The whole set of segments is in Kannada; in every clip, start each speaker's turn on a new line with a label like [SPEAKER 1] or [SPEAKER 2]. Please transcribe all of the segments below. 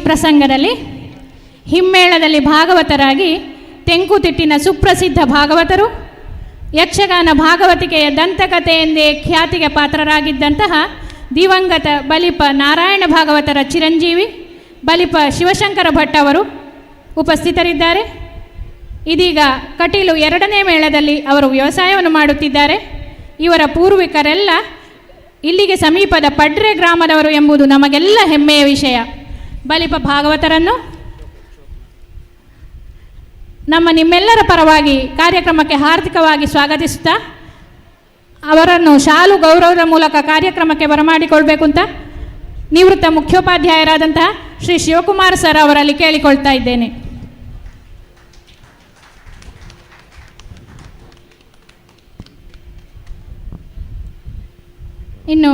[SPEAKER 1] ಪ್ರಸಂಗದಲ್ಲಿ ಹಿಮ್ಮೇಳದಲ್ಲಿ ಭಾಗವತರಾಗಿ ತೆಂಕುತಿಟ್ಟಿನ ಸುಪ್ರಸಿದ್ಧ ಭಾಗವತರು, ಯಕ್ಷಗಾನ ಭಾಗವತಿಕೆಯ ದಂತಕಥೆ ಎಂದೇ ಖ್ಯಾತಿಗೆ ಪಾತ್ರರಾಗಿದ್ದಂತಹ ದಿವಂಗತ ಬಲಿಪ ನಾರಾಯಣ ಭಾಗವತರ ಚಿರಂಜೀವಿ ಬಲಿಪ ಶಿವಶಂಕರ ಭಟ್ ಅವರು ಉಪಸ್ಥಿತರಿದ್ದಾರೆ. ಇದೀಗ ಕಟೀಲು 2ನೇ ಮೇಳದಲ್ಲಿ ಅವರು ವ್ಯವಸಾಯವನ್ನು ಮಾಡುತ್ತಿದ್ದಾರೆ. ಇವರ ಪೂರ್ವಿಕರೆಲ್ಲ ಇಲ್ಲಿಗೆ ಸಮೀಪದ ಪಡ್ರೆ ಗ್ರಾಮದವರು ಎಂಬುದು ನಮಗೆಲ್ಲ ಹೆಮ್ಮೆಯ ವಿಷಯ. ಬಲಿಪ ಭಾಗವತರನ್ನು ನಿಮ್ಮೆಲ್ಲರ ಪರವಾಗಿ ಕಾರ್ಯಕ್ರಮಕ್ಕೆ ಹಾರ್ದಿಕವಾಗಿ ಸ್ವಾಗತಿಸುತ್ತಾ ಅವರನ್ನು ಶಾಲು ಗೌರವದ ಮೂಲಕ ಕಾರ್ಯಕ್ರಮಕ್ಕೆ ಬರಮಾಡಿಕೊಳ್ಬೇಕು ಅಂತ ನಿವೃತ್ತ ಮುಖ್ಯೋಪಾಧ್ಯಾಯರಾದಂತಹ ಶ್ರೀ ಶಿವಕುಮಾರ್ ಸರ್ ಅವರಲ್ಲಿ ಕೇಳಿಕೊಳ್ತಾ ಇದ್ದೇನೆ. ಇನ್ನು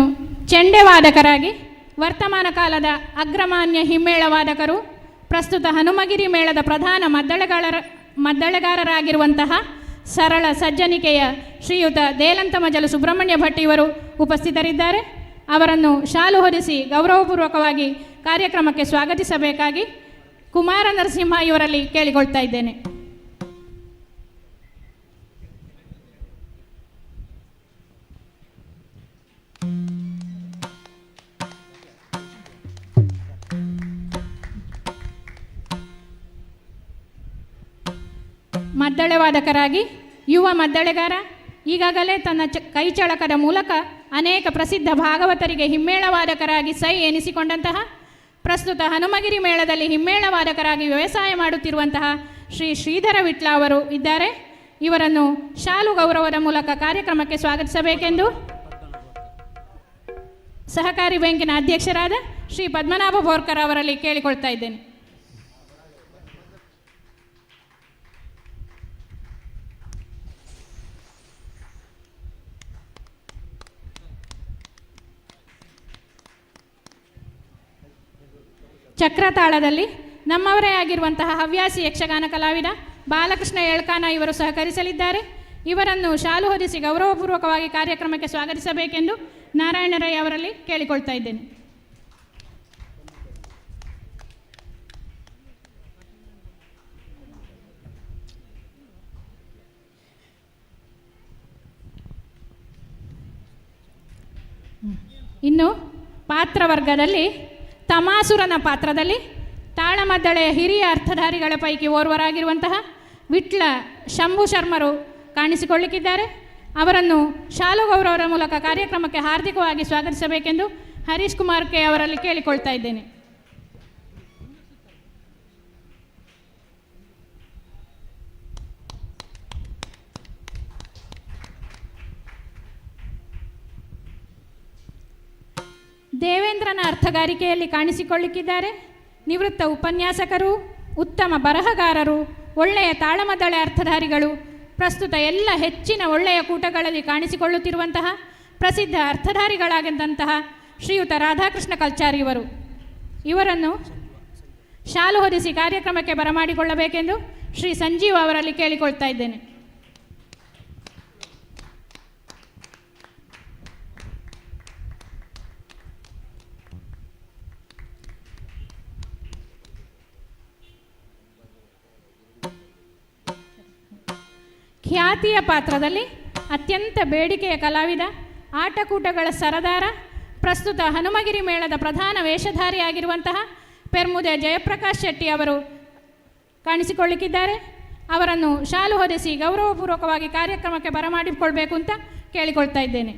[SPEAKER 1] ಚೆಂಡೆ ವಾದಕರಾಗಿ ವರ್ತಮಾನ ಕಾಲದ ಅಗ್ರಮಾನ್ಯ ಹಿಮ್ಮೇಳ ವಾದಕರು, ಪ್ರಸ್ತುತ ಹನುಮಗಿರಿ ಮೇಳದ ಪ್ರಧಾನ ಮದ್ದಳೆಗಾರರಾಗಿರುವಂತಹ ಸರಳ ಸಜ್ಜನಿಕೆಯ ಶ್ರೀಯುತ ದೇಲಂತಮಜಲು ಸುಬ್ರಹ್ಮಣ್ಯ ಭಟ್ ಇವರು ಉಪಸ್ಥಿತರಿದ್ದಾರೆ. ಅವರನ್ನು ಶಾಲು ಹೊದಿಸಿ ಗೌರವಪೂರ್ವಕವಾಗಿ ಕಾರ್ಯಕ್ರಮಕ್ಕೆ ಸ್ವಾಗತಿಸಬೇಕಾಗಿ ಕುಮಾರ ನರಸಿಂಹ ಇವರಲ್ಲಿ ಕೇಳಿಕೊಳ್ತಾ ಇದ್ದೇನೆ. ಮದ್ದಳೆ ವಾದಕರಾಗಿ ಯುವ ಮದ್ದಳೆಗಾರ, ಈಗಾಗಲೇ ತನ್ನ ಕೈಚಳಕದ ಮೂಲಕ ಅನೇಕ ಪ್ರಸಿದ್ಧ ಭಾಗವತರಿಗೆ ಹಿಮ್ಮೇಳ ವಾದಕರಾಗಿ ಸೈ ಎನಿಸಿಕೊಂಡಂತಹ, ಪ್ರಸ್ತುತ ಹನುಮಗಿರಿ ಮೇಳದಲ್ಲಿ ಹಿಮ್ಮೇಳ ವಾದಕರಾಗಿ ವ್ಯವಸಾಯ ಮಾಡುತ್ತಿರುವಂತಹ ಶ್ರೀ ಶ್ರೀಧರ ವಿಟ್ಲ ಅವರು ಇದ್ದಾರೆ. ಇವರನ್ನು ಶಾಲು ಗೌರವದ ಮೂಲಕ ಕಾರ್ಯಕ್ರಮಕ್ಕೆ ಸ್ವಾಗತಿಸಬೇಕೆಂದು ಸಹಕಾರಿ ಬ್ಯಾಂಕಿನ ಅಧ್ಯಕ್ಷರಾದ ಶ್ರೀ ಪದ್ಮನಾಭ ಬೋರ್ಕರ್ ಅವರಲ್ಲಿ ಕೇಳಿಕೊಳ್ತಾ ಇದ್ದೇನೆ. ಚಕ್ರತಾಳದಲ್ಲಿ ನಮ್ಮವರೇ ಆಗಿರುವಂತಹ ಹವ್ಯಾಸಿ ಯಕ್ಷಗಾನ ಕಲಾವಿದ ಬಾಲಕೃಷ್ಣ ಏಳ್ಕಾನ ಇವರು ಸಹಕರಿಸಲಿದ್ದಾರೆ. ಇವರನ್ನು ಶಾಲು ಹೊದಿಸಿ ಗೌರವಪೂರ್ವಕವಾಗಿ ಕಾರ್ಯಕ್ರಮಕ್ಕೆ ಸ್ವಾಗತಿಸಬೇಕೆಂದು ನಾರಾಯಣ ರೈ ಅವರಲ್ಲಿ ಕೇಳಿಕೊಳ್ತಾ ಇದ್ದೇನೆ. ಇನ್ನು ಪಾತ್ರವರ್ಗದಲ್ಲಿ ತಮಾಸುರನ ಪಾತ್ರದಲ್ಲಿ ತಾಳಮದ್ದಳೆಯ ಹಿರಿಯ ಅರ್ಥಧಾರಿಗಳ ಪೈಕಿ ಓರ್ವರಾಗಿರುವಂತಹ ವಿಟ್ಲ ಶಂಭು ಶರ್ಮರು ಕಾಣಿಸಿಕೊಳ್ಳಿಕ್ಕಿದ್ದಾರೆ. ಅವರನ್ನು ಶಾಲು ಗೌರವರ ಮೂಲಕ ಕಾರ್ಯಕ್ರಮಕ್ಕೆ ಹಾರ್ದಿಕವಾಗಿ ಸ್ವಾಗತಿಸಬೇಕೆಂದು ಹರೀಶ್ ಕುಮಾರ್ ಕೆ ಅವರಲ್ಲಿ ಕೇಳಿಕೊಳ್ತಾ ಇದ್ದೇನೆ. ದೇವೇಂದ್ರನ ಅರ್ಥಗಾರಿಕೆಯಲ್ಲಿ ಕಾಣಿಸಿಕೊಳ್ಳಿಕ್ಕಿದ್ದಾರೆ ನಿವೃತ್ತ ಉಪನ್ಯಾಸಕರು, ಉತ್ತಮ ಬರಹಗಾರರು, ಒಳ್ಳೆಯ ತಾಳಮದ್ದಳೆ ಅರ್ಥಧಾರಿಗಳು, ಪ್ರಸ್ತುತ ಎಲ್ಲ ಹೆಚ್ಚಿನ ಒಳ್ಳೆಯ ಕೂಟಗಳಲ್ಲಿ ಕಾಣಿಸಿಕೊಳ್ಳುತ್ತಿರುವಂತಹ ಪ್ರಸಿದ್ಧ ಅರ್ಥಧಾರಿಗಳಾಗಿದ್ದಂತಹ ಶ್ರೀಯುತ ರಾಧಾಕೃಷ್ಣ ಕಲ್ಚಾರಿ ಇವರು. ಇವರನ್ನು ಶಾಲು ಹೊದಿಸಿ ಕಾರ್ಯಕ್ರಮಕ್ಕೆ ಬರಮಾಡಿಕೊಳ್ಳಬೇಕೆಂದು ಶ್ರೀ ಸಂಜೀವ್ ಅವರಲ್ಲಿ ಕೇಳಿಕೊಳ್ತಾ ಇದ್ದೇನೆ. ಖ್ಯಾತಿಯ ಪಾತ್ರದಲ್ಲಿ ಅತ್ಯಂತ ಬೇಡಿಕೆಯ ಕಲಾವಿದ, ಆಟಕೂಟಗಳ ಸರದಾರ, ಪ್ರಸ್ತುತ ಹನುಮಗಿರಿ ಮೇಳದ ಪ್ರಧಾನ ವೇಷಧಾರಿಯಾಗಿರುವಂತಹ ಪೆರ್ಮುದೆ ಜಯಪ್ರಕಾಶ್ ಶೆಟ್ಟಿ ಅವರು ಕಾಣಿಸಿಕೊಳ್ಳಿಕ್ಕಿದ್ದಾರೆ. ಅವರನ್ನು ಶಾಲು ಹೊದಿಸಿ ಗೌರವಪೂರ್ವಕವಾಗಿ ಕಾರ್ಯಕ್ರಮಕ್ಕೆ ಬರಮಾಡಿಕೊಳ್ಬೇಕು ಅಂತ ಕೇಳಿಕೊಳ್ತಾ ಇದ್ದೇನೆ.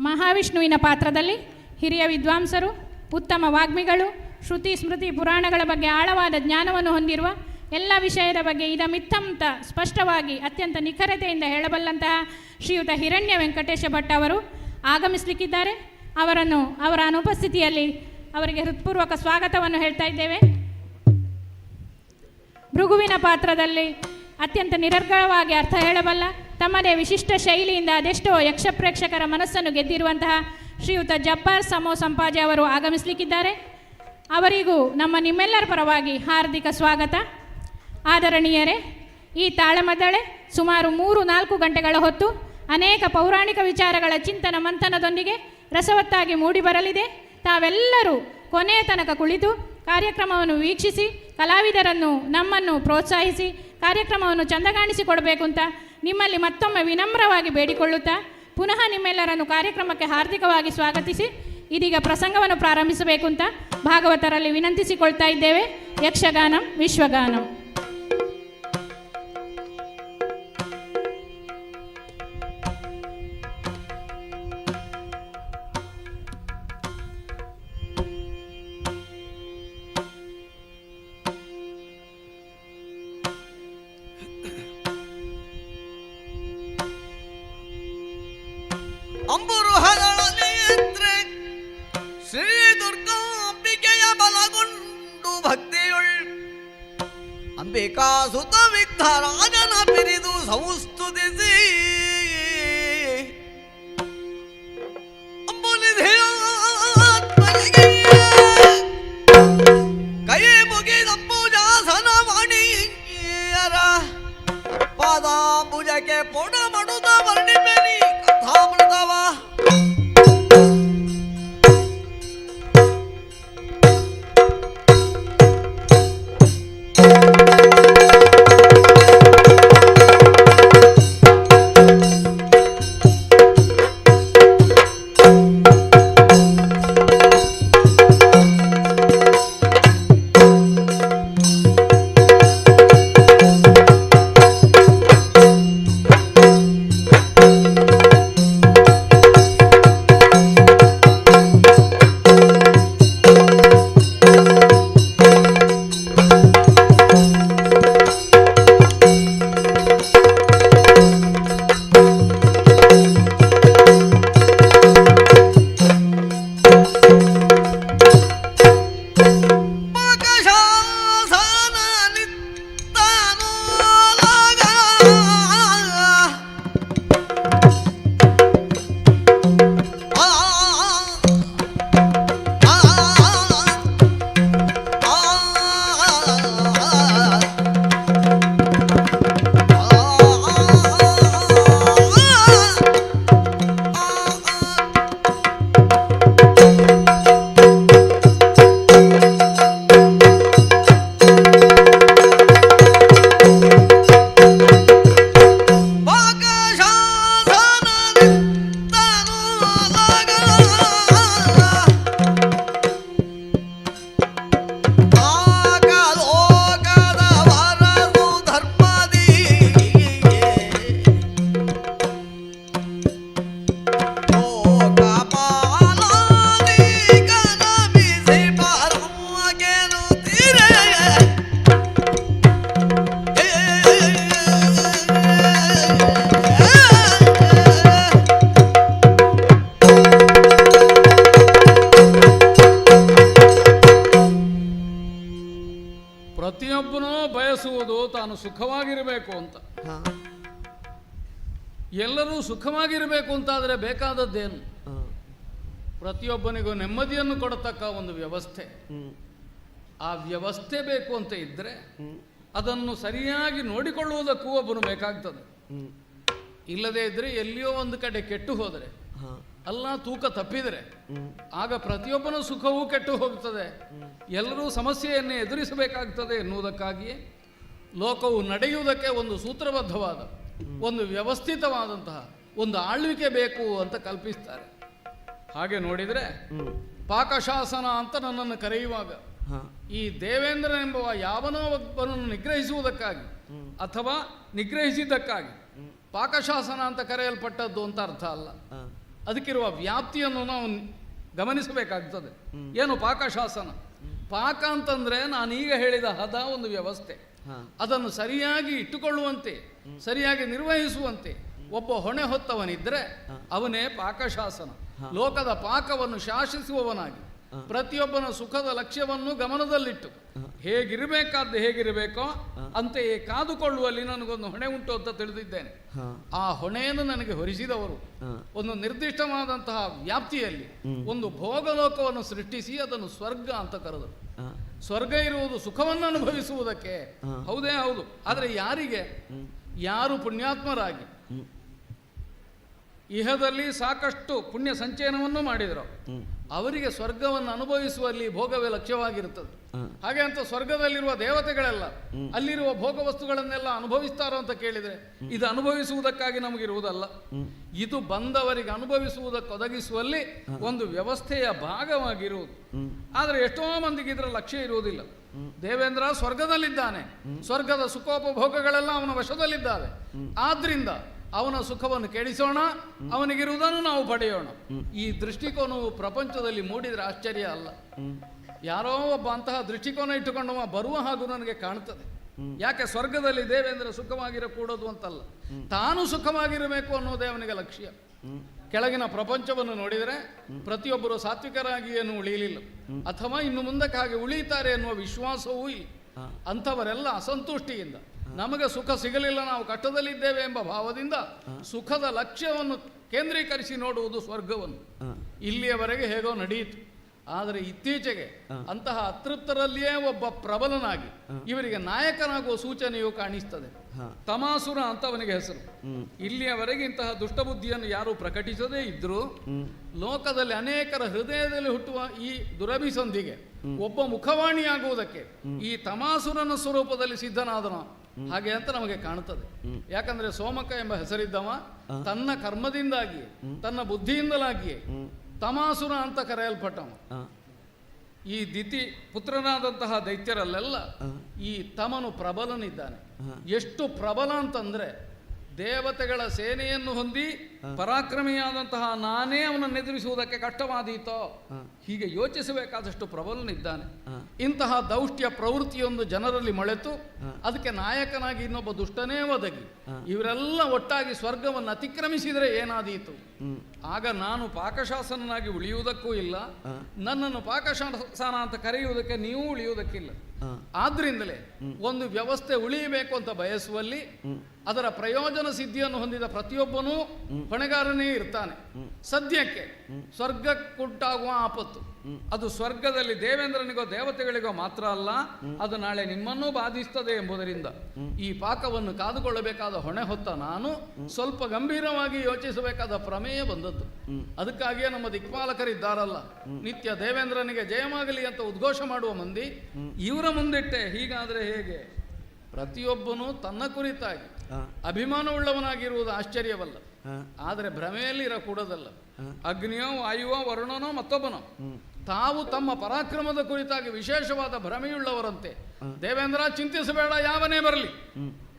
[SPEAKER 1] ಮಹಾವಿಷ್ಣುವಿನ ಪಾತ್ರದಲ್ಲಿ ಹಿರಿಯ ವಿದ್ವಾಂಸರು, ಉತ್ತಮ ವಾಗ್ಮಿಗಳು, ಶ್ರುತಿ ಸ್ಮೃತಿ ಪುರಾಣಗಳ ಬಗ್ಗೆ ಆಳವಾದ ಜ್ಞಾನವನ್ನು ಹೊಂದಿರುವ, ಎಲ್ಲ ವಿಷಯದ ಬಗ್ಗೆ ಇದಮಿತ್ತಂತ ಸ್ಪಷ್ಟವಾಗಿ ಅತ್ಯಂತ ನಿಖರತೆಯಿಂದ ಹೇಳಬಲ್ಲಂತಹ ಶ್ರೀಯುತ ಹಿರಣ್ಯ ವೆಂಕಟೇಶ ಭಟ್ ಅವರು ಆಗಮಿಸಲಿಕ್ಕಿದ್ದಾರೆ. ಅವರನ್ನು ಅವರ ಅನುಪಸ್ಥಿತಿಯಲ್ಲಿ ಅವರಿಗೆ ಹೃತ್ಪೂರ್ವಕ ಸ್ವಾಗತವನ್ನು ಹೇಳ್ತಾ ಇದ್ದೇವೆ. ಭೃಗುವಿನ ಪಾತ್ರದಲ್ಲಿ ಅತ್ಯಂತ ನಿರರ್ಗಳವಾಗಿ ಅರ್ಥ ಹೇಳಬಲ್ಲ, ತಮ್ಮದೇ ವಿಶಿಷ್ಟ ಶೈಲಿಯಿಂದ ಅದೆಷ್ಟೋ ಯಕ್ಷ ಪ್ರೇಕ್ಷಕರ ಮನಸ್ಸನ್ನು ಗೆದ್ದಿರುವಂತಹ ಶ್ರೀಯುತ ಜಬ್ಬಾರ್ ಸಮೋ ಸಂಪಾಜೆ ಅವರು ಆಗಮಿಸಲಿಕ್ಕಿದ್ದಾರೆ. ಅವರಿಗೂ ನಿಮ್ಮೆಲ್ಲರ ಪರವಾಗಿ ಹಾರ್ದಿಕ ಸ್ವಾಗತ. ಆದರಣೀಯರೇ, ಈ ತಾಳಮದ್ದಳೆ ಸುಮಾರು 3-4 ಗಂಟೆಗಳ ಹೊತ್ತು ಅನೇಕ ಪೌರಾಣಿಕ ವಿಚಾರಗಳ ಚಿಂತನ ಮಂಥನದೊಂದಿಗೆ ರಸವತ್ತಾಗಿ ಮೂಡಿಬರಲಿದೆ. ತಾವೆಲ್ಲರೂ ಕೊನೆಯ ತನಕ ಕುಳಿತು ಕಾರ್ಯಕ್ರಮವನ್ನು ವೀಕ್ಷಿಸಿ ಕಲಾವಿದರನ್ನು ನಮ್ಮನ್ನು ಪ್ರೋತ್ಸಾಹಿಸಿ ಕಾರ್ಯಕ್ರಮವನ್ನು ಚಂದಗಾಣಿಸಿಕೊಡಬೇಕು ಅಂತ ನಿಮ್ಮಲ್ಲಿ ಮತ್ತೊಮ್ಮೆ ವಿನಮ್ರವಾಗಿ ಬೇಡಿಕೊಳ್ಳುತ್ತಾ ಪುನಃ ನಿಮ್ಮೆಲ್ಲರನ್ನು ಕಾರ್ಯಕ್ರಮಕ್ಕೆ ಹಾರ್ದಿಕವಾಗಿ ಸ್ವಾಗತಿಸಿ ಇದೀಗ ಪ್ರಸಂಗವನ್ನು ಪ್ರಾರಂಭಿಸಬೇಕು ಅಂತ ಭಾಗವತರಲ್ಲಿ ವಿನಂತಿಸಿಕೊಳ್ತಾ ಇದ್ದೇವೆ. ಯಕ್ಷಗಾನಂ ವಿಶ್ವಗಾನಂ.
[SPEAKER 2] ಅಂಬುರುಹಗಳ ನೇತ್ರೆ ಶ್ರೀ ದುರ್ಗಾಂಬಿಕೆಯ ಬಲಗೊಂಡು ಭಕ್ತಿಯುಳ್ ಅಂಬಿಕಾ ಸುತ ವಿಘ್ನರಾಜನ ಪಿರಿದು ಸಂಸ್ತುತಿಸಿ ಅಂಬುಲಿಧಿಯಾತ್ಮನಿಗೆ ಕೈ ಮುಗಿದಂಬುಜಾಸನ ಮಣಿಯರ ಪದ ಭುಜಕ್ಕೆ ಪೊಡ ಮಡುದ ವರ್ಣಿಪೆನಿ ಕಥಾಮೃತವ
[SPEAKER 3] ಪ್ರತಿಯೊಬ್ಬನೂ ಬಯಸುವುದು ತಾನು ಸುಖವಾಗಿರಬೇಕು ಅಂತ. ಎಲ್ಲರೂ ಸುಖವಾಗಿರಬೇಕು ಅಂತಾದರೆ ಬೇಕಾದದ್ದೇನು? ಪ್ರತಿಯೊಬ್ಬನಿಗೂ ನೆಮ್ಮದಿಯನ್ನು ಕೊಡತಕ್ಕ ಒಂದು ವ್ಯವಸ್ಥೆ. ಆ ವ್ಯವಸ್ಥೆ ಬೇಕು ಅಂತ ಇದ್ದರೆ ಅದನ್ನು ಸರಿಯಾಗಿ ನೋಡಿಕೊಳ್ಳುವುದಕ್ಕೂ ಒಬ್ಬನು ಬೇಕಾಗ್ತದೆ. ಇಲ್ಲದೇ ಇದ್ದರೆ ಎಲ್ಲಿಯೋ ಒಂದು ಕಡೆ ಕೆಟ್ಟು ಹೋದರೆ, ಅಲ್ಲ ತೂಕ ತಪ್ಪಿದರೆ, ಆಗ ಪ್ರತಿಯೊಬ್ಬನ ಸುಖವೂ ಕೆಟ್ಟು ಹೋಗುತ್ತದೆ. ಎಲ್ಲರೂ ಸಮಸ್ಯೆಯನ್ನೇ ಎದುರಿಸಬೇಕಾಗ್ತದೆ ಎನ್ನುವುದಕ್ಕಾಗಿಯೇ ಲೋಕವು ನಡೆಯುವುದಕ್ಕೆ ಒಂದು ಸೂತ್ರಬದ್ಧವಾದ, ಒಂದು ವ್ಯವಸ್ಥಿತವಾದಂತಹ ಒಂದು ಆಳ್ವಿಕೆ ಬೇಕು ಅಂತ ಕಲ್ಪಿಸ್ತಾರೆ. ಹಾಗೆ ನೋಡಿದರೆ ಪಾಕಶಾಸನ ಅಂತ ನನ್ನನ್ನು ಕರೆಯುವಾಗ ಈ ದೇವೇಂದ್ರನೆಂಬುವ ಯಾವನೋ ಒಬ್ಬನನ್ನು ನಿಗ್ರಹಿಸುವುದಕ್ಕಾಗಿ ಅಥವಾ ನಿಗ್ರಹಿಸಿದ್ದಕ್ಕಾಗಿ ಪಾಕಶಾಸನ ಅಂತ ಕರೆಯಲ್ಪಟ್ಟದ್ದು ಅಂತ ಅರ್ಥ ಅಲ್ಲ. ಅದಕ್ಕಿರುವ ವ್ಯಾಪ್ತಿಯನ್ನು ನಾವು ಗಮನಿಸಬೇಕಾಗ್ತದೆ. ಏನು ಪಾಕಶಾಸನ? ಪಾಕ ಅಂತಂದ್ರೆ ನಾನೀಗ ಹೇಳಿದ ಹದ ಒಂದು ವ್ಯವಸ್ಥೆ. ಅದನ್ನು ಸರಿಯಾಗಿ ಇಟ್ಟುಕೊಳ್ಳುವಂತೆ, ಸರಿಯಾಗಿ ನಿರ್ವಹಿಸುವಂತೆ ಒಬ್ಬ ಹೊಣೆ ಹೊತ್ತವನಿದ್ರೆ ಅವನೇ ಪಾಕಶಾಸನ. ಲೋಕದ ಪಾಕವನ್ನು ಶಾಸಿಸುವವನಾಗಿ ಪ್ರತಿಯೊಬ್ಬನ ಸುಖದ ಲಕ್ಷ್ಯವನ್ನು ಗಮನದಲ್ಲಿಟ್ಟು ಹೇಗಿರಬೇಕಾದ್ದು ಹೇಗಿರಬೇಕೋ ಅಂತೆಯೇ ಕಾದುಕೊಳ್ಳುವಲ್ಲಿ ನನಗೊಂದು ಹೊಣೆ ಉಂಟು ಅಂತ ತಿಳಿದಿದ್ದೇನೆ. ಆ ಹೊಣೆಯನ್ನು ನನಗೆ ಹೊರಿಸಿದವರು ಒಂದು ನಿರ್ದಿಷ್ಟವಾದಂತಹ ವ್ಯಾಪ್ತಿಯಲ್ಲಿ ಒಂದು ಭೋಗಲೋಕವನ್ನು ಸೃಷ್ಟಿಸಿ ಅದನ್ನು ಸ್ವರ್ಗ ಅಂತ ಕರೆದರು. ಸ್ವರ್ಗ ಇರುವುದು ಸುಖವನ್ನು ಅನುಭವಿಸುವುದಕ್ಕೆ, ಹೌದೇ ಹೌದು. ಆದರೆ ಯಾರಿಗೆ? ಯಾರು ಪುಣ್ಯಾತ್ಮರಾಗಿ ಇಹದಲ್ಲಿ ಸಾಕಷ್ಟು ಪುಣ್ಯ ಸಂಚಯನವನ್ನು ಮಾಡಿದರು ಅವರಿಗೆ ಸ್ವರ್ಗವನ್ನು ಅನುಭವಿಸುವಲ್ಲಿ ಭೋಗವೇ ಲಕ್ಷ್ಯವಾಗಿರುತ್ತದೆ. ಹಾಗೆ ಅಂತ ಸ್ವರ್ಗದಲ್ಲಿರುವ ದೇವತೆಗಳೆಲ್ಲ ಅಲ್ಲಿರುವ ಭೋಗ ವಸ್ತುಗಳನ್ನೆಲ್ಲ ಅನುಭವಿಸ್ತಾರೋ ಅಂತ ಕೇಳಿದರೆ ಇದು ಅನುಭವಿಸುವುದಕ್ಕಾಗಿ ನಮಗಿರುವುದಲ್ಲ. ಇದು ಬಂದವರಿಗೆ ಅನುಭವಿಸುವುದಕ್ಕೆ ಒದಗಿಸುವಲ್ಲಿ ಒಂದು ವ್ಯವಸ್ಥೆಯ ಭಾಗವಾಗಿರುವುದು. ಆದರೆ ಎಷ್ಟೋ ಮಂದಿಗೆ ಇದರ ಲಕ್ಷ್ಯ ಇರುವುದಿಲ್ಲ. ದೇವೇಂದ್ರ ಸ್ವರ್ಗದಲ್ಲಿದ್ದಾನೆ, ಸ್ವರ್ಗದ ಸುಖೋಪಭೋಗಗಳೆಲ್ಲ ಅವನ ವಶದಲ್ಲಿದ್ದಾವೆ, ಆದ್ರಿಂದ ಅವನ ಸುಖವನ್ನು ಕೆಡಿಸೋಣ, ಅವನಿಗಿರುವುದನ್ನು ನಾವು ಪಡೆಯೋಣ. ಈ ದೃಷ್ಟಿಕೋನವು ಪ್ರಪಂಚದಲ್ಲಿ ಮೂಡಿದರೆ ಆಶ್ಚರ್ಯ ಅಲ್ಲ. ಯಾರೋ ಒಬ್ಬ ಅಂತಹ ದೃಷ್ಟಿಕೋನ ಇಟ್ಟುಕೊಂಡವ ಬರುವ ಹಾಗೂ ನನಗೆ ಕಾಣುತ್ತದೆ. ಯಾಕೆ? ಸ್ವರ್ಗದಲ್ಲಿ ದೇವೇಂದ್ರ ಸುಖವಾಗಿರಕೂಡದು ಅಂತಲ್ಲ, ತಾನು ಸುಖವಾಗಿರಬೇಕು ಅನ್ನೋದೇ ಅವನಿಗೆ ಲಕ್ಷ್ಯ. ಕೆಳಗಿನ ಪ್ರಪಂಚವನ್ನು ನೋಡಿದರೆ ಪ್ರತಿಯೊಬ್ಬರು ಸಾತ್ವಿಕರಾಗಿ ಏನು ಉಳಿಯಲಿಲ್ಲ, ಅಥವಾ ಇನ್ನು ಮುಂದಕ್ಕೆ ಹಾಗೆ ಉಳಿಯುತ್ತಾರೆ ಎನ್ನುವ ವಿಶ್ವಾಸವೂ ಇಲ್ಲ. ಅಂಥವರೆಲ್ಲ ಅಸಂತುಷ್ಟಿಯಿಂದ ನಮಗೆ ಸುಖ ಸಿಗಲಿಲ್ಲ, ನಾವು ಕಷ್ಟದಲ್ಲಿದ್ದೇವೆ ಎಂಬ ಭಾವದಿಂದ ಸುಖದ ಲಕ್ಷ್ಯವನ್ನು ಕೇಂದ್ರೀಕರಿಸಿ ನೋಡುವುದು ಸ್ವರ್ಗವನ್ನು. ಇಲ್ಲಿಯವರೆಗೆ ಹೇಗೋ ನಡೆಯಿತು. ಆದರೆ ಇತ್ತೀಚೆಗೆ ಅಂತಹ ಅತೃಪ್ತರಲ್ಲಿಯೇ ಒಬ್ಬ ಪ್ರಬಲನಾಗಿ ಇವರಿಗೆ ನಾಯಕನಾಗುವ ಸೂಚನೆಯು ಕಾಣಿಸ್ತದೆ. ತಮಾಸುರ ಅಂತ ಅವನಿಗೆ ಹೆಸರು. ಇಲ್ಲಿಯವರೆಗೆ ಇಂತಹ ದುಷ್ಟಬುದ್ಧಿಯನ್ನು ಯಾರು ಪ್ರಕಟಿಸದೇ ಇದ್ರೂ ಲೋಕದಲ್ಲಿ ಅನೇಕರ ಹೃದಯದಲ್ಲಿ ಹುಟ್ಟುವ ಈ ದುರಭಿಸಂಧಿಗೆ ಒಬ್ಬ ಮುಖವಾಣಿಯಾಗುವುದಕ್ಕೆ ಈ ತಮಾಸುರನ ಸ್ವರೂಪದಲ್ಲಿ ಸಿದ್ಧನಾದನು ಹಾಗೆ ಅಂತ ನಮಗೆ ಕಾಣುತ್ತದೆ. ಯಾಕಂದ್ರೆ ಸೋಮಕ ಎಂಬ ಹೆಸರಿದ್ದವ ತನ್ನ ಕರ್ಮದಿಂದಾಗಿಯೇ ತನ್ನ ಬುದ್ಧಿಯಿಂದಲಾಗಿಯೇ ತಮಾಸುರ ಅಂತ ಕರೆಯಲ್ಪಟ್ಟವ. ಈ ದಿತಿ ಪುತ್ರನಾದಂತಹ ದೈತ್ಯರಲ್ಲೆಲ್ಲ ಈ ತಮನು ಪ್ರಬಲನಿದ್ದಾನೆ. ಎಷ್ಟು ಪ್ರಬಲ ಅಂತಂದ್ರೆ ದೇವತೆಗಳ ಸೇನೆಯನ್ನು ಹೊಂದಿ ಪರಾಕ್ರಮಿಯಾದಂತಹ ನಾನೇ ಅವನನ್ನು ಎದುರಿಸುವುದಕ್ಕೆ ಕಷ್ಟವಾದೀತೋ ಹೀಗೆ ಯೋಚಿಸಬೇಕಾದಷ್ಟು ಪ್ರಬಲನಿದ್ದಾನೆ. ಇಂತಹ ದೌಷ್ಟ್ಯ ಪ್ರವೃತ್ತಿಯೊಂದು ಜನರಲ್ಲಿ ಮೊಳೆತು ಅದಕ್ಕೆ ನಾಯಕನಾಗಿ ಇನ್ನೊಬ್ಬ ದುಷ್ಟನೇ ಒದಗಿ ಇವರೆಲ್ಲ ಒಟ್ಟಾಗಿ ಸ್ವರ್ಗವನ್ನು ಅತಿಕ್ರಮಿಸಿದರೆ ಏನಾದೀತು? ಆಗ ನಾನು ಪಾಕಶಾಸನನಾಗಿ ಉಳಿಯುವುದಕ್ಕೂ ಇಲ್ಲ, ನನ್ನನ್ನು ಪಾಕಶಾಸನ ಅಂತ ಕರೆಯುವುದಕ್ಕೆ ನೀವು ಉಳಿಯುವುದಕ್ಕಿಲ್ಲ. ಆದ್ರಿಂದಲೇ ಒಂದು ವ್ಯವಸ್ಥೆ ಉಳಿಯಬೇಕು ಅಂತ ಬಯಸುವಲ್ಲಿ ಅದರ ಪ್ರಯೋಜನ ಸಿದ್ಧಿಯನ್ನು ಹೊಂದಿದ ಪ್ರತಿಯೊಬ್ಬನೂ ಹೊಣೆಗಾರನೇ ಇರ್ತಾನೆ. ಸದ್ಯಕ್ಕೆ ಸ್ವರ್ಗಕ್ಕುಂಟಾಗುವ ಆಪತ್ತು ಅದು ಸ್ವರ್ಗದಲ್ಲಿ ದೇವೇಂದ್ರನಿಗೋ ದೇವತೆಗಳಿಗೋ ಮಾತ್ರ ಅಲ್ಲ, ಅದು ನಾಳೆ ನಿಮ್ಮನ್ನೂ ಬಾಧಿಸ್ತದೆ ಎಂಬುದರಿಂದ ಈ ಪಾಕವನ್ನು ಕಾದುಕೊಳ್ಳಬೇಕಾದ ಹೊಣೆ ಹೊತ್ತ ನಾನು ಸ್ವಲ್ಪ ಗಂಭೀರವಾಗಿ ಯೋಚಿಸಬೇಕಾದ ಪ್ರಮೇಯ ಬಂದದ್ದು. ಅದಕ್ಕಾಗಿಯೇ ನಮ್ಮ ದಿಕ್ಪಾಲಕರಿದ್ದಾರಲ್ಲ, ನಿತ್ಯ ದೇವೇಂದ್ರನಿಗೆ ಜಯವಾಗಲಿ ಅಂತ ಉದ್ಘೋಷ ಮಾಡುವ ಮಂದಿ ಇವರ ಮುಂದಿಟ್ಟೆ ಹೀಗಾದ್ರೆ ಹೇಗೆ? ಪ್ರತಿಯೊಬ್ಬನೂ ತನ್ನ ಕುರಿತಾಗಿ ಅಭಿಮಾನವುಳ್ಳವನಾಗಿರುವುದು ಆಶ್ಚರ್ಯವಲ್ಲ, ಆದರೆ ಭ್ರಮೆಯಲ್ಲಿ ಇರಕೂಡದಲ್ಲ. ಅಗ್ನಿಯೋ ವಾಯುವೋ ವರುಣನೋ ಮತ್ತೊಬ್ಬನೋ ತಾವು ತಮ್ಮ ಪರಾಕ್ರಮದ ಕುರಿತಾಗಿ ವಿಶೇಷವಾದ ಭ್ರಮೆಯುಳ್ಳವರಂತೆ ದೇವೇಂದ್ರ ಚಿಂತಿಸಬೇಡ, ಯಾವನೇ ಬರಲಿ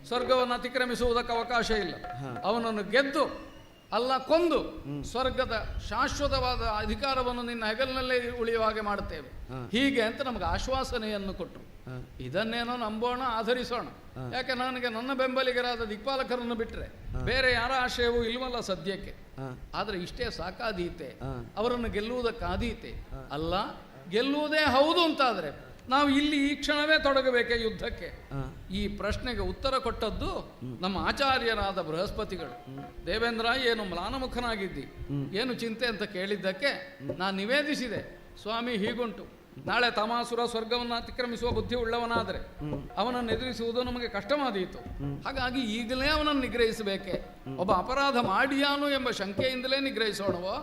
[SPEAKER 3] ಸ್ವರ್ಗವನ್ನು ಅತಿಕ್ರಮಿಸುವುದಕ್ಕೆ ಅವಕಾಶ ಇಲ್ಲ, ಅವನನ್ನು ಗೆದ್ದು ಅಲ್ಲ ಕೊಂದು ಸ್ವರ್ಗದ ಶಾಶ್ವತವಾದ ಅಧಿಕಾರವನ್ನು ನಿನ್ನ ಹೆಗಲಿನಲ್ಲೇ ಉಳಿಯುವ ಹಾಗೆ ಮಾಡುತ್ತೇವೆ ಹೀಗೆ ಅಂತ ನಮಗೆ ಆಶ್ವಾಸನೆಯನ್ನು ಕೊಟ್ಟರು. ಇದನ್ನೇನೋ ನಂಬೋಣ, ಆಧರಿಸೋಣ. ಯಾಕೆ ನನಗೆ ನನ್ನ ಬೆಂಬಲಿಗರಾದ ದಿಕ್ಪಾಲಕರನ್ನು ಬಿಟ್ಟರೆ ಬೇರೆ ಯಾರ ಆಶಯವೂ ಇಲ್ವಲ್ಲ ಸದ್ಯಕ್ಕೆ. ಆದರೆ ಇಷ್ಟೇ ಸಾಕಾದೀತೆ, ಅವರನ್ನು ಗೆಲ್ಲುವುದಕ್ಕಾದೀತೆ. ಅಲ್ಲ, ಗೆಲ್ಲುವುದೇ ಹೌದು ಅಂತಾದರೆ ನಾವು ಇಲ್ಲಿ ಈ ಕ್ಷಣವೇ ತೊಡಗಬೇಕೆ ಯುದ್ಧಕ್ಕೆ? ಈ ಪ್ರಶ್ನೆಗೆ ಉತ್ತರ ಕೊಟ್ಟದ್ದು ನಮ್ಮ ಆಚಾರ್ಯರಾದ ಬೃಹಸ್ಪತಿಗಳು. ದೇವೇಂದ್ರ, ಏನು ಮ್ಲಾನಮುಖನಾಗಿದ್ದಿ, ಏನು ಚಿಂತೆ ಅಂತ ಕೇಳಿದ್ದಕ್ಕೆ ನಾನು ನಿವೇದಿಸಿದೆ, ಸ್ವಾಮಿ ಹೀಗುಂಟು, ನಾಳೆ ತಮಾಸುರ ಸ್ವರ್ಗವನ್ನು ಅತಿಕ್ರಮಿಸುವ ಬುದ್ಧಿ ಉಳ್ಳವನಾದರೆ ಅವನನ್ನು ಎದುರಿಸುವುದು ನಮಗೆ ಕಷ್ಟವಾದೀತು. ಹಾಗಾಗಿ ಈಗಲೇ ಅವನನ್ನು ನಿಗ್ರಹಿಸಬೇಕೆ? ಒಬ್ಬ ಅಪರಾಧ ಮಾಡಿಯಾನು ಎಂಬ ಶಂಕೆಯಿಂದಲೇ ನಿಗ್ರಹಿಸೋಣವೋ,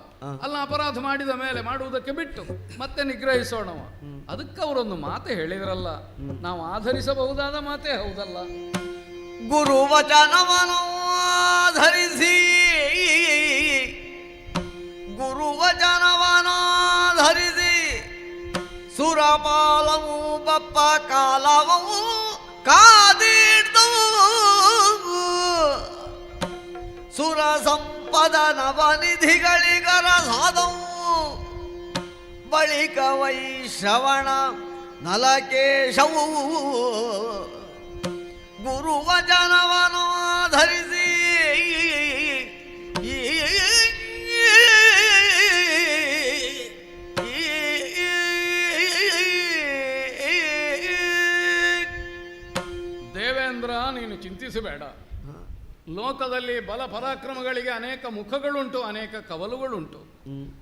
[SPEAKER 3] ಅಲ್ಲ ಅಪರಾಧ ಮಾಡಿದ ಮೇಲೆ ಮಾಡುವುದಕ್ಕೆ ಬಿಟ್ಟು ಮತ್ತೆ ನಿಗ್ರಹಿಸೋಣವೋ? ಅದಕ್ಕೆ ಅವರೊಂದು ಮಾತೆ ಹೇಳಿದ್ರಲ್ಲ, ನಾವು ಆಧರಿಸಬಹುದಾದ ಮಾತೇ ಹೌದಲ್ಲ.
[SPEAKER 2] ಗುರುವಚನವನು ಆಧರಿಸಿ, ಗುರುವಚನವನಾಧರಿಸಿ ಸುರಪಾಲವು ಬಪ್ಪ ಕಾಲವವು ಕಾದಿಡ್ದವು, ಸುರ ಸಂಪದ ನವನಿಧಿಗಳಿಗರ ಸಾದವು, ಬಳಿಕ ವೈಶ್ರವಣ ನಲಕೇಶವು ಗುರುವಚನವನು ಆಧರಿಸಿ
[SPEAKER 3] ದೇವೇಂದ್ರ, ನೀನು ಚಿಂತಿಸಬೇಡ. ಲೋಕದಲ್ಲಿ ಬಲ ಪರಾಕ್ರಮಗಳಿಗೆ ಅನೇಕ ಮುಖಗಳುಂಟು, ಅನೇಕ ಕವಲುಗಳುಂಟು.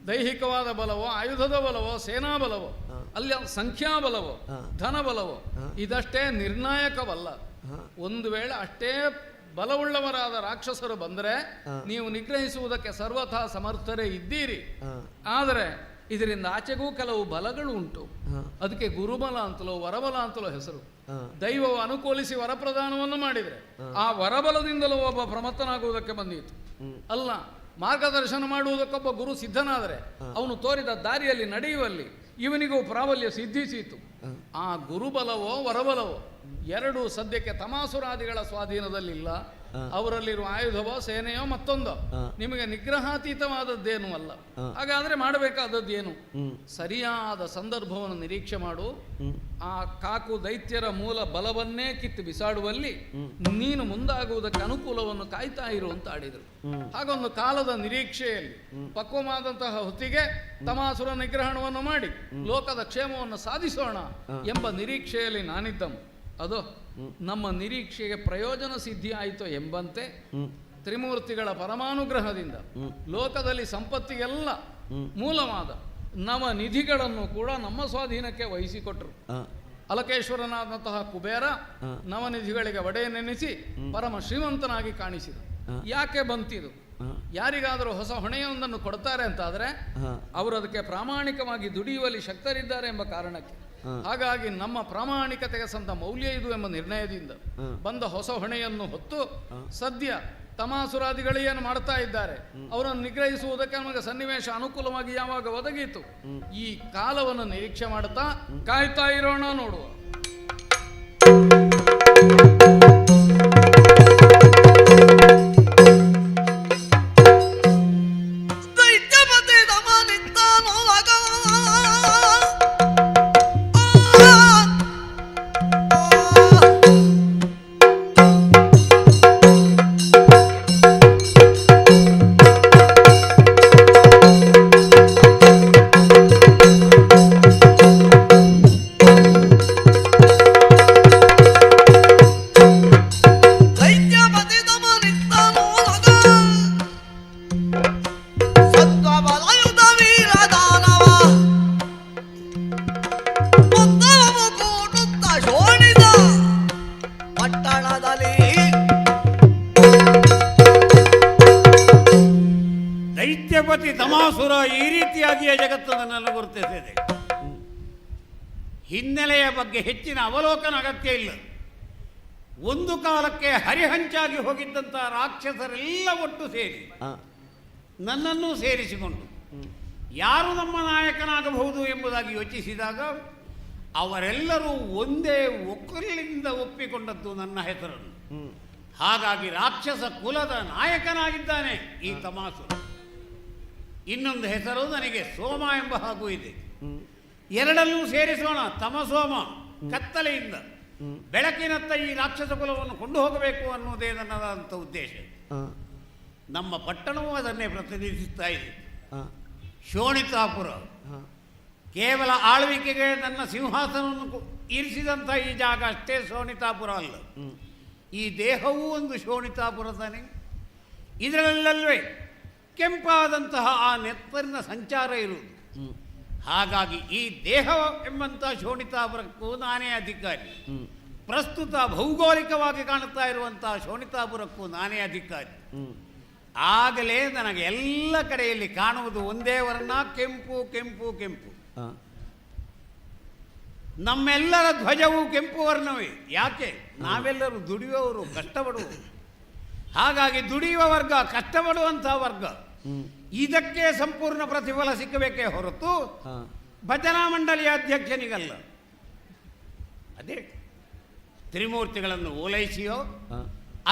[SPEAKER 3] ದೈಹಿಕವಾದ ಬಲವೋ, ಆಯುಧದ ಬಲವೋ, ಸೇನಾ ಬಲವೋ, ಅಲ್ಲಿ ಸಂಖ್ಯಾಬಲವೋ, ಧನಬಲವೋ ಇದಷ್ಟೇ ನಿರ್ಣಾಯಕವಲ್ಲ. ಒಂದು ವೇಳೆ ಅಷ್ಟೇ ಬಲವುಳ್ಳವರಾದ ರಾಕ್ಷಸರು ಬಂದರೆ ನೀವು ನಿಗ್ರಹಿಸುವುದಕ್ಕೆ ಸರ್ವಥಾ ಸಮರ್ಥರೇ ಇದ್ದೀರಿ. ಆದರೆ ಇದರಿಂದ ಆಚೆಗೂ ಕೆಲವು ಬಲಗಳು ಉಂಟು. ಅದಕ್ಕೆ ಗುರುಬಲ ಅಂತಲೋ ವರಬಲ ಅಂತಲೋ ಹೆಸರು. ದೈವವು ಅನುಕೂಲಿಸಿ ವರಪ್ರದಾನವನ್ನು ಮಾಡಿದರೆ ಆ ವರಬಲದಿಂದಲೂ ಒಬ್ಬ ಪ್ರಮತ್ತನಾಗುವುದಕ್ಕೆ ಬಂದಿತ್ತು. ಅಲ್ಲ, ಮಾರ್ಗದರ್ಶನ ಮಾಡುವುದಕ್ಕೊಬ್ಬ ಗುರು ಸಿದ್ಧನಾದರೆ ಅವನು ತೋರಿದ ದಾರಿಯಲ್ಲಿ ನಡೆಯುವಲ್ಲಿ ಇವನಿಗೂ ಪ್ರಾಬಲ್ಯ ಸಿದ್ಧಿಸಿತು. ಆ ಗುರುಬಲವೋ ವರಬಲವೋ ಎರಡೂ ಸದ್ಯಕ್ಕೆ ತಮಾಸುರಾದಿಗಳ ಸ್ವಾಧೀನದಲ್ಲಿಲ್ಲ. ಅವರಲ್ಲಿರುವ ಆಯುಧವೋ ಸೇನೆಯೋ ಮತ್ತೊಂದೋ ನಿಮಗೆ ನಿಗ್ರಹಾತೀತವಾದದ್ದೇನೂ ಅಲ್ಲ. ಹಾಗಾದ್ರೆ ಮಾಡಬೇಕಾದದ್ದು ಏನು? ಸರಿಯಾದ ಸಂದರ್ಭವನ್ನು ನಿರೀಕ್ಷೆ ಮಾಡು. ಆ ಕಾಕು ದೈತ್ಯರ ಮೂಲ ಬಲವನ್ನೇ ಕಿತ್ತು ಬಿಸಾಡುವಲ್ಲಿ ನೀನು ಮುಂದಾಗುವುದಕ್ಕೆ ಅನುಕೂಲವನ್ನು ಕಾಯ್ತಾ ಇರು ಅಂತ ಆಡಿದರು. ಹಾಗೊಂದು ಕಾಲದ ನಿರೀಕ್ಷೆಯಲ್ಲಿ ಪಕ್ವವಾದಂತಹ ಹೊತ್ತಿಗೆ ತಮಾಸುರ ನಿಗ್ರಹಣವನ್ನು ಮಾಡಿ ಲೋಕದ ಕ್ಷೇಮವನ್ನು ಸಾಧಿಸೋಣ ಎಂಬ ನಿರೀಕ್ಷೆಯಲ್ಲಿ ನಾನಿದ್ದನು. ಅದು ನಮ್ಮ ನಿರೀಕ್ಷೆಗೆ ಪ್ರಯೋಜನ ಸಿದ್ಧಿ ಆಯಿತು ಎಂಬಂತೆ ತ್ರಿಮೂರ್ತಿಗಳ ಪರಮಾನುಗ್ರಹದಿಂದ ಲೋಕದಲ್ಲಿ ಸಂಪತ್ತಿಗೆಲ್ಲ ಮೂಲವಾದ ನವನಿಧಿಗಳನ್ನು ಕೂಡ ನಮ್ಮ ಸ್ವಾಧೀನಕ್ಕೆ ವಹಿಸಿಕೊಟ್ರು.
[SPEAKER 2] ಆ,
[SPEAKER 3] ಅಲಕೇಶ್ವರನಾದಂತಹ ಕುಬೇರ ನವನಿಧಿಗಳಿಗೆ ಒಡೆಯನೆನಿಸಿ ಪರಮ ಶ್ರೀಮಂತನಾಗಿ ಕಾಣಿಸಿದ. ಯಾಕೆ ಬಂತಿದು? ಯಾರಿಗಾದರೂ ಹೊಸ ಹೊಣೆಯೊಂದನ್ನು ಕೊಡ್ತಾರೆ ಅಂತಾದರೆ ಅವರು ಅದಕ್ಕೆ ಪ್ರಾಮಾಣಿಕವಾಗಿ ದುಡಿಯುವಲ್ಲಿ ಶಕ್ತರಿದ್ದಾರೆ ಎಂಬ ಕಾರಣಕ್ಕೆ. ಹಾಗಾಗಿ ನಮ್ಮ ಪ್ರಾಮಾಣಿಕತೆಗೆ ಸಂತ ಮೌಲ್ಯ ಇದು ಎಂಬ ನಿರ್ಣಯದಿಂದ ಬಂದ ಹೊಸ ಹೊಣೆಯನ್ನು ಹೊತ್ತು ಸದ್ಯ ತಮಾಸುರಾದಿಗಳು ಏನು ಮಾಡ್ತಾ ಇದ್ದಾರೆ ಅವರನ್ನು ನಿಗ್ರಹಿಸುವುದಕ್ಕೆ ನಮಗೆ ಸನ್ನಿವೇಶ ಅನುಕೂಲವಾಗಿ ಯಾವಾಗ ಒದಗಿತು ಈ ಕಾಲವನ್ನು ನಿರೀಕ್ಷೆ ಮಾಡುತ್ತಾ ಕಾಯ್ತಾ ಇರೋಣ, ನೋಡುವ.
[SPEAKER 2] ದೈತ್ಯಪತಿ ದಮನಿತ್ತಾನೋ ಸತ್ವಬಲಯುತ ವೀರ ದಾನವ ಉದ್ದವವು ಕೂಡುತ್ತ ಶೋಣಿತ ಪಟ್ಟಣದಲ್ಲಿ
[SPEAKER 4] ದೈತ್ಯಪತಿ ತಮಾಸುರ ಈ ರೀತಿಯಾಗಿಯೇ ಜಗತ್ತು ನನ್ನನ್ನು ಗುರುತಿಸಿದೆ. ಹಿನ್ನೆಲೆಯ ಬಗ್ಗೆ ಹೆಚ್ಚಿನ ಅವಲೋಕನ ಅಗತ್ಯ ಇಲ್ಲ. ಒಂದು ಕಾಲಕ್ಕೆ ಹರಿಹಂಚಾಗಿ ಹೋಗಿದ್ದಂಥ ರಾಕ್ಷಸರೆಲ್ಲ ಒಟ್ಟು ಸೇರಿ ನನ್ನನ್ನು ಸೇರಿಸಿಕೊಂಡು ಯಾರು ನಮ್ಮ ನಾಯಕನಾಗಬಹುದು ಎಂಬುದಾಗಿ ಯೋಚಿಸಿದಾಗ ಅವರೆಲ್ಲರೂ ಒಂದೇ ಒಕ್ಕಲಿನಿಂದ ಒಪ್ಪಿಕೊಂಡದ್ದು ನನ್ನ ಹೆಸರನ್ನು. ಹಾಗಾಗಿ ರಾಕ್ಷಸ ಕುಲದ ನಾಯಕನಾಗಿದ್ದಾನೆ ಈ ತಮಾಸುರ. ಇನ್ನೊಂದು ಹೆಸರು ನನಗೆ ಸೋಮ ಎಂಬ ಹಾಗೂ ಇದೆ. ಎರಡನ್ನೂ ಸೇರಿಸೋಣ. ತಮಸೋಮ ಕತ್ತಲೆಯಿಂದ ಬೆಳಕಿನತ್ತ ಈ ರಾಕ್ಷಸ ಕುಲವನ್ನು ಕೊಂಡು ಹೋಗಬೇಕು ಅನ್ನುವುದೇ ನನ್ನದಾದಂಥ ಉದ್ದೇಶ. ನಮ್ಮ ಪಟ್ಟಣವೂ ಅದನ್ನೇ ಪ್ರತಿನಿಧಿಸ್ತಾ ಇದೆ. ಶೋಣಿತಾಪುರ ಕೇವಲ ಆಳ್ವಿಕೆಗೆ ನನ್ನ ಸಿಂಹಾಸನವನ್ನು ಇರಿಸಿದಂಥ ಈ ಜಾಗ ಅಷ್ಟೇ ಶೋಣಿತಾಪುರ ಅಲ್ಲ. ಈ ದೇಹವೂ ಒಂದು ಶೋಣಿತಾಪುರ ತಾನೆ. ಇದರಲ್ಲಲ್ವೇ ಕೆಂಪಾದಂತಹ ಆ ನೆತ್ತರಿನ ಸಂಚಾರ ಇರುವುದು. ಹಾಗಾಗಿ ಈ ದೇಹ ಎಂಬಂಥ ಶೋಣಿತಾಪುರಕ್ಕೂ ನಾನೇ ಅಧಿಕಾರಿ. ಪ್ರಸ್ತುತ ಭೌಗೋಳಿಕವಾಗಿ ಕಾಣುತ್ತಾ ಇರುವಂತಹ ಶೋಣಿತಾಪುರಕ್ಕೂ ನಾನೇ ಅಧಿಕಾರಿ. ಆಗಲೇ ನನಗೆ ಎಲ್ಲ ಕಡೆಯಲ್ಲಿ ಕಾಣುವುದು ಒಂದೇ ವರ್ಣ, ಕೆಂಪು ಕೆಂಪು ಕೆಂಪು. ನಮ್ಮೆಲ್ಲರ ಧ್ವಜವು ಕೆಂಪು ವರ್ಣವೇ. ಯಾಕೆ? ನಾವೆಲ್ಲರೂ ದುಡಿಯುವವರು, ಕಷ್ಟಪಡುವವರು. ಹಾಗಾಗಿ ದುಡಿಯುವ ವರ್ಗ, ಕಷ್ಟಪಡುವಂತಹ ವರ್ಗ, ಇದಕ್ಕೆ ಸಂಪೂರ್ಣ ಪ್ರತಿಫಲ ಸಿಕ್ಕಬೇಕೇ ಹೊರತು ಭಜನಾ ಮಂಡಳಿಯ ಅಧ್ಯಕ್ಷನಿಗಲ್ಲ. ಅದೇ ತ್ರಿಮೂರ್ತಿಗಳನ್ನು ಓಲೈಸಿಯೋ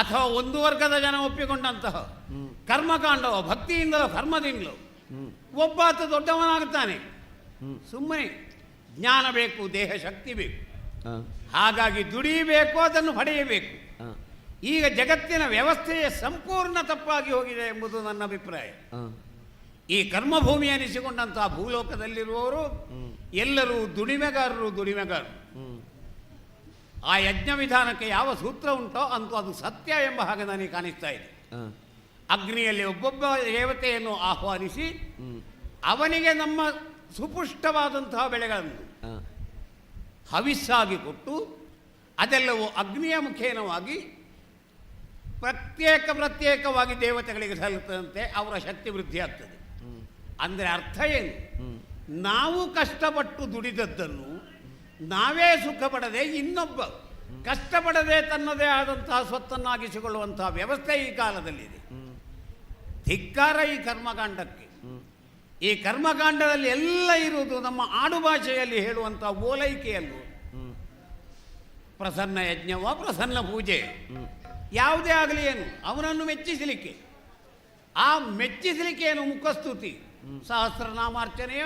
[SPEAKER 4] ಅಥವಾ ಒಂದು ವರ್ಗದ ಜನ ಒಪ್ಪಿಕೊಂಡಂತಹ ಕರ್ಮಕಾಂಡವೋ, ಭಕ್ತಿಯಿಂದಲೋ ಕರ್ಮದಿಂದಲೋ ಒಬ್ಬಾತ ದೊಡ್ಡವನಾಗುತ್ತಾನೆ. ಸುಮ್ಮನೆ ಜ್ಞಾನ ಬೇಕು, ದೇಹ ಶಕ್ತಿ ಬೇಕು. ಹಾಗಾಗಿ ದುಡಿಯಬೇಕು, ಅದನ್ನು ಪಡೆಯಬೇಕು. ಈಗ ಜಗತ್ತಿನ ವ್ಯವಸ್ಥೆಯೇ ಸಂಪೂರ್ಣ ತಪ್ಪಾಗಿ ಹೋಗಿದೆ ಎಂಬುದು ನನ್ನ ಅಭಿಪ್ರಾಯ. ಈ ಕರ್ಮಭೂಮಿ ಎನಿಸಿಕೊಂಡಂತಹ ಭೂಲೋಕದಲ್ಲಿರುವವರು ಎಲ್ಲರೂ ದುಡಿಮೆಗಾರರು. ಆ ಯಜ್ಞ ವಿಧಾನಕ್ಕೆ ಯಾವ ಸೂತ್ರ ಉಂಟೋ ಅಂತೂ ಅದು ಸತ್ಯ ಎಂಬ ಹಾಗೆ ನನಗೆ ಕಾಣಿಸ್ತಾ ಇದೆ. ಅಗ್ನಿಯಲ್ಲಿ ಒಬ್ಬೊಬ್ಬ ದೇವತೆಯನ್ನು ಆಹ್ವಾನಿಸಿ ಅವನಿಗೆ ನಮ್ಮ ಸುಪುಷ್ಟವಾದಂತಹ ಬೆಳೆಗಳನ್ನು ಹವಿಸ್ಸಾಗಿ ಕೊಟ್ಟು ಅದೆಲ್ಲವೂ ಅಗ್ನಿಯ ಮುಖೇನವಾಗಿ ಪ್ರತ್ಯೇಕವಾಗಿ ದೇವತೆಗಳಿಗೆ ಸಲ್ಲುತ್ತಂತೆ ಅವರ ಶಕ್ತಿ ವೃದ್ಧಿ ಆಗ್ತದೆ. ಅಂದರೆ ಅರ್ಥ ಏನು? ನಾವು ಕಷ್ಟಪಟ್ಟು ದುಡಿದದ್ದನ್ನು ನಾವೇ ಸುಖ ಪಡದೆ ಇನ್ನೊಬ್ಬ ಕಷ್ಟಪಡದೆ ತನ್ನದೇ ಆದಂತಹ ಸ್ವತ್ತನ್ನಾಗಿಸಿಕೊಳ್ಳುವಂತಹ ವ್ಯವಸ್ಥೆ ಈ ಕಾಲದಲ್ಲಿದೆ. ಧಿಕ್ಕಾರ ಈ ಕರ್ಮಕಾಂಡಕ್ಕೆ. ಈ ಕರ್ಮಕಾಂಡದಲ್ಲಿ ಎಲ್ಲ ಇರುವುದು ನಮ್ಮ ಆಡುಭಾಷೆಯಲ್ಲಿ ಹೇಳುವಂತಹ ಓಲೈಕೆಯಲ್ಲೂ ಪ್ರಸನ್ನ ಯಜ್ಞವ, ಪ್ರಸನ್ನ ಪೂಜೆ, ಯಾವುದೇ ಆಗಲಿ ಏನು ಅವನನ್ನು ಮೆಚ್ಚಿಸಲಿಕ್ಕೆ. ಆ ಮೆಚ್ಚಿಸಲಿಕ್ಕೆ ಏನು ಮುಖಸ್ತುತಿ, ಸಹಸ್ರನಾಮಾರ್ಚನೆಯ,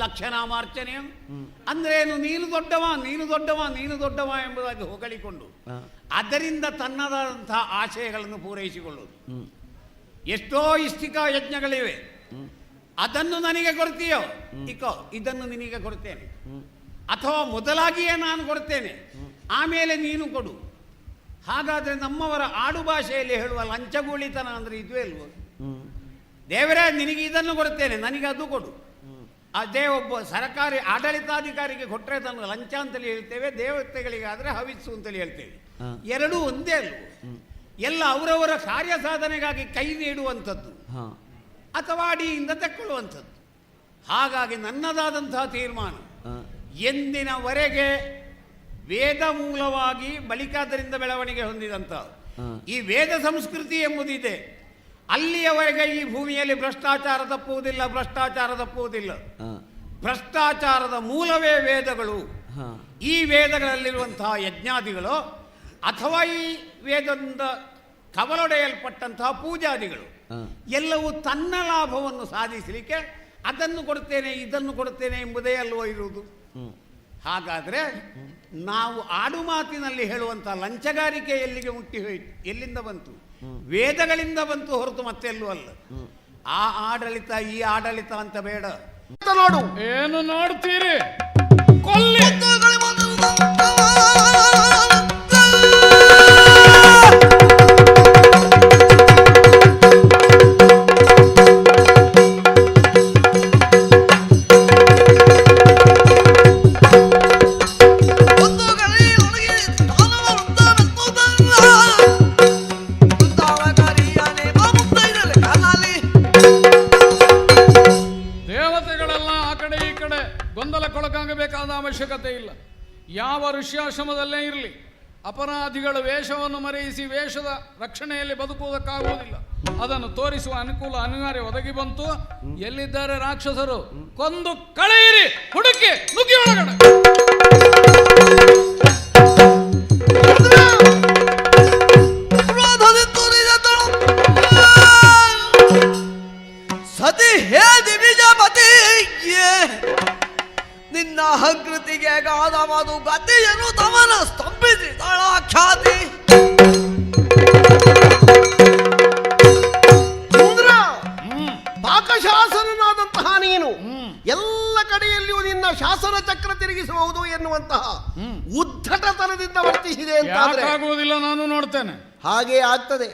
[SPEAKER 4] ಲಕ್ಷನಾಮಾರ್ಚನೆಯ. ಅಂದ್ರೇನು? ನೀನು ದೊಡ್ಡವ ಎಂಬುದಾಗಿ ಹೊಗಳಿಕೊಂಡು ಅದರಿಂದ ತನ್ನದಾದಂತಹ ಆಶಯಗಳನ್ನು ಪೂರೈಸಿಕೊಳ್ಳುವುದು. ಎಷ್ಟೋ ಇಷ್ಟಿಕಾ ಯಜ್ಞಗಳಿವೆ. ಅದನ್ನು ನನಗೆ ಕೊಡ್ತೀಯೋ, ಇದನ್ನು ನಿನಗೆ ಕೊಡ್ತೇನೆ, ಅಥವಾ ಮೊದಲಾಗಿಯೇ ನಾನು ಕೊಡ್ತೇನೆ, ಆಮೇಲೆ ನೀನು ಕೊಡು. ಹಾಗಾದರೆ ನಮ್ಮವರ ಆಡುಭಾಷೆಯಲ್ಲಿ ಹೇಳುವ ಲಂಚಗೂಳಿತನ ಅಂದರೆ ಇದುವೇ ಅಲ್ವ? ದೇವರೇ ನಿನಗೆ ಇದನ್ನು ಕೊಡ್ತೇನೆ, ನನಗೆ ಅದು ಕೊಡು, ಅದೇ ಒಬ್ಬ ಸರ್ಕಾರಿ ಆಡಳಿತಾಧಿಕಾರಿಗೆ ಕೊಟ್ಟರೆ ಅದನ್ನು ಲಂಚ ಅಂತಲೇ ಹೇಳ್ತೇವೆ, ದೇವತೆಗಳಿಗಾದರೆ ಹವಿಸ್ಸು ಅಂತಲೇ ಹೇಳ್ತೇವೆ. ಎರಡೂ ಒಂದೇ ಅಲ್ಲ. ಎಲ್ಲ ಅವರವರ ಕಾರ್ಯ ಸಾಧನೆಗಾಗಿ ಕೈ ನೀಡುವಂಥದ್ದು ಅಥವಾ ಅಡಿಯಿಂದ ತೆಕ್ಕೊಳ್ಳುವಂಥದ್ದು. ಹಾಗಾಗಿ ನನ್ನದಾದಂತಹ ತೀರ್ಮಾನ, ಎಂದಿನವರೆಗೆ ವೇದ ಮೂಲವಾಗಿ ಬಳಿಕ ಅದರಿಂದ ಬೆಳವಣಿಗೆ ಹೊಂದಿದಂಥ ಈ ವೇದ ಸಂಸ್ಕೃತಿ ಎಂಬುದಿದೆ, ಅಲ್ಲಿಯವರೆಗೆ ಈ ಭೂಮಿಯಲ್ಲಿ ಭ್ರಷ್ಟಾಚಾರ ತಪ್ಪುವುದಿಲ್ಲ, ಭ್ರಷ್ಟಾಚಾರ ತಪ್ಪುವುದಿಲ್ಲ. ಭ್ರಷ್ಟಾಚಾರದ ಮೂಲವೇ ವೇದಗಳು. ಈ ವೇದಗಳಲ್ಲಿರುವಂತಹ ಯಜ್ಞಾದಿಗಳು ಅಥವಾ ಈ ವೇದದಿಂದ ಕವಲೊಡೆಯಲ್ಪಟ್ಟಂತಹ ಪೂಜಾದಿಗಳು ಎಲ್ಲವೂ ತನ್ನ ಲಾಭವನ್ನು ಸಾಧಿಸಲಿಕ್ಕೆ ಅದನ್ನು ಕೊಡ್ತೇನೆ ಇದನ್ನು ಕೊಡ್ತೇನೆ ಎಂಬುದೇ ಅಲ್ವೋ ಇರುವುದು. ಹಾಗಾದರೆ ನಾವು ಆಡು ಮಾತಿನಲ್ಲಿ ಹೇಳುವಂಥ ಲಂಚಗಾರಿಕೆ ಎಲ್ಲಿಗೆ ಮುಟ್ಟಿ ಹೋಯಿತು? ಎಲ್ಲಿಂದ ಬಂತು? ವೇದಗಳಿಂದ ಬಂತು ಹೊರತು ಮತ್ತೆಲ್ಲೂ ಅಲ್ಲ. ಆ ಆಡಳಿತ ಈ ಆಡಳಿತ ಅಂತ ಬೇಡ.
[SPEAKER 5] ನೋಡು,
[SPEAKER 3] ಏನು ನೋಡ್ತೀರಿ? ಕೊಲ್ಲಿ ಗೊಂದಲಕ್ಕೊಳಗಾಗಬೇಕಾದ ಅವಶ್ಯಕತೆ ಇಲ್ಲ. ಯಾವ ಋಷ್ಯಾಶ್ರಮದಲ್ಲೇ ಇರಲಿ, ಅಪರಾಧಿಗಳು ವೇಷವನ್ನು ಮರೆಯಿಸಿ ವೇಷದ ರಕ್ಷಣೆಯಲ್ಲಿ ಬದುಕುವುದಕ್ಕಾಗುವುದಿಲ್ಲ. ಅದನ್ನು ತೋರಿಸುವ ಅನುಕೂಲ ಅನಿವಾರ್ಯ ಒದಗಿ ಬಂತು. ಎಲ್ಲಿದ್ದಾರೆ ರಾಕ್ಷಸರು? ಕೊಂದು ಕಳೆಯಿರಿ, ಹುಡುಕಿ ನುಗ್ಗಿ ಒಳಗಡೆ.
[SPEAKER 2] ಸತಿ ಹೇ ದಿವಿಜಪತಿ, ನಿನ್ನ ಅಹಂಕೃತಿಗೆ ಗಾದವಾದು ಗತಿಯನ್ನು ತಮನ ಸ್ತಂಭಿಸಿದಳ ಖ್ಯಾತಿ.
[SPEAKER 5] ಚಂದ್ರ, ಪಾಕಶಾಸನನಾದಂತಹ ನೀನು ಎಲ್ಲ ಕಡೆಯಲ್ಲಿಯೂ ನಿನ್ನ ಶಾಸನ ಚಕ್ರ ತಿರುಗಿಸಬಹುದು ಎನ್ನುವಂತಹ ಉದ್ಧಟತನದಿಂದ ವರ್ತಿಸಿದೆ ಅಂತ
[SPEAKER 3] ಆಗುವುದಿಲ್ಲ. ನಾನು ನೋಡ್ತೇನೆ,
[SPEAKER 5] ಹಾಗೆ ಆಗ್ತದೆ.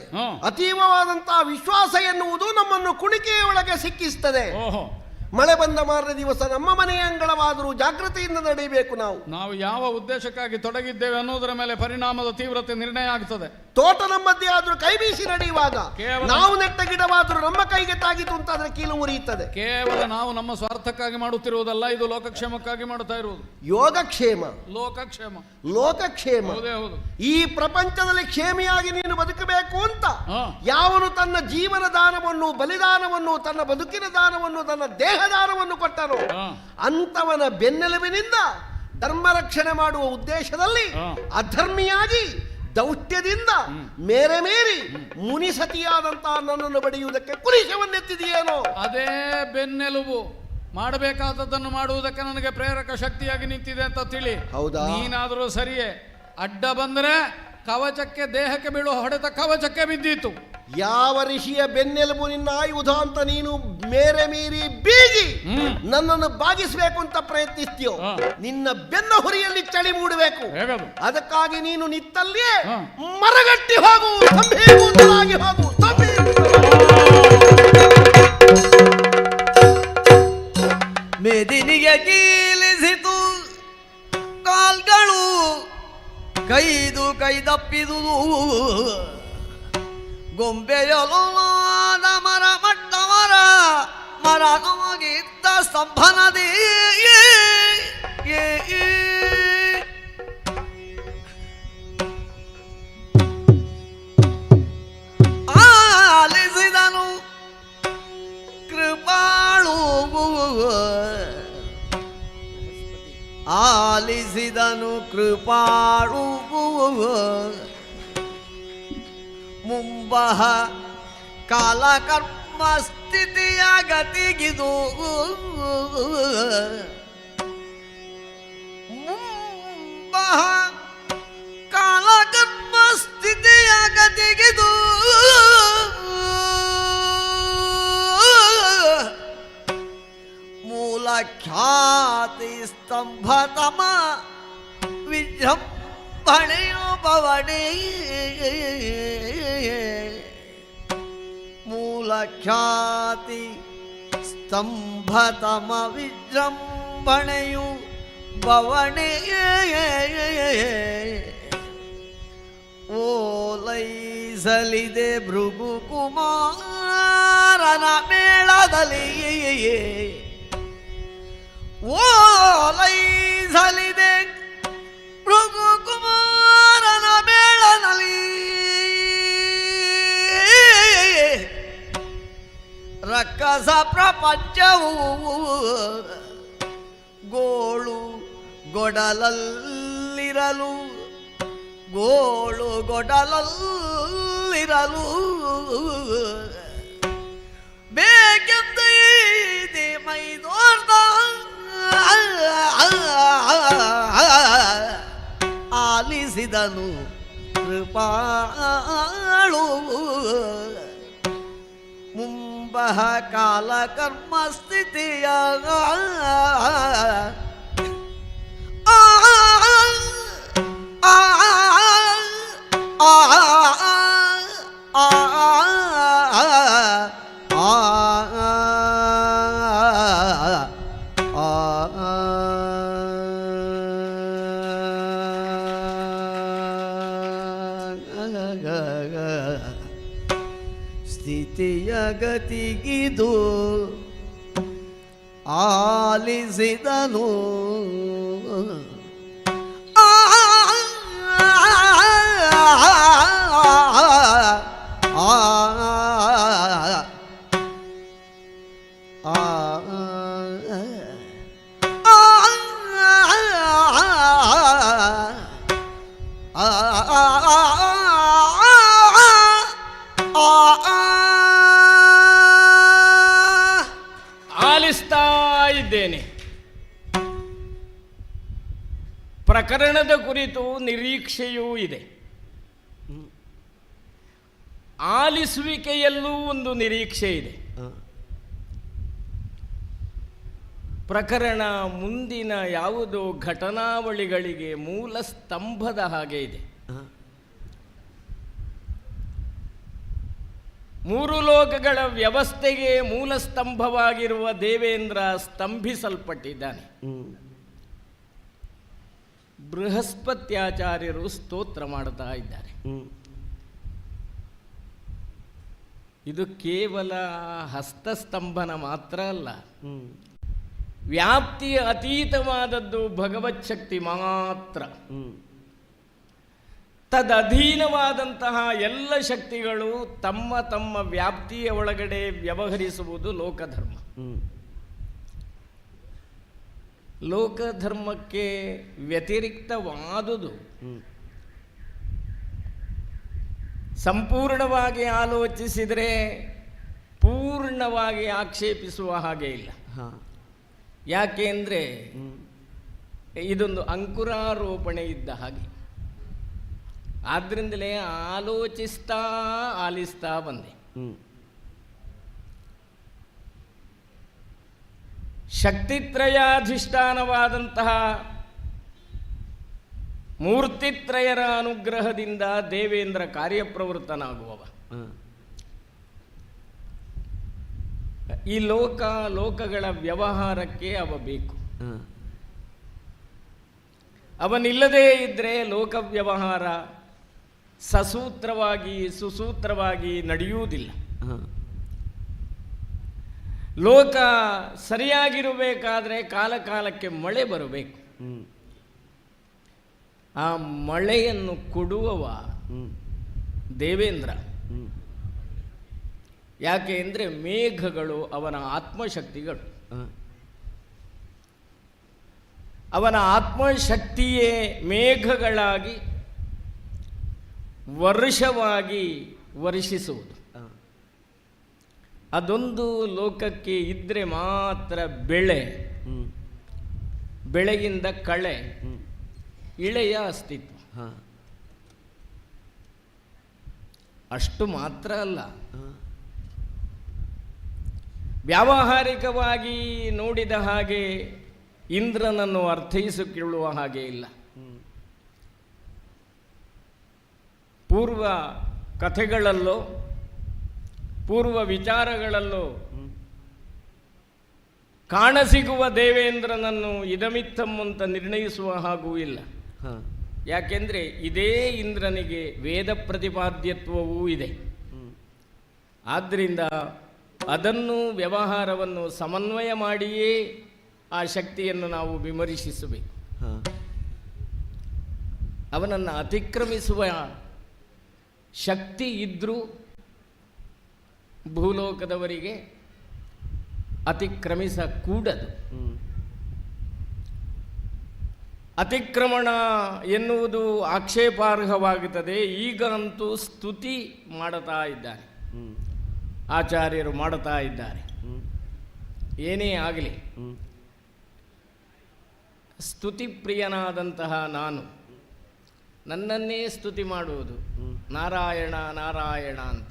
[SPEAKER 5] ಅತೀವವಾದಂತಹ ವಿಶ್ವಾಸ ಎನ್ನುವುದು ನಮ್ಮನ್ನು ಕುಣಿಕೆಯೊಳಗೆ ಸಿಕ್ಕಿಸ್ತದೆ. ಮಳೆ ಬಂದ ಮಾರನೇ ದಿವಸ ನಮ್ಮ ಮನೆಯ ಅಂಗಳವಾದರೂ ಜಾಗೃತಿಯಿಂದ ನಡೆಯಬೇಕು.
[SPEAKER 3] ನಾವು ಯಾವ ಉದ್ದೇಶಕ್ಕಾಗಿ ತೊಡಗಿದ್ದೇವೆ ಅನ್ನೋದರ ಮೇಲೆ ಪರಿಣಾಮದ ತೀವ್ರತೆ ನಿರ್ಣಯ ಆಗ್ತದೆ.
[SPEAKER 5] ತೋಟ ನಮ್ಮದೇ ಆದ್ರೂ ಕೈ ಬೀಸಿ ನಡೆಯುವಾಗ ನಾವು ನೆಟ್ಟ ಗಿಡವಾದರೂ ನಮ್ಮ ಕೈಗೆ ತಾಗಿತು ಅಂತಾದ್ರೆ ಕೀಲು ಮುರಿಯುತ್ತದೆ.
[SPEAKER 3] ಕೇವಲ ನಾವು ನಮ್ಮ ಸ್ವಾರ್ಥಕ್ಕಾಗಿ ಮಾಡುತ್ತಿರುವುದಲ್ಲ, ಇದು ಲೋಕಕ್ಷೇಮಕ್ಕಾಗಿ ಮಾಡುತ್ತಾ ಇರುವುದು.
[SPEAKER 5] ಯೋಗಕ್ಷೇಮ,
[SPEAKER 3] ಲೋಕಕ್ಷೇಮ,
[SPEAKER 5] ಲೋಕಕ್ಷೇಮ. ಈ ಪ್ರಪಂಚದಲ್ಲಿ ಕ್ಷೇಮಿಯಾಗಿ ನೀನು ಬದುಕಬೇಕು ಅಂತ ಯಾವನು ತನ್ನ ಜೀವನ ದಾನವನ್ನು, ಬಲಿದಾನವನ್ನು, ತನ್ನ ಬದುಕಿನ ದಾನವನ್ನು, ತನ್ನ ದೇಹ ದಾನವನ್ನು ಕೊಟ್ಟನು, ಅಂತವನ ಬೆನ್ನೆಲುಬಿನಿಂದ ಧರ್ಮ ರಕ್ಷಣೆ ಮಾಡುವ ಉದ್ದೇಶದಲ್ಲಿ ಅಧರ್ಮಿಯಾಗಿ ದೌಷ್ಟ್ಯದಿಂದ ಮೇರೆ ಮೇರಿ ಮುನಿಸತಿಯಾದಂತಹ ನನ್ನನ್ನು ಬಡಿಯುವುದಕ್ಕೆ ಕುರಿಶವನ್ನೆತ್ತಿದೆಯೇನೋ?
[SPEAKER 3] ಅದೇ ಬೆನ್ನೆಲುಬು. ಮಾಡಬೇಕಾದದ್ದನ್ನು ಮಾಡುವುದಕ್ಕೆ ನನಗೆ ಪ್ರೇರಕ ಶಕ್ತಿಯಾಗಿ ನಿಂತಿದೆ ಅಂತ ತಿಳಿ.
[SPEAKER 5] ಹೌದಾ?
[SPEAKER 3] ನೀನಾದರೂ ಸರಿಯೇ, ಅಡ್ಡ ಬಂದರೆ ಕವಚಕ್ಕೆ, ದೇಹಕ್ಕೆ ಬೀಳುವ ಹೊಡೆತ ಕವಚಕ್ಕೆ ಬಿದ್ದಿತ್ತು.
[SPEAKER 5] ಯಾವ ಋಷಿಯ ಬೆನ್ನೆಲುಬು ನಿನ್ನ ಆಯುಧ ಅಂತ ನೀನು ಮೇರೆ ಮೀರಿ ಬೀಗಿ ನನ್ನನ್ನು ಬಾಗಿಸಬೇಕು ಅಂತ ಪ್ರಯತ್ನಿಸ್ತೀಯೋ, ನಿನ್ನ ಬೆನ್ನ ಹುರಿಯಲ್ಲಿ ಚಳಿ ಮೂಡಬೇಕು. ಅದಕ್ಕಾಗಿ ನೀನು ನಿತ್ತಲ್ಲಿಯೇ ಮರಗಟ್ಟಿ ಹೋಗು, ಸ್ತಂಭೀಭೂತನಾಗಿ ಹೋಗು.
[SPEAKER 2] ಮೇದಿನಿಗೆ ಕೀಲಿಸಿತು ಕಾಲ್ಗಳು, ಕೈದು ಕೈದಪ್ಪಿದುದು ಗೊಂಬೆಯೊಲುವಾದ ಮರ ಮಟ್ಟ ಮರ ನಮಗಿದ್ದ ಸ್ತಂಭನದಿ. ಆಲಿಸಿದನು ಕೃಪಾಳು, ಆಲಿಸಿದನು ಕೃಪಾಳು ಮುಂಬಹ ಕಾಲಕರ್ಮ ಸ್ಥಿತಿಯ ಗತಿಗಿದು. ಮುಂಬಹ ಕಾಲಕರ್ಮ ಸ್ಥಿತಿಯ ಗತಿಗಿದು. ಮೂಲ ಖ್ಯಾತಿ ಸ್ತಂಭತಮ ವಿಜೃಂಭಣೆಯು ಭವಣಿ. ಮೂಲ ಖ್ಯಾತಿ ಸ್ತಂಭತಮ ವಿಜೃಂಭಣೆಯು ಬವಣೆಯೇ ಓಲೈಸಲಿದೆ ಭೃಗು ಕುಮಾರನ ಮೇಳದಲ್ಲಿ ಓಲೈಸಲಿದೆ ಭೃಗು ಕುಮಾರನ ಮೇಳದಲ್ಲಿ ರಕ್ಕಸ ಪ್ರಪಂಚವು ಗೋಳು ಗೊಡಲಲ್ಲಿರಲು ಗೋಳು ಗೊಡಲಲ್ಲಿರಲು ಬೇಕೆಂದು ಇದೆ ಮೈದೋರ್ದ ಆಲಿಸಿದನು ಕೃಪಾಳು ಮುಂಬಹ ಕಾಲ ಕರ್ಮ ಸ್ಥಿತಿಯ ಸ್ಥಿತಿಯ ಗತಿಗಿದು ಆಲಿಸಿದನು
[SPEAKER 6] ಆಲಿಸ್ತಾ ಇದ್ದೇನೆ. ಪ್ರಕರಣದ ಕುರಿತು ನಿರೀಕ್ಷೆಯೂ ಇದೆ. ಆಲಿಸುವಿಕೆಯಲ್ಲೂ ಒಂದು ನಿರೀಕ್ಷೆ ಇದೆ. ಪ್ರಕರಣ ಮುಂದಿನ ಯಾವುದೋ ಘಟನಾವಳಿಗಳಿಗೆ ಮೂಲ ಸ್ತಂಭದ ಹಾಗೆ ಇದೆ. ಮೂರು ಲೋಕಗಳ ವ್ಯವಸ್ಥೆಗೆ ಮೂಲ ಸ್ತಂಭವಾಗಿರುವ ದೇವೇಂದ್ರ ಸ್ತಂಭಿಸಲ್ಪಟ್ಟಿದ್ದಾನೆ. ಬೃಹಸ್ಪತ್ಯಾಚಾರ್ಯರು ಸ್ತೋತ್ರ ಮಾಡ್ತಾ ಇದ್ದಾರೆ. ಇದು ಕೇವಲ ಹಸ್ತಸ್ತಂಭನ ಮಾತ್ರ ಅಲ್ಲ, ವ್ಯಾಪ್ತಿಯ ಅತೀತವಾದದ್ದು ಭಗವತ್ ಶಕ್ತಿ ಮಾತ್ರ. ತದಧೀನವಾದಂತಹ ಎಲ್ಲ ಶಕ್ತಿಗಳು ತಮ್ಮ ತಮ್ಮ ವ್ಯಾಪ್ತಿಯ ಒಳಗಡೆ ವ್ಯವಹರಿಸುವುದು ಲೋಕಧರ್ಮ. ಲೋಕಧರ್ಮಕ್ಕೆ ವ್ಯತಿರಿಕ್ತವಾದುದು ಸಂಪೂರ್ಣವಾಗಿ ಆಲೋಚಿಸಿದರೆ ಪೂರ್ಣವಾಗಿ ಆಕ್ಷೇಪಿಸುವ ಹಾಗೆ ಇಲ್ಲ. ಯಾಕೆ ಅಂದರೆ ಇದೊಂದು ಅಂಕುರಾರೋಪಣೆ ಇದ್ದ ಹಾಗೆ. ಆದ್ದರಿಂದಲೇ ಆಲೋಚಿಸ್ತಾ ಆಲಿಸ್ತಾ ಬಂದೆ. ಶಕ್ತಿತ್ರಯಾಧಿಷ್ಠಾನವಾದಂತಹ ಮೂರ್ತಿತ್ರಯರ ಅನುಗ್ರಹದಿಂದ ದೇವೇಂದ್ರ ಕಾರ್ಯಪ್ರವೃತ್ತನಾಗುವವ. ಈ ಲೋಕಗಳ ವ್ಯವಹಾರಕ್ಕೆ ಅವ ಬೇಕು. ಅವನಿಲ್ಲದೇ ಇದ್ದರೆ ಲೋಕ ವ್ಯವಹಾರ ಸಸೂತ್ರವಾಗಿ ಸುಸೂತ್ರವಾಗಿ ನಡೆಯುವುದಿಲ್ಲ. ಲೋಕ ಸರಿಯಾಗಿರಬೇಕಾದ್ರೆ ಕಾಲಕಾಲಕ್ಕೆ ಮಳೆ ಬರಬೇಕು. ಆ ಮಳೆಯನ್ನು ಕೊಡುವವ ದೇವೇಂದ್ರ. ಯಾಕೆ ಅಂದರೆ ಮೇಘಗಳು ಅವನ ಆತ್ಮಶಕ್ತಿಗಳು. ಅವನ ಆತ್ಮಶಕ್ತಿಯೇ ಮೇಘಗಳಾಗಿ ವರ್ಷವಾಗಿ ವರ್ಷಿಸುವುದು. ಅದೊಂದು ಲೋಕಕ್ಕೆ ಇದ್ದರೆ ಮಾತ್ರ ಬೆಳೆಯಿಂದ ಕಳೆ, ಇಳೆಯ ಅಸ್ತಿತ್ವ. ಅಷ್ಟು ಮಾತ್ರ ಅಲ್ಲ, ವ್ಯಾವಹಾರಿಕವಾಗಿ ನೋಡಿದ ಹಾಗೆ ಇಂದ್ರನನ್ನು ಅರ್ಥೈಸಿಕೊಳ್ಳುವ ಹಾಗೆ ಇಲ್ಲ. ಪೂರ್ವ ಕಥೆಗಳಲ್ಲೋ ಪೂರ್ವ ವಿಚಾರಗಳಲ್ಲೋ ಕಾಣಸಿಗುವ ದೇವೇಂದ್ರನನ್ನು ಇದಮಿತ್ತಂ ಅಂತ ನಿರ್ಣಯಿಸುವ ಹಾಗೂ ಇಲ್ಲ. ಯಾಕೆಂದರೆ ಇದೇ ಇಂದ್ರನಿಗೆ ವೇದ ಪ್ರತಿಪಾದ್ಯತ್ವವೂ ಇದೆ. ಆದ್ದರಿಂದ ಅದನ್ನು ವ್ಯವಹಾರವನ್ನು ಸಮನ್ವಯ ಮಾಡಿಯೇ ಆ ಶಕ್ತಿಯನ್ನು ನಾವು ವಿಮರ್ಶಿಸಬೇಕು. ಅವನನ್ನು ಅತಿಕ್ರಮಿಸುವ ಶಕ್ತಿ ಇದ್ದರೂ ಭೂಲೋಕದವರಿಗೆ ಅತಿಕ್ರಮಿಸಕೂಡದು. ಅತಿಕ್ರಮಣ ಎನ್ನುವುದು ಆಕ್ಷೇಪಾರ್ಹವಾಗುತ್ತದೆ. ಈಗ ಅಂತೂ ಸ್ತುತಿ ಮಾಡುತ್ತಾ ಇದ್ದಾರೆ, ಆಚಾರ್ಯರು ಮಾಡುತ್ತಾ ಇದ್ದಾರೆ. ಏನೇ ಆಗಲಿ, ಸ್ತುತಿ ಪ್ರಿಯನಾದಂತಹ ನಾನು ನನ್ನನ್ನೇ ಸ್ತುತಿ ಮಾಡುವುದು ನಾರಾಯಣ ನಾರಾಯಣ ಅಂತ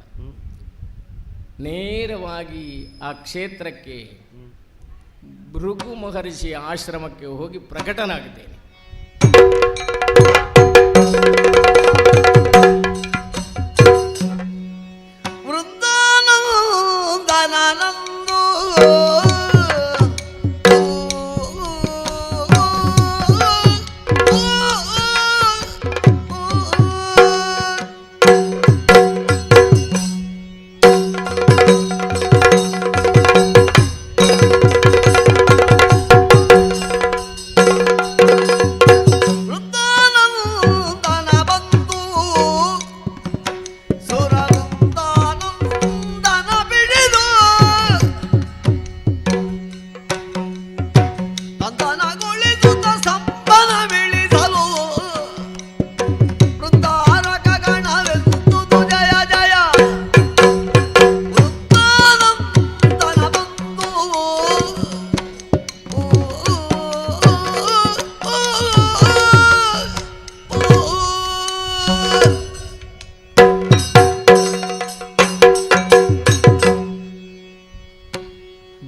[SPEAKER 6] ನೇರವಾಗಿ ಆ ಕ್ಷೇತ್ರಕ್ಕೆ ಭೃಗು ಮಹರ್ಷಿಯ ಆಶ್ರಮಕ್ಕೆ ಹೋಗಿ ಪ್ರಕಟನಾಗಿದ್ದೇನೆ.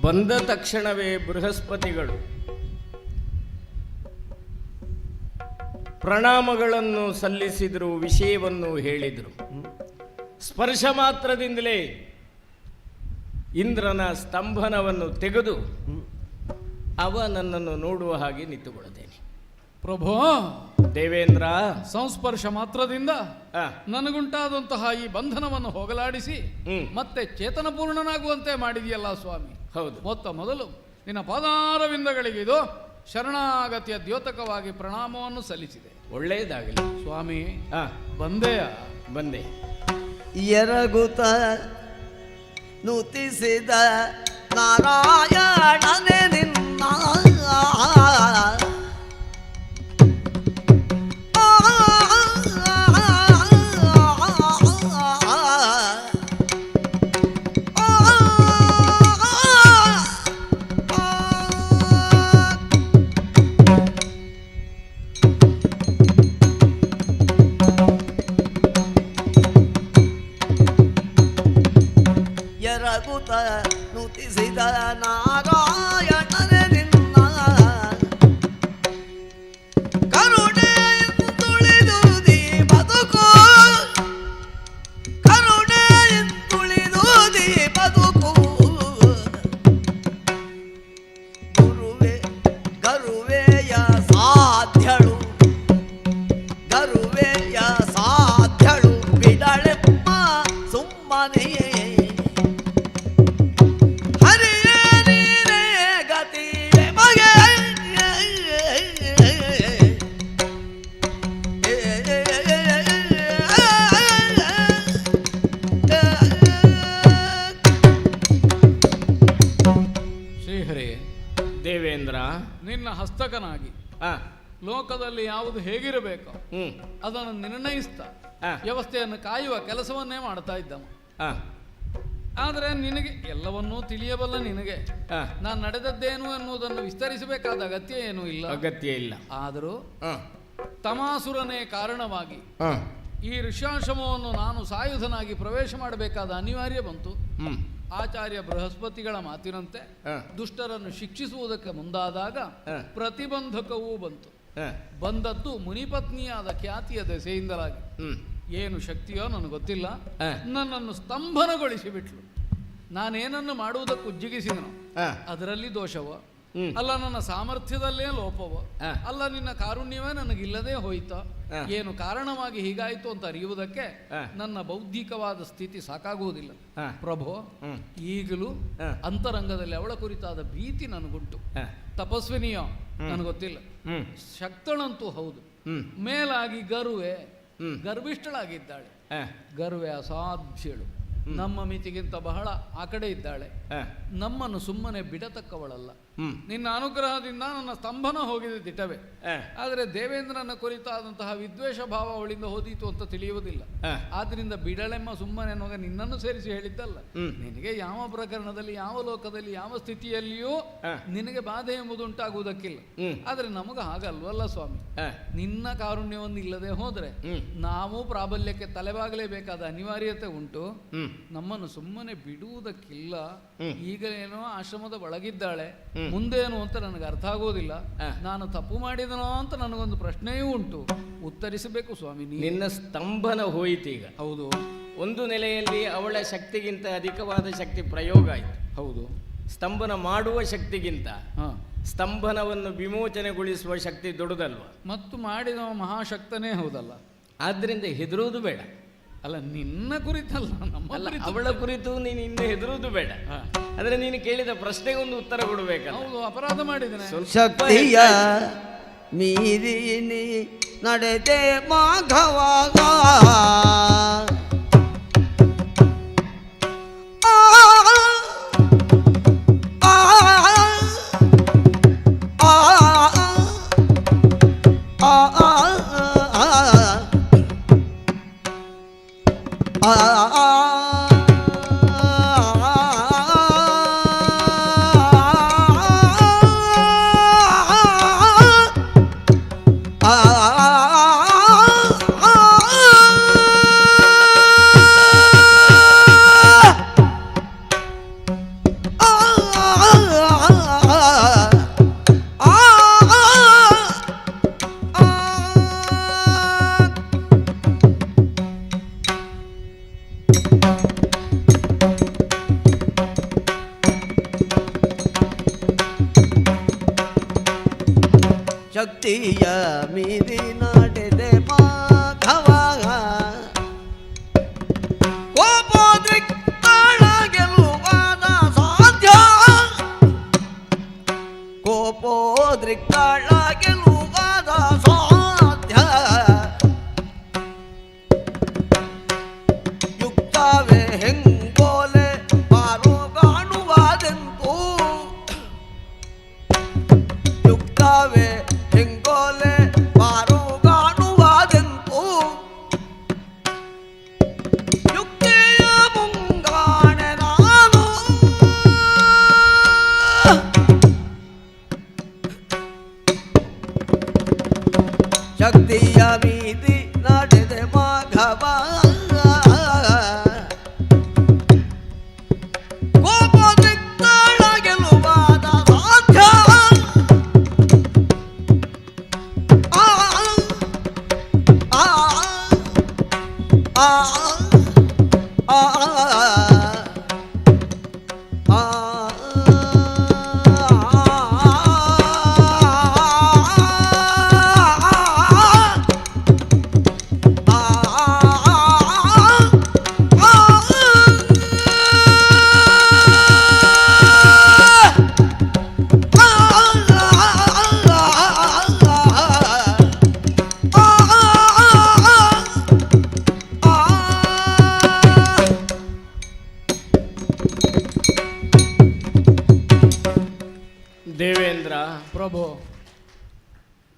[SPEAKER 6] ಬಂದ ತಕ್ಷಣವೇ ಬೃಹಸ್ಪತಿಗಳು ಪ್ರಣಾಮಗಳನ್ನು ಸಲ್ಲಿಸಿದರು, ವಿಷಯವನ್ನು ಹೇಳಿದರು. ಸ್ಪರ್ಶ ಮಾತ್ರದಿಂದಲೇ ಇಂದ್ರನ ಸ್ತಂಭನವನ್ನು ತೆಗೆದು ಅವ ನನ್ನನ್ನು ನೋಡುವ ಹಾಗೆ ನಿಂತುಕೊಳ್ಳುತ್ತೇನೆ.
[SPEAKER 3] ಪ್ರಭು
[SPEAKER 6] ದೇವೇಂದ್ರ,
[SPEAKER 3] ಸಂಸ್ಪರ್ಶ ಮಾತ್ರದಿಂದ ನನಗುಂಟಾದಂತಹ ಈ ಬಂಧನವನ್ನು ಹೋಗಲಾಡಿಸಿ ಮತ್ತೆ ಚೇತನಪೂರ್ಣನಾಗುವಂತೆ ಮಾಡಿದೆಯಲ್ಲ ಸ್ವಾಮಿ.
[SPEAKER 6] ಹೌದು.
[SPEAKER 3] ಮೊದಲು ನಿನ್ನ ಪಾದಾರವಿಂದಗಳಿಗೆ ಇದು ಶರಣಾಗತಿಯ ದ್ಯೋತಕವಾಗಿ ಪ್ರಣಾಮವನ್ನು ಸಲ್ಲಿಸಿದೆ.
[SPEAKER 6] ಒಳ್ಳೆಯದಾಗಲಿ
[SPEAKER 3] ಸ್ವಾಮಿ.
[SPEAKER 6] ಬಂದೆ.
[SPEAKER 2] ಎರಗುತ ನುತಿಸಿದ ನಾರಾಯಣನೇ ನಿನ್ನ ಎರಗುತ ನುತಿಸಿದ ನಾರಾಯಣನೇ ನಿನ್ನ ಕರುಣೆ ತುಳಿದುದಿ ಬದುಕು, ಕರುಣೆ ತುಳಿದುದಿ ಬದುಕು. ಗರುವೆಯ ಸಾಧ್ಯಳು, ಗರುವೆಯ ಸಾಧ್ಯಳು ಬಿಡಳೆಮ್ಮ ಸುಮ್ಮನೆಯೇ
[SPEAKER 6] ದೇವೇಂದ್ರ,
[SPEAKER 3] ನಿನ್ನ ಹಸ್ತಕನಾಗಿ ಲೋಕದಲ್ಲಿ ಯಾವುದು ಹೇಗಿರಬೇಕು ಅದನ್ನು ನಿರ್ಣಯಿಸ್ತಾ ವ್ಯವಸ್ಥೆಯನ್ನು ಕಾಯುವ ಕೆಲಸವನ್ನೇ ಮಾಡ್ತಾ ಇದ್ದವ. ಆದರೆ ನಿನಗೆ ಎಲ್ಲವನ್ನೂ ತಿಳಿಯಬಲ್ಲ ನಿನಗೆ ನಾನು ನಡೆದದ್ದೇನು ಎನ್ನುವುದನ್ನು ವಿಸ್ತರಿಸಬೇಕಾದ ಅಗತ್ಯ ಏನೂ ಇಲ್ಲ.
[SPEAKER 6] ಅಗತ್ಯ ಇಲ್ಲ.
[SPEAKER 3] ಆದರೂ ತಮಾಸುರನೇ ಕಾರಣವಾಗಿ ಈ ಋಷ್ಯಾಶ್ರಮವನ್ನು ನಾನು ಸಾಯುಧನಾಗಿ ಪ್ರವೇಶ ಮಾಡಬೇಕಾದ ಅನಿವಾರ್ಯ ಬಂತು. ಆಚಾರ್ಯ ಬೃಹಸ್ಪತಿಗಳ ಮಾತಿನಂತೆ ದುಷ್ಟರನ್ನು ಶಿಕ್ಷಿಸುವುದಕ್ಕೆ ಮುಂದಾದಾಗ ಪ್ರತಿಬಂಧಕವೂ ಬಂತು. ಬಂದದ್ದು ಮುನಿಪತ್ನಿಯಾದ ಖ್ಯಾತಿಯ ದೆಸೆಯಿಂದಲಾಗಿ. ಏನು ಶಕ್ತಿಯೋ ನನಗೆ ಗೊತ್ತಿಲ್ಲ, ನನ್ನನ್ನು ಸ್ತಂಭನಗೊಳಿಸಿ ಬಿಟ್ಲು. ನಾನೇನನ್ನು ಮಾಡುವುದಕ್ಕೆ ಉಜ್ಜಿಗಿಸಿದನು
[SPEAKER 6] ಹ.
[SPEAKER 3] ಅದರಲ್ಲಿ ದೋಷವೋ
[SPEAKER 6] ಹ್ಮ್.
[SPEAKER 3] ಅಲ್ಲ ನನ್ನ ಸಾಮರ್ಥ್ಯದಲ್ಲೇ ಲೋಪವೋ
[SPEAKER 6] ಹ.
[SPEAKER 3] ಅಲ್ಲ ನಿನ್ನ ಕಾರುಣ್ಯವೇ ನನಗಿಲ್ಲದೆ ಹೋಯಿತೋ
[SPEAKER 6] ಹ.
[SPEAKER 3] ಏನು ಕಾರಣವಾಗಿ ಹೀಗಾಯಿತು ಅಂತ ಅರಿಯುವುದಕ್ಕೆ
[SPEAKER 6] ಹ.
[SPEAKER 3] ನನ್ನ ಬೌದ್ಧಿಕವಾದ ಸ್ಥಿತಿ ಸಾಕಾಗುವುದಿಲ್ಲ
[SPEAKER 6] ಹ.
[SPEAKER 3] ಪ್ರಭು.
[SPEAKER 6] ಹ್ಮ್.
[SPEAKER 3] ಈಗಲೂ
[SPEAKER 6] ಹ.
[SPEAKER 3] ಅಂತರಂಗದಲ್ಲಿ ಅವಳ ಕುರಿತಾದ ಭೀತಿ ನನಗುಂಟು.
[SPEAKER 6] ಹ.
[SPEAKER 3] ತಪಸ್ವಿನಿಯೋ ನನಗೊತ್ತಿಲ್ಲ,
[SPEAKER 6] ಹ್ಮ್.
[SPEAKER 3] ಶಕ್ತಳಂತೂ ಹೌದು.
[SPEAKER 6] ಹ್ಮ್.
[SPEAKER 3] ಮೇಲಾಗಿ ಗರುವೆ
[SPEAKER 6] ಹ್ಮ್.
[SPEAKER 3] ಗರ್ಭಿಷ್ಠಳಾಗಿದ್ದಾಳೆ.
[SPEAKER 6] ಹ.
[SPEAKER 3] ಗರ್ವೆ ಅಸಾಧ್ಯಳು. ನಮ್ಮ ಮಿತಿಗಿಂತ ಬಹಳ ಆ ಕಡೆ ಇದ್ದಾಳೆ.
[SPEAKER 6] ಹ.
[SPEAKER 3] ನಮ್ಮನ್ನು ಸುಮ್ಮನೆ ಬಿಡತಕ್ಕವಳಲ್ಲ.
[SPEAKER 6] ಹ್ಮ್.
[SPEAKER 3] ನಿನ್ನ ಅನುಗ್ರಹದಿಂದ ನನ್ನ ಸ್ತಂಭನ ಹೋಗಿದೆ ದಿಟವೇ.
[SPEAKER 6] ಹ.
[SPEAKER 3] ಆದರೆ ದೇವೇಂದ್ರನ ಕುರಿತಾದಂತಹ ವಿದ್ವೇಷ ಭಾವ ಅವಳಿಂದ ಹೋದೀತು ಅಂತ ತಿಳಿಯುವುದಿಲ್ಲ.
[SPEAKER 6] ಹ.
[SPEAKER 3] ಆದ್ರಿಂದ ಬಿಡಳೆಮ್ಮ ಸುಮ್ಮನೆ ಅನ್ನುವಾಗ ನಿನ್ನನ್ನು ಸೇರಿಸಿ ಹೇಳಿದ್ದಲ್ಲ.
[SPEAKER 6] ಹ್ಮ್.
[SPEAKER 3] ನಿನಗೆ ಯಾವ ಪ್ರಕರಣದಲ್ಲಿ, ಯಾವ ಲೋಕದಲ್ಲಿ, ಯಾವ ಸ್ಥಿತಿಯಲ್ಲಿಯೂ
[SPEAKER 6] ಹ.
[SPEAKER 3] ನಿನಗೆ ಬಾಧೆ ಎಂಬುದು ಉಂಟಾಗುವುದಕ್ಕಿಲ್ಲ.
[SPEAKER 6] ಹ್ಮ್.
[SPEAKER 3] ಆದರೆ ನಮಗೆ ಹಾಗಲ್ವಲ್ಲ ಸ್ವಾಮಿ.
[SPEAKER 6] ಹ.
[SPEAKER 3] ನಿನ್ನ ಕಾರುಣ್ಯವನ್ನು ಇಲ್ಲದೆ ಹೋದರೆ
[SPEAKER 6] ಹ್ಮ್.
[SPEAKER 3] ನಾವು ಪ್ರಾಬಲ್ಯಕ್ಕೆ ತಲೆಬಾಗಲೇಬೇಕಾದ ಅನಿವಾರ್ಯತೆ ಉಂಟು.
[SPEAKER 6] ಹ್ಮ್.
[SPEAKER 3] ನಮ್ಮನ್ನು ಸುಮ್ಮನೆ ಬಿಡುವುದಕ್ಕಿಲ್ಲ.
[SPEAKER 6] ಹ್ಮ್.
[SPEAKER 3] ಈಗ ಏನೋ ಆಶ್ರಮದ ಒಳಗಿದ್ದಾಳೆ,
[SPEAKER 6] ಹ್ಮ್.
[SPEAKER 3] ಮುಂದೇನು ಅಂತ ನನಗೆ ಅರ್ಥ ಆಗೋದಿಲ್ಲ.
[SPEAKER 6] ಹ.
[SPEAKER 3] ನಾನು ತಪ್ಪು ಮಾಡಿದನೋ ಅಂತ ನನಗೊಂದು ಪ್ರಶ್ನೆಯೂ ಉಂಟು. ಉತ್ತರಿಸಬೇಕು ಸ್ವಾಮಿ.
[SPEAKER 6] ನಿನ್ನ ಸ್ತಂಭನ ಹೋಯಿತೀಗ.
[SPEAKER 3] ಹೌದು
[SPEAKER 6] ಒಂದು ನೆಲೆಯಲ್ಲಿ ಅವಳ ಶಕ್ತಿಗಿಂತ ಅಧಿಕವಾದ ಶಕ್ತಿ ಪ್ರಯೋಗ ಆಯಿತು.
[SPEAKER 3] ಹೌದು.
[SPEAKER 6] ಸ್ತಂಭನ ಮಾಡುವ ಶಕ್ತಿಗಿಂತ
[SPEAKER 3] ಹಾ,
[SPEAKER 6] ಸ್ತಂಭನವನ್ನು ವಿಮೋಚನೆಗೊಳಿಸುವ ಶಕ್ತಿ ದೊಡ್ಡದಲ್ವ?
[SPEAKER 3] ಮತ್ತು ಮಾಡಿದ ಮಹಾಶಕ್ತನೇ ಹೌದಲ್ಲ.
[SPEAKER 6] ಆದ್ರಿಂದ ಹೆದರುವುದು ಬೇಡ.
[SPEAKER 3] ಅಲ್ಲ, ನಿನ್ನ ಕುರಿತಲ್ಲ, ನಮ್ಮ
[SPEAKER 6] ಅಲ್ಲ,
[SPEAKER 3] ಕುರಿತು.
[SPEAKER 6] ಅವಳ ಕುರಿತು ನೀನು ಇನ್ನು ಹೆದರುವುದು ಬೇಡ.
[SPEAKER 3] ಹಾ.
[SPEAKER 6] ಆದ್ರೆ ನೀನು ಕೇಳಿದ ಪ್ರಶ್ನೆಗೆ ಒಂದು ಉತ್ತರ ಕೊಡಬೇಕಲ್ಲ.
[SPEAKER 3] ಹೌದು, ಅಪರಾಧ ಮಾಡಿದ್ದೇನೆ.
[SPEAKER 2] ಶಕ್ತಿಯ ಮೀರಿನಿ ನಡೆದೆ ಮಾಘವಾಗ ಶಕ್ತಿಯ ಮೀರಿ ನಡೆದೆ ಮಾಘವಾಗ ಕೋಪೋದ್ರಿಕ್ತಳ ಗೆಲ್ಲುವಾದ ಸಾಧ್ಯ ಕೋಪೋದ್ರಿಕ್ತಳ ಗೆಲ್ಲುವಾದ ಸಾಧ್ಯ ಯುಕ್ತವೇ ಹೆಂಗೋಲೆ ಪಾರು ಕಾಣುವಾದೆಂತೂ ಯುಕ್ತವೇ ಹೆಂಗೋಲೆ ಪಾರು ಕಾಣುವಾದೆಂತೂ ಯುಕ್ತಿಯ ಮುಂಗಾಣೆ ನಾನು ಶಕ್ತಿಯ ಮೀರಿ ನಡೆದೆ ಮಾಘವ ಕೋಪದಿತ್ತಳ ಗೆಲುವಾದ ಸಾಧ್ಯ ಆ ಆ ಆ ಆ
[SPEAKER 6] ದೇವೇಂದ್ರ,
[SPEAKER 3] ಪ್ರಭು.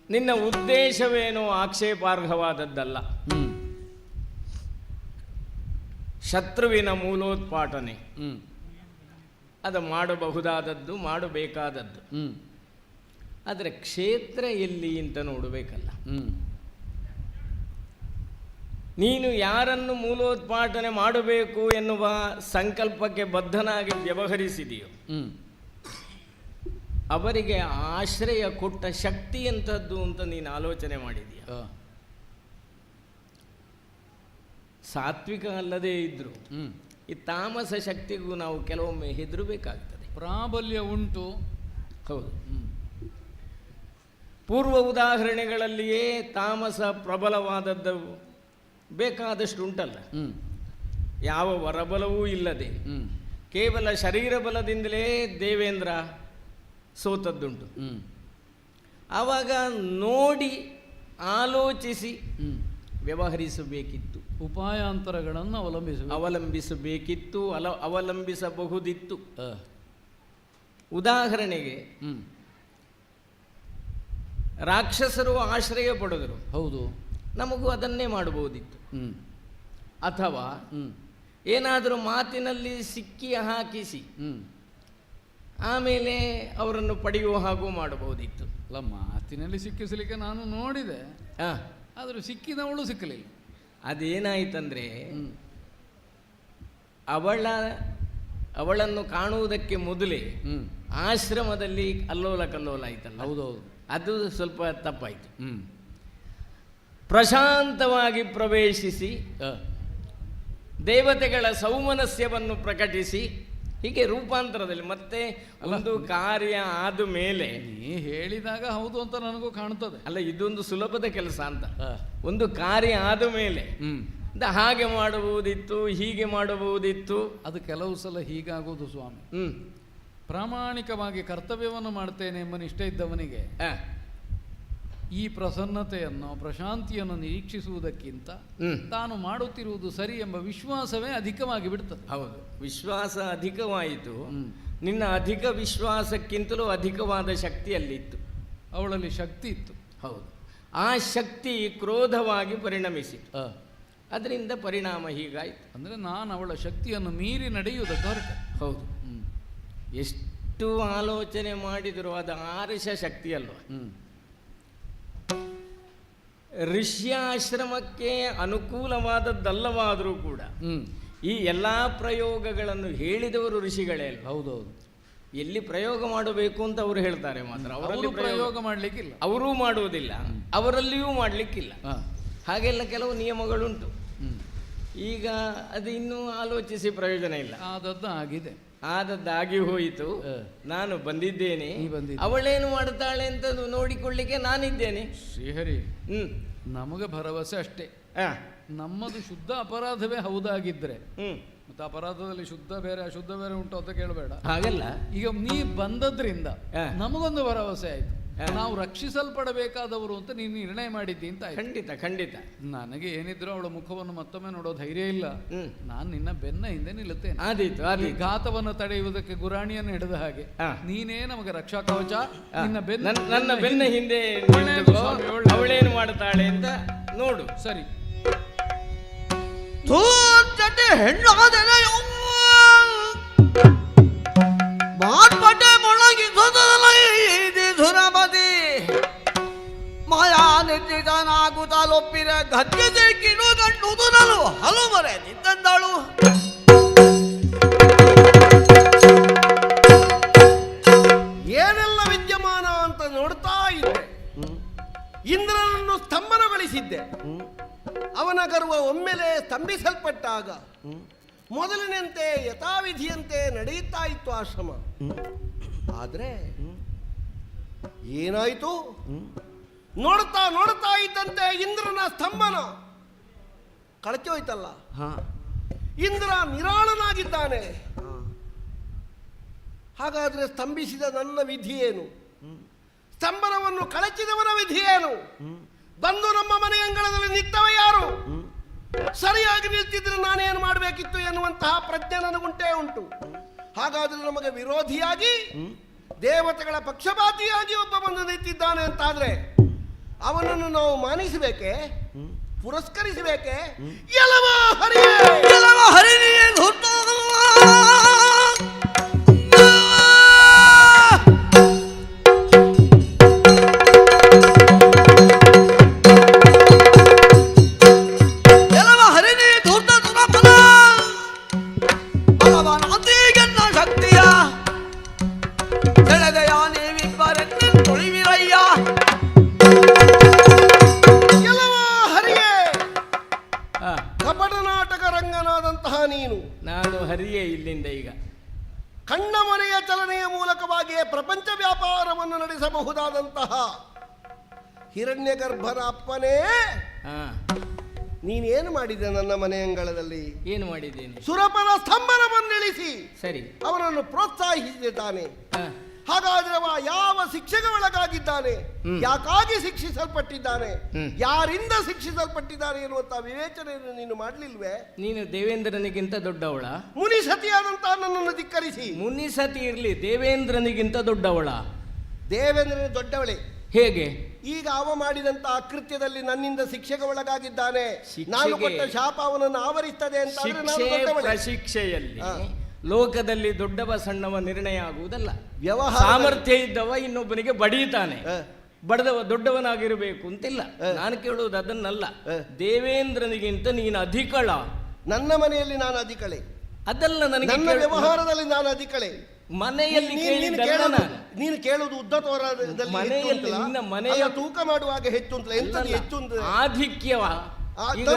[SPEAKER 6] ನಿನ್ನ ಉದ್ದೇಶವೇನೋ ಆಕ್ಷೇಪಾರ್ಹವಾದದ್ದಲ್ಲ.
[SPEAKER 3] ಹ್ಮ್
[SPEAKER 6] ಶತ್ರುವಿನ ಮೂಲೋತ್ಪಾಟನೆ
[SPEAKER 3] ಹ್ಮ್
[SPEAKER 6] ಅದು ಮಾಡಬಹುದಾದದ್ದು, ಮಾಡಬೇಕಾದದ್ದು.
[SPEAKER 3] ಹ್ಮ್
[SPEAKER 6] ಆದರೆ ಕ್ಷೇತ್ರ ಎಲ್ಲಿ ಅಂತ ನೋಡಬೇಕಲ್ಲ.
[SPEAKER 3] ಹ್ಮ್
[SPEAKER 6] ನೀನು ಯಾರನ್ನು ಮೂಲೋತ್ಪಾಟನೆ ಮಾಡಬೇಕು ಎನ್ನುವ ಸಂಕಲ್ಪಕ್ಕೆ ಬದ್ಧನಾಗಿ ವ್ಯವಹರಿಸಿದೆಯೋ
[SPEAKER 3] ಹ್ಮ್
[SPEAKER 6] ಅವರಿಗೆ ಆಶ್ರಯ ಕೊಟ್ಟ ಶಕ್ತಿ ಎಂಥದ್ದು ಅಂತ ನೀನು ಆಲೋಚನೆ ಮಾಡಿದೀಯ.
[SPEAKER 3] ಆ,
[SPEAKER 6] ಸಾತ್ವಿಕ ಅಲ್ಲದೇ ಇದ್ರು
[SPEAKER 3] ಹ್ಮ್
[SPEAKER 6] ಈ ತಾಮಸ ಶಕ್ತಿಗೂ ನಾವು ಕೆಲವೊಮ್ಮೆ ಹೆದರಬೇಕಾಗ್ತದೆ.
[SPEAKER 3] ಪ್ರಾಬಲ್ಯ ಉಂಟು.
[SPEAKER 6] ಹೌದು. ಪೂರ್ವ ಉದಾಹರಣೆಗಳಲ್ಲಿಯೇ ತಾಮಸ ಪ್ರಬಲವಾದದ್ದು ಬೇಕಾದಷ್ಟು ಉಂಟಲ್ಲ. ಯಾವ ವರಬಲವೂ ಇಲ್ಲದೆ ಕೇವಲ ಶರೀರ ಬಲದಿಂದಲೇ ದೇವೇಂದ್ರ ಸೋತದ್ದುಂಟು. ಆವಾಗ ನೋಡಿ ಆಲೋಚಿಸಿ ವ್ಯವಹರಿಸಬೇಕಿತ್ತು,
[SPEAKER 3] ಉಪಾಯಾಂತರಗಳನ್ನು
[SPEAKER 6] ಅವಲಂಬಿಸಬೇಕಿತ್ತು, ಅವಲಂಬಿಸಬಹುದಿತ್ತು. ಉದಾಹರಣೆಗೆ ರಾಕ್ಷಸರು ಆಶ್ರಯ ಪಡೆದರು,
[SPEAKER 3] ಹೌದು,
[SPEAKER 6] ನಮಗೂ ಅದನ್ನೇ ಮಾಡಬಹುದಿತ್ತು. ಅಥವಾ ಏನಾದರೂ ಮಾತಿನಲ್ಲಿ ಸಿಕ್ಕಿ ಹಾಕಿಸಿ ಆಮೇಲೆ ಅವರನ್ನು ಪಡೆಯುವ ಹಾಗೂ ಮಾಡಬಹುದಿತ್ತು.
[SPEAKER 3] ಅಲ್ಲ, ಮಾತಿನಲ್ಲಿ ಸಿಕ್ಕಿಸಲಿಕ್ಕೆ ನಾನು ನೋಡಿದೆ, ಆದರೂ ಸಿಕ್ಕಿದವಳು ಸಿಕ್ಕಲಿಲ್ಲ.
[SPEAKER 6] ಅದೇನಾಯ್ತಂದ್ರೆ ಅವಳನ್ನು ಕಾಣುವುದಕ್ಕೆ ಮೊದಲೇ ಆಶ್ರಮದಲ್ಲಿ ಅಲ್ಲೋಲ ಕಲ್ಲೋಲ ಆಯ್ತಲ್ಲ.
[SPEAKER 3] ಹೌದೌದು,
[SPEAKER 6] ಅದು ಸ್ವಲ್ಪ ತಪ್ಪಾಯಿತು. ಪ್ರಶಾಂತವಾಗಿ ಪ್ರವೇಶಿಸಿ ದೇವತೆಗಳ ಸೌಮನಸ್ಯವನ್ನು ಪ್ರಕಟಿಸಿ ಹೀಗೆ ರೂಪಾಂತರದಲ್ಲಿ ಮತ್ತೆ ಒಂದು ಕಾರ್ಯ ಆದ ಮೇಲೆ
[SPEAKER 3] ನೀ ಹೇಳಿದಾಗ ಹೌದು ಅಂತ ನನಗೂ ಕಾಣುತ್ತದೆ.
[SPEAKER 6] ಅಲ್ಲ, ಇದೊಂದು ಸುಲಭದ ಕೆಲಸ ಅಂತ. ಒಂದು ಕಾರ್ಯ ಆದ ಮೇಲೆ ಹಾಗೆ ಮಾಡಬಹುದಿತ್ತು, ಹೀಗೆ ಮಾಡಬಹುದಿತ್ತು.
[SPEAKER 3] ಅದು ಕೆಲವು ಸಲ ಹೀಗಾಗುವುದು ಸ್ವಾಮಿ. ಪ್ರಾಮಾಣಿಕವಾಗಿ ಕರ್ತವ್ಯವನ್ನು ಮಾಡ್ತೇನೆ ಎಂಬ ನಿಷ್ಠೆ ಇದ್ದವನಿಗೆ ಈ ಪ್ರಸನ್ನತೆಯನ್ನು, ಪ್ರಶಾಂತಿಯನ್ನು ನಿರೀಕ್ಷಿಸುವುದಕ್ಕಿಂತ ತಾನು ಮಾಡುತ್ತಿರುವುದು ಸರಿ ಎಂಬ ವಿಶ್ವಾಸವೇ ಅಧಿಕವಾಗಿ ಬಿಡ್ತದೆ.
[SPEAKER 6] ಹೌದು, ವಿಶ್ವಾಸ ಅಧಿಕವಾಯಿತು. ನಿನ್ನ ಅಧಿಕ ವಿಶ್ವಾಸಕ್ಕಿಂತಲೂ ಅಧಿಕವಾದ ಶಕ್ತಿಯಲ್ಲಿತ್ತು,
[SPEAKER 3] ಅವಳಲ್ಲಿ ಶಕ್ತಿ ಇತ್ತು.
[SPEAKER 6] ಹೌದು, ಆ ಶಕ್ತಿ ಕ್ರೋಧವಾಗಿ ಪರಿಣಮಿಸಿತು. ಅದರಿಂದ ಪರಿಣಾಮ ಹೀಗಾಯಿತು.
[SPEAKER 3] ಅಂದರೆ ನಾನು ಅವಳ ಶಕ್ತಿಯನ್ನು ಮೀರಿ ನಡೆಯುವುದಕ್ಕೆ ಹೊರಟೆ.
[SPEAKER 6] ಹೌದು, ಎಷ್ಟು ಆಲೋಚನೆ ಮಾಡಿದರೂ ಅದು ಆರ್ಷ ಶಕ್ತಿ ಅಲ್ವಾ. ಋಷ್ಯಾಶ್ರಮಕ್ಕೆ ಅನುಕೂಲವಾದದ್ದಲ್ಲವಾದರೂ ಕೂಡ ಈ ಎಲ್ಲ ಪ್ರಯೋಗಗಳನ್ನು ಹೇಳಿದವರು ಋಷಿಗಳೇ ಅಲ್ವ.
[SPEAKER 3] ಹೌದೌದು,
[SPEAKER 6] ಎಲ್ಲಿ ಪ್ರಯೋಗ ಮಾಡಬೇಕು ಅಂತ ಅವರು ಹೇಳ್ತಾರೆ ಮಾತ್ರ, ಅವರಲ್ಲಿ
[SPEAKER 3] ಪ್ರಯೋಗ ಮಾಡಲಿಕ್ಕಿಲ್ಲ,
[SPEAKER 6] ಅವರೂ ಮಾಡುವುದಿಲ್ಲ, ಅವರಲ್ಲಿಯೂ ಮಾಡಲಿಕ್ಕಿಲ್ಲ. ಹಾಗೆಲ್ಲ ಕೆಲವು ನಿಯಮಗಳುಂಟು. ಈಗ ಅದು ಇನ್ನೂ ಆಲೋಚಿಸಿ ಪ್ರಯೋಜನ ಇಲ್ಲ. ಆದದ್ದಾಗಿ ಹೋಯಿತು. ನಾನು ಬಂದಿದ್ದೇನೆ, ಅವಳೇನು ಮಾಡುತ್ತಾಳೆ ಅಂತ ನೋಡಿಕೊಳ್ಳಿಕ್ಕೆ ನಾನಿದ್ದೇನೆ.
[SPEAKER 3] ಶ್ರೀಹರಿ, ನಮಗೆ ಭರವಸೆ ಅಷ್ಟೇ. ನಮ್ಮದು ಶುದ್ಧ ಅಪರಾಧವೇ ಹೌದಾಗಿದ್ರೆ ಮತ್ತೆ ಅಪರಾಧದಲ್ಲಿ ಶುದ್ಧ ಬೇರೆ ಅಶುದ್ಧ ಬೇರೆ ಉಂಟು ಅಂತ ಕೇಳಬೇಡ.
[SPEAKER 6] ಹಾಗಲ್ಲ,
[SPEAKER 3] ಈಗ ನೀ ಬಂದದ್ರಿಂದ ನಮಗೊಂದು ಭರವಸೆ ಆಯ್ತು, ನಾವು ರಕ್ಷಿಸಲ್ಪಡಬೇಕಾದವರು ಅಂತ ನೀನು ನಿರ್ಣಯ ಮಾಡಿದ್ದಿ ಅಂತ.
[SPEAKER 6] ಖಂಡಿತ ಖಂಡಿತ.
[SPEAKER 3] ನನಗೆ ಏನಿದ್ರು ಅವಳ ಮುಖವನ್ನು ಮತ್ತೊಮ್ಮೆ ನೋಡೋ ಧೈರ್ಯ ಇಲ್ಲ. ನಾನು ನಿನ್ನ ಬೆನ್ನ ಹಿಂದೆ ನಿಲ್ಲುತ್ತೇನೆ.
[SPEAKER 6] ಆದೀತು.
[SPEAKER 3] ಘಾತವನ್ನು ತಡೆಯುವುದಕ್ಕೆ ಗುರಾಣಿಯನ್ನು ಹಿಡಿದ ಹಾಗೆ ನೀನೇ ನಮಗೆ ರಕ್ಷಾ ಕವಚ.
[SPEAKER 6] ನನ್ನ ಬೆನ್ನ ಹಿಂದೆ ಅವಳೇನು ಮಾಡುತ್ತಾಳೆ ಅಂತ ನೋಡು.
[SPEAKER 3] ಸರಿ.
[SPEAKER 2] ಹೆಣ್ಣಾದೆಲೆಯೋ ಮಾರ್ಪಟೆ ಮೊಳಗಿಸುತ್ತದೆ ಸುರಮತಿ ಮಾಯಾ ನಿರ್ಜಿತನಾಗುತ್ತಲೊಪ್ಪಿರ ಗದ್ಯತೆ ಕಿಡು ಗಂಡುದುನಲು ಹಲುಮರೆ ನಿಂತಂದಳು.
[SPEAKER 5] ಏನೆಲ್ಲ ವಿದ್ಯಮಾನ ಅಂತ ನೋಡ್ತಾ ಇದ್ದೆ. ಇಂದ್ರನನ್ನು ಸ್ತಂಭನಗೊಳಿಸಿದ್ದೆ. ಅವನ ಗರ್ವ ಒಮ್ಮೆಲೆ ಸ್ತಂಭಿಸಲ್ಪಟ್ಟಾಗ ಮೊದಲಿನಂತೆ ಯಥಾವಿಧಿಯಂತೆ ನಡೆಯುತ್ತಾ ಇತ್ತು ಆಶ್ರಮ. ಆದ್ರೆ ಏನಾಯಿತು? ನೋಡ್ತಾ ನೋಡ್ತಾ ಇದ್ದಂತೆ ಇಂದ್ರನ ಸ್ತಂಭನ ಕಳಚಿ ಹೋಯ್ತಲ್ಲ. ಇಂದ್ರ ನಿರಾಳನಾಗಿದ್ದಾನೆ. ಹಾಗಾದ್ರೆ ಸ್ತಂಭಿಸಿದ ನನ್ನ ವಿಧಿ ಏನು? ಸ್ತಂಭನವನ್ನು ಕಳಚಿದವನ ವಿಧಿ ಏನು? ಬಂದು ನಮ್ಮ ಮನೆ ಅಂಗಳದಲ್ಲಿ ನಿಂತವ ಯಾರು? ಸರಿಯಾಗಿ ನಿಲ್ತಿದ್ರೆ ನಾನೇನು ಮಾಡಬೇಕಿತ್ತು ಎನ್ನುವಂತಹ ಪ್ರಜ್ಞೆ ನನಗುಂಟೇ ಉಂಟು. ಹಾಗಾದ್ರೆ ನಮಗೆ ವಿರೋಧಿಯಾಗಿ ದೇವತೆಗಳ ಪಕ್ಷಪಾತಿಯಾಗಿ ಒಬ್ಬ ಬಂದು ನಿಂತಿದ್ದಾನೆ ಅಂತಾದ್ರೆ ಅವನನ್ನು ನಾವು ಮಾನಿಸಬೇಕೆ? ಪುರಸ್ಕರಿಸಬೇಕೆ? ಎಲವ ಹರಿಯೇ ಕಣ್ಣ ಮನೆಯ ಚಲನೆಯ ಮೂಲಕವಾಗಿಯೇ ಪ್ರಪಂಚ ವ್ಯಾಪಾರವನ್ನು ನಡೆಸಬಹುದಾದಂತಹ ಹಿರಣ್ಯ ಗರ್ಭನ ಅಪ್ಪನೇ,
[SPEAKER 6] ಹಾ,
[SPEAKER 5] ನೀನೇನು ಮಾಡಿದೆ ನನ್ನ ಮನೆ ಅಂಗಳದಲ್ಲಿ?
[SPEAKER 6] ಏನು ಮಾಡಿದ್ದೇನೆ?
[SPEAKER 5] ಸುರಪನ ಸ್ತಂಭನವನ್ನಿಳಿಸಿ
[SPEAKER 6] ಸರಿ.
[SPEAKER 5] ಅವನನ್ನು ಪ್ರೋತ್ಸಾಹಿಸಿದೆ ತಾನೆ.
[SPEAKER 6] ಹಾ,
[SPEAKER 5] ಹಾಗಾದ್ರೆ ಅವ ಯಾವ ಶಿಕ್ಷೆಗೆ ಒಳಗಾಗಿದ್ದಾನೆ, ಯಾಕಾಗಿ ಶಿಕ್ಷಿಸಲ್ಪಟ್ಟಿದ್ದಾನೆ, ಯಾರಿಂದ ಶಿಕ್ಷಿಸಲ್ಪಟ್ಟಿದ್ದಾನೆ ಎನ್ನುವಂತ ವಿವೇಚನೆಯನ್ನು ನೀನು ಮಾಡಲಿಲ್ವೇ?
[SPEAKER 6] ನೀನು ದೇವೇಂದ್ರನಿಗಿಂತ ದೊಡ್ಡವಳ?
[SPEAKER 5] ಮುನಿಸತಿಯಾದಂತಹ ನನ್ನನ್ನು ಧಿಕ್ಕರಿಸಿ.
[SPEAKER 6] ಮುನಿಸತಿ ಇರ್ಲಿ, ದೇವೇಂದ್ರನಿಗಿಂತ ದೊಡ್ಡವಳ?
[SPEAKER 5] ದೇವೇಂದ್ರನ ದೊಡ್ಡವಳೆ.
[SPEAKER 6] ಹೇಗೆ?
[SPEAKER 5] ಈಗ ಅವ ಮಾಡಿದಂತ ಅಕೃತ್ಯದಲ್ಲಿ ನನ್ನಿಂದ ಶಿಕ್ಷೆಗೆ ಒಳಗಾಗಿದ್ದಾನೆ.
[SPEAKER 6] ಶಿಕ್ಷೆಗೆ-
[SPEAKER 5] ನಾನು ಕೊಟ್ಟ ಶಾಪ ಅವನನ್ನು ಆವರಿಸ್ತದೆ ಅಂತ ಆದ್ರೆ ನಾನು
[SPEAKER 6] ಶಿಕ್ಷೆ
[SPEAKER 5] ದೊಡ್ಡವಳೆ.
[SPEAKER 6] ಪ್ರಶಿಕ್ಷೆಯಲ್ಲಿ ಲೋಕದಲ್ಲಿ ದೊಡ್ಡವ ಸಣ್ಣವ ನಿರ್ಣಯ ಆಗುವುದಲ್ಲ.
[SPEAKER 5] ವ್ಯವಹಾರ
[SPEAKER 6] ಸಾಮರ್ಥ್ಯ ಇದ್ದವ ಇನ್ನೊಬ್ಬನಿಗೆ ಬಡೀತಾನೆ, ಬಡದವ ದೊಡ್ಡವನಾಗಿರಬೇಕು ಅಂತಿಲ್ಲ. ನಾನು ಕೇಳುವುದು ಅದನ್ನಲ್ಲ. ದೇವೇಂದ್ರನಿಗಿಂತ ನೀನು ಅಧಿಕಳ.
[SPEAKER 5] ನನ್ನ ಮನೆಯಲ್ಲಿ ನಾನು ಅಧಿಕಳೆ,
[SPEAKER 6] ಅದಲ್ಲ ನನಗೆ
[SPEAKER 5] ನನ್ನ ವ್ಯವಹಾರದಲ್ಲಿ ನಾನು ಅಧಿಕಳೆ.
[SPEAKER 6] ಮನೆಯಲ್ಲಿ
[SPEAKER 5] ನೀನು ಕೇಳುವುದು ಉದ್ದ ತೋರದಲ್ಲಿ
[SPEAKER 6] ಮನೆಯಲ್ಲಿ ನಿನ್ನ ಮನೆಯ
[SPEAKER 5] ತೂಕ ಮಾಡುವಾಗ ಹೆಚ್ಚು ಅಂತಲ್ಲ, ಎಂತದ್ದು ಹೆಚ್ಚು ಅಂತ?
[SPEAKER 6] ಆಧಿಕ್ಯವ. ಈಗ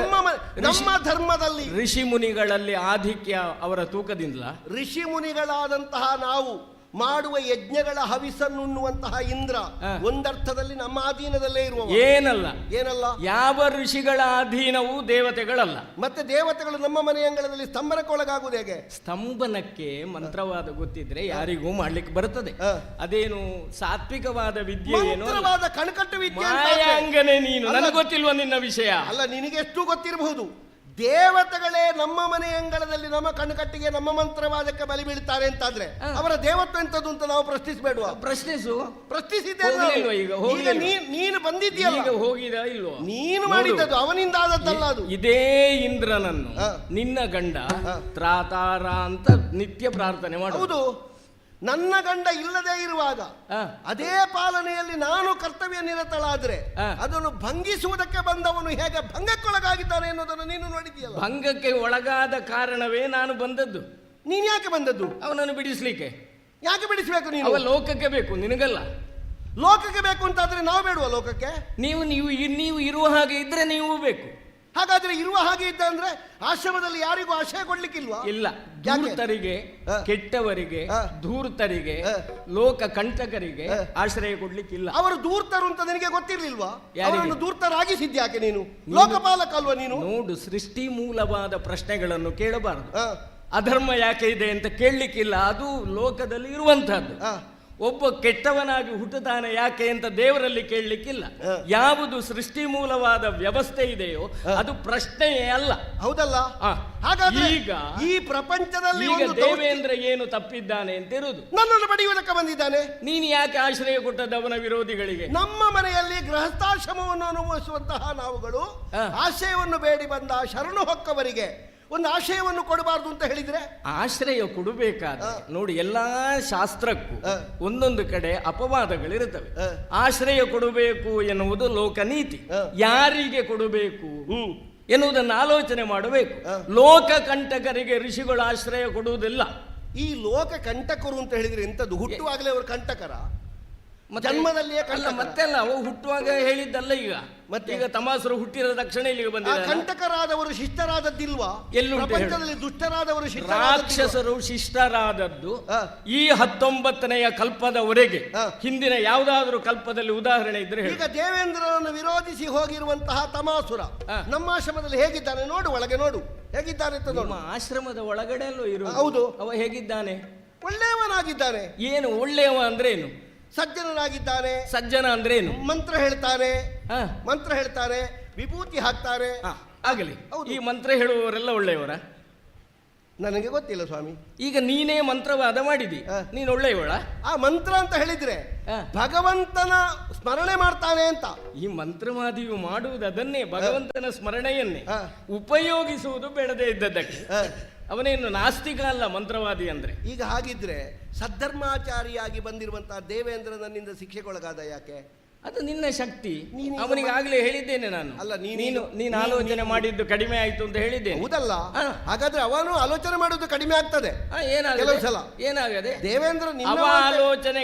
[SPEAKER 5] ನಮ್ಮ ಧರ್ಮದಲ್ಲಿ
[SPEAKER 6] ಋಷಿ ಮುನಿಗಳಲ್ಲಿ ಆಧಿಕ್ಯ ಅವರ ತೂಕದಿಂದಲ.
[SPEAKER 5] ಋಷಿ ಮುನಿಗಳಾದಂತಹ ನಾವು ಮಾಡುವ ಯಜ್ಞಗಳ ಹವಿಸನ್ನುಣ್ಣುವಂತಹ ಇಂದ್ರ ಒಂದರ್ಥದಲ್ಲಿ ನಮ್ಮ ಅಧೀನದಲ್ಲೇ ಇರುವ
[SPEAKER 6] ಏನಲ್ಲ.
[SPEAKER 5] ಏನಲ್ಲ,
[SPEAKER 6] ಯಾವ ಋಷಿಗಳ ಅಧೀನವೂ ದೇವತೆಗಳಲ್ಲ.
[SPEAKER 5] ಮತ್ತೆ ದೇವತೆಗಳು ನಮ್ಮ ಮನೆ ಅಂಗಳದಲ್ಲಿ ಸ್ತಂಭನಕ್ಕೊಳಗಾಗುವುದು ಹೇಗೆ?
[SPEAKER 6] ಸ್ತಂಭನಕ್ಕೆ ಮಂತ್ರವಾದ ಗೊತ್ತಿದ್ರೆ ಯಾರಿಗೂ ಮಾಡ್ಲಿಕ್ಕೆ ಬರ್ತದೆ. ಅದೇನು ಸಾತ್ವಿಕವಾದ ವಿದ್ಯೆ ಏನು?
[SPEAKER 5] ಮಂತ್ರವಾದ ಕಣಕಟ್ಟು ವಿದ್ಯೆ.
[SPEAKER 6] ಮಾಯಾಂಗನೆ ನೀನು, ನನಗೆ ಗೊತ್ತಿಲ್ವ ನಿನ್ನ ವಿಷಯ?
[SPEAKER 5] ಅಲ್ಲ, ನಿನಗೆ ಎಷ್ಟು ಗೊತ್ತಿರಬಹುದು. ದೇವತೆಗಳೇ ನಮ್ಮ ಮನೆ ಅಂಗಳದಲ್ಲಿ ನಮ್ಮ ಕಣ್ಣುಕಟ್ಟಿಗೆ ನಮ್ಮ ಮಂತ್ರವಾದಕ್ಕೆ ಬಲಿ ಬೀಳ್ತಾರೆ ಅಂತಾದ್ರೆ ಅವರ ದೇವತ್ವ ಎಂತದ್ದು ಅಂತ ನಾವು ಪ್ರಶ್ನಿಸಬೇಡುವ? ಪ್ರಶ್ನಿಸಿದ್ದೇವೆ. ಈಗ ನೀನು ಬಂದಿದ್ದೀಯಲ್ಲ,
[SPEAKER 6] ಈಗ ಹೋಗಿದ ಇಲ್ವೋ?
[SPEAKER 5] ನೀನು ಮಾಡಿದ್ದದು ಅವನಿಂದ ಆದದ್ದಲ್ಲ. ಅದು
[SPEAKER 6] ಇದೇ ಇಂದ್ರನನ್ನು ನಿನ್ನ ಗಂಡ ತ್ರಾತಾರ ಅಂತ ನಿತ್ಯ ಪ್ರಾರ್ಥನೆ ಮಾಡು.
[SPEAKER 5] ಹೌದು, ನನ್ನ ಗಂಡ ಇಲ್ಲದೆ ಇರುವಾಗ ಅದೇ ಪಾಲನೆಯಲ್ಲಿ ನಾನು ಕರ್ತವ್ಯ ನಿರತಳಾದ್ರೆ ಅದನ್ನು ಭಂಗಿಸುವುದಕ್ಕೆ ಬಂದವನು ಹೇಗೆ ಭಂಗಕ್ಕೊಳಗಾಗಿದ್ದಾನೆ ಎನ್ನುವುದನ್ನು ನೀನು ನೋಡಿದ್ದೀಯಲ್ಲ.
[SPEAKER 6] ಭಂಗಕ್ಕೆ ಒಳಗಾದ ಕಾರಣವೇ ನಾನು ಬಂದದ್ದು.
[SPEAKER 5] ನೀನ್ ಯಾಕೆ ಬಂದದ್ದು?
[SPEAKER 6] ಅವನನ್ನು ಬಿಡಿಸ್ಲಿಕ್ಕೆ.
[SPEAKER 5] ಯಾಕೆ ಬಿಡಿಸ್ಬೇಕು ನೀನು?
[SPEAKER 6] ಅವ ಲೋಕಕ್ಕೆ ಬೇಕು, ನಿನಗಲ್ಲ.
[SPEAKER 5] ಲೋಕಕ್ಕೆ ಬೇಕು ಅಂತಾದ್ರೆ ನಾವು ಬೇಡುವ ಲೋಕಕ್ಕೆ?
[SPEAKER 6] ನೀವು ಇರುವ ಹಾಗೆ ಇದ್ರೆ ನೀವು ಬೇಕು.
[SPEAKER 5] ಹಾಗಾದ್ರೆ ಇರುವ ಹಾಗೆ ಇದ್ದ ಅಂದ್ರೆ ಆಶ್ರಮದಲ್ಲಿ ಯಾರಿಗೂ ಆಶ್ರಯ ಕೊಡ್ಲಿಕ್ಕಿಲ್ವಾ?
[SPEAKER 6] ಇಲ್ಲ. ಧೂರ್ತರಿಗೆ, ಕೆಟ್ಟವರಿಗೆ, ಧೂರ್ತರಿಗೆ, ಲೋಕ ಕಂಟಕರಿಗೆ ಆಶ್ರಯ ಕೊಡ್ಲಿಕ್ಕಿಲ್ಲ.
[SPEAKER 5] ಅವರು ಧೂರ್ತರು ಅಂತ ನಿನಗೆ ಗೊತ್ತಿರ್ಲಿಲ್ವಾ? ಅವರನ್ನು ಧೂರ್ತರಾಗಿಸಿದ್ಯಾಕೆ ನೀನು? ಲೋಕಪಾಲಕ ಅಲ್ವಾ ನೀನು?
[SPEAKER 6] ನೋಡು, ಸೃಷ್ಟಿ ಮೂಲವಾದ ಪ್ರಶ್ನೆಗಳನ್ನು ಕೇಳಬಾರದು. ಅಧರ್ಮ ಯಾಕೆ ಇದೆ ಅಂತ ಕೇಳಲಿಕ್ಕಿಲ್ಲ, ಅದು ಲೋಕದಲ್ಲಿ ಇರುವಂತಹದ್ದು. ಒಬ್ಬ ಕೆಟ್ಟವನಾಗಿ ಹುಟ್ಟುತ್ತಾನೆ ಯಾಕೆ ಅಂತ ದೇವರಲ್ಲಿ ಕೇಳಲಿಕ್ಕಿಲ್ಲ. ಯಾವುದು ಸೃಷ್ಟಿ ಮೂಲವಾದ ವ್ಯವಸ್ಥೆ ಇದೆಯೋ ಅದು ಪ್ರಶ್ನೆಯೇ ಅಲ್ಲ.
[SPEAKER 5] ಹೌದಲ್ಲ? ಹಾಗಾದ್ರೆ ಈಗ ಈ ಪ್ರಪಂಚದಲ್ಲಿ
[SPEAKER 6] ದೇವೇಂದ್ರ ಏನು ತಪ್ಪಿದ್ದಾನೆ ಅಂತ ಇರುವುದು.
[SPEAKER 5] ನನ್ನನ್ನು ಬಡಿಯುವುದಕ್ಕೆ ಬಂದಿದ್ದಾನೆ.
[SPEAKER 6] ನೀನು ಯಾಕೆ ಆಶ್ರಯ ಕೊಟ್ಟದ್ದು ಅವನ ವಿರೋಧಿಗಳಿಗೆ?
[SPEAKER 5] ನಮ್ಮ ಮನೆಯಲ್ಲಿ ಗೃಹಸ್ಥಾಶ್ರಮವನ್ನು ಅನುಭವಿಸುವಂತಹ ನಾವುಗಳು ಆಶ್ರಯವನ್ನು ಬೇಡಿ ಬಂದ ಶರಣು ಹೊಕ್ಕವರಿಗೆ ಒಂದು ಆಶಯವನ್ನು ಕೊಡಬಾರ್ದು ಅಂತ ಹೇಳಿದ್ರೆ?
[SPEAKER 6] ಆಶ್ರಯ ಕೊಡಬೇಕಾದ್ರೆ ನೋಡಿ, ಎಲ್ಲಾ ಶಾಸ್ತ್ರಕ್ಕೂ ಒಂದೊಂದು ಕಡೆ ಅಪವಾದಗಳಿರುತ್ತವೆ. ಆಶ್ರಯ ಕೊಡಬೇಕು ಎನ್ನುವುದು ಲೋಕನೀತಿ. ಯಾರಿಗೆ ಕೊಡಬೇಕು ಎನ್ನುವುದನ್ನು ಆಲೋಚನೆ ಮಾಡಬೇಕು. ಲೋಕ ಕಂಟಕರಿಗೆ ಋಷಿಗಳು ಆಶ್ರಯ ಕೊಡುವುದಿಲ್ಲ.
[SPEAKER 5] ಈ ಲೋಕ ಕಂಟಕರು ಅಂತ ಹೇಳಿದ್ರೆ ಎಂತದ್ದು? ಹುಟ್ಟುವಾಗಲೇ ಅವರು ಕಂಟಕರ? ಜನ್ಮದಲ್ಲಿಯೇ
[SPEAKER 6] ಮತ್ತೆಲ್ಲ ಅವು ಹುಟ್ಟುವಾಗ ಹೇಳಿದ್ದಲ್ಲ. ಈಗ ಈಗ ತಮಾಸರು ಹುಟ್ಟಿದ ತಕ್ಷಣ ಇಲ್ಲಿಗೆ ಬಂದಿದ್ದಾರೆ.
[SPEAKER 5] ಕಂಟಕರಾದವರು ಶಿಷ್ಟರಾದದ್ದಿಲ್ವಾ? ಪ್ರಪಂಚದಲ್ಲಿ ದುಷ್ಟರಾದವರು
[SPEAKER 6] ರಾಕ್ಷಸರು ಶಿಷ್ಟರಾದದ್ದು ಈ 19ನೇ ಕಲ್ಪದವರೆಗೆ. ಹಿಂದಿನ ಯಾವುದಾದ್ರೂ ಕಲ್ಪದಲ್ಲಿ ಉದಾಹರಣೆ ಇದ್ರೆ
[SPEAKER 5] ಈಗ ದೇವೇಂದ್ರನನ್ನು ವಿರೋಧಿಸಿ ಹೋಗಿರುವಂತಹ ತಮಾಸುರ ನಮ್ಮ ಆಶ್ರಮದಲ್ಲಿ ಹೇಗಿದ್ದಾನೆ ನೋಡು, ಒಳಗೆ ನೋಡು ಹೇಗಿದ್ದಾನೆ ಅಂತ ನೋಡು.
[SPEAKER 6] ಆಶ್ರಮದ ಒಳಗಡೆ ಅಲ್ಲೋ ಇರು.
[SPEAKER 5] ಹೌದು,
[SPEAKER 6] ಅವ ಹೇಗಿದ್ದಾನೆ?
[SPEAKER 5] ಒಳ್ಳೆಯವನಾಗಿದ್ದಾನೆ.
[SPEAKER 6] ಏನು ಒಳ್ಳೆಯವ ಅಂದ್ರೆ ಏನು?
[SPEAKER 5] ಸಜ್ಜನನಾಗಿದ್ದಾನೆ.
[SPEAKER 6] ಸಜ್ಜನ ಅಂದ್ರೇನು?
[SPEAKER 5] ಮಂತ್ರ ಹೇಳ್ತಾರೆ, ವಿಭೂತಿ ಹಾಕ್ತಾರೆ.
[SPEAKER 6] ಆಗಲಿ, ಈ ಮಂತ್ರ ಹೇಳುವವರೆಲ್ಲ ಒಳ್ಳೆಯವರ?
[SPEAKER 5] ನನಗೆ ಗೊತ್ತಿಲ್ಲ ಸ್ವಾಮಿ.
[SPEAKER 6] ಈಗ ನೀನೇ ಮಂತ್ರವಾದ ಮಾಡಿದಿ, ನೀನು ಒಳ್ಳೆಯವಳ?
[SPEAKER 5] ಆ ಮಂತ್ರ ಅಂತ ಹೇಳಿದ್ರೆ ಭಗವಂತನ ಸ್ಮರಣೆ ಮಾಡ್ತಾನೆ ಅಂತ.
[SPEAKER 6] ಈ ಮಂತ್ರವಾದಿಯು ಮಾಡುವುದು ಅದನ್ನೇ, ಭಗವಂತನ ಸ್ಮರಣೆಯನ್ನೇ ಉಪಯೋಗಿಸುವುದು ಬೇಡದೇ ಇದ್ದದ್ದಕ್ಕೆ. ಅವನೇನು ನಾಸ್ತಿಕ ಅಲ್ಲ ಮಂತ್ರವಾದಿ ಅಂದ್ರೆ.
[SPEAKER 5] ಈಗ ಹಾಗಿದ್ರೆ ಸದ್ಧರ್ಮಾಚಾರಿಯಾಗಿ ಬಂದಿರುವಂತಹ ದೇವೇಂದ್ರ ನನ್ನಿಂದ ಶಿಕ್ಷೆಗೊಳಗಾದ ಯಾಕೆ?
[SPEAKER 6] ಅದು ನಿನ್ನ ಶಕ್ತಿ. ಅವನಿಗೆ ಆಗ್ಲೇ ಹೇಳಿದ್ದೇನೆ ನಾನು.
[SPEAKER 5] ಅಲ್ಲ,
[SPEAKER 6] ನೀನು ಆಲೋಚನೆ ಮಾಡಿದ್ದು ಕಡಿಮೆ ಆಯ್ತು ಅಂತ ಹೇಳಿದ್ದೇನೆ.
[SPEAKER 5] ಹೌದಲ್ಲ? ಹಾಗಾದ್ರೆ ಅವನು ಆಲೋಚನೆ ಮಾಡುವುದು ಕಡಿಮೆ ಆಗ್ತದೆ.
[SPEAKER 6] ಏನಾಗದೆ?
[SPEAKER 5] ದೇವೇಂದ್ರ
[SPEAKER 6] ಅವ ಆಲೋಚನೆ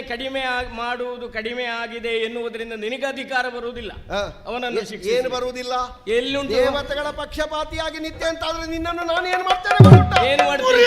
[SPEAKER 6] ಮಾಡುವುದು ಕಡಿಮೆ ಆಗಿದೆ ಎನ್ನುವುದರಿಂದ ನಿನಗೆ ಅಧಿಕಾರ ಬರುವುದಿಲ್ಲ. ಅವನನ್ನು ಶಿಕ್ಷೆ
[SPEAKER 5] ಏನು ಬರುವುದಿಲ್ಲ.
[SPEAKER 6] ಎಲ್ಲುಂಟು?
[SPEAKER 5] ದೇವತೆಗಳ ಪಕ್ಷಪಾತಿಯಾಗಿ ನಿತ್ಯ ಅಂತ ಆದ್ರೆ ನಿನ್ನನ್ನು ನಾನು ಏನು ಮಾಡ್ತೇನೆ?
[SPEAKER 6] ಏನು ಮಾಡ್ತೇನೆ?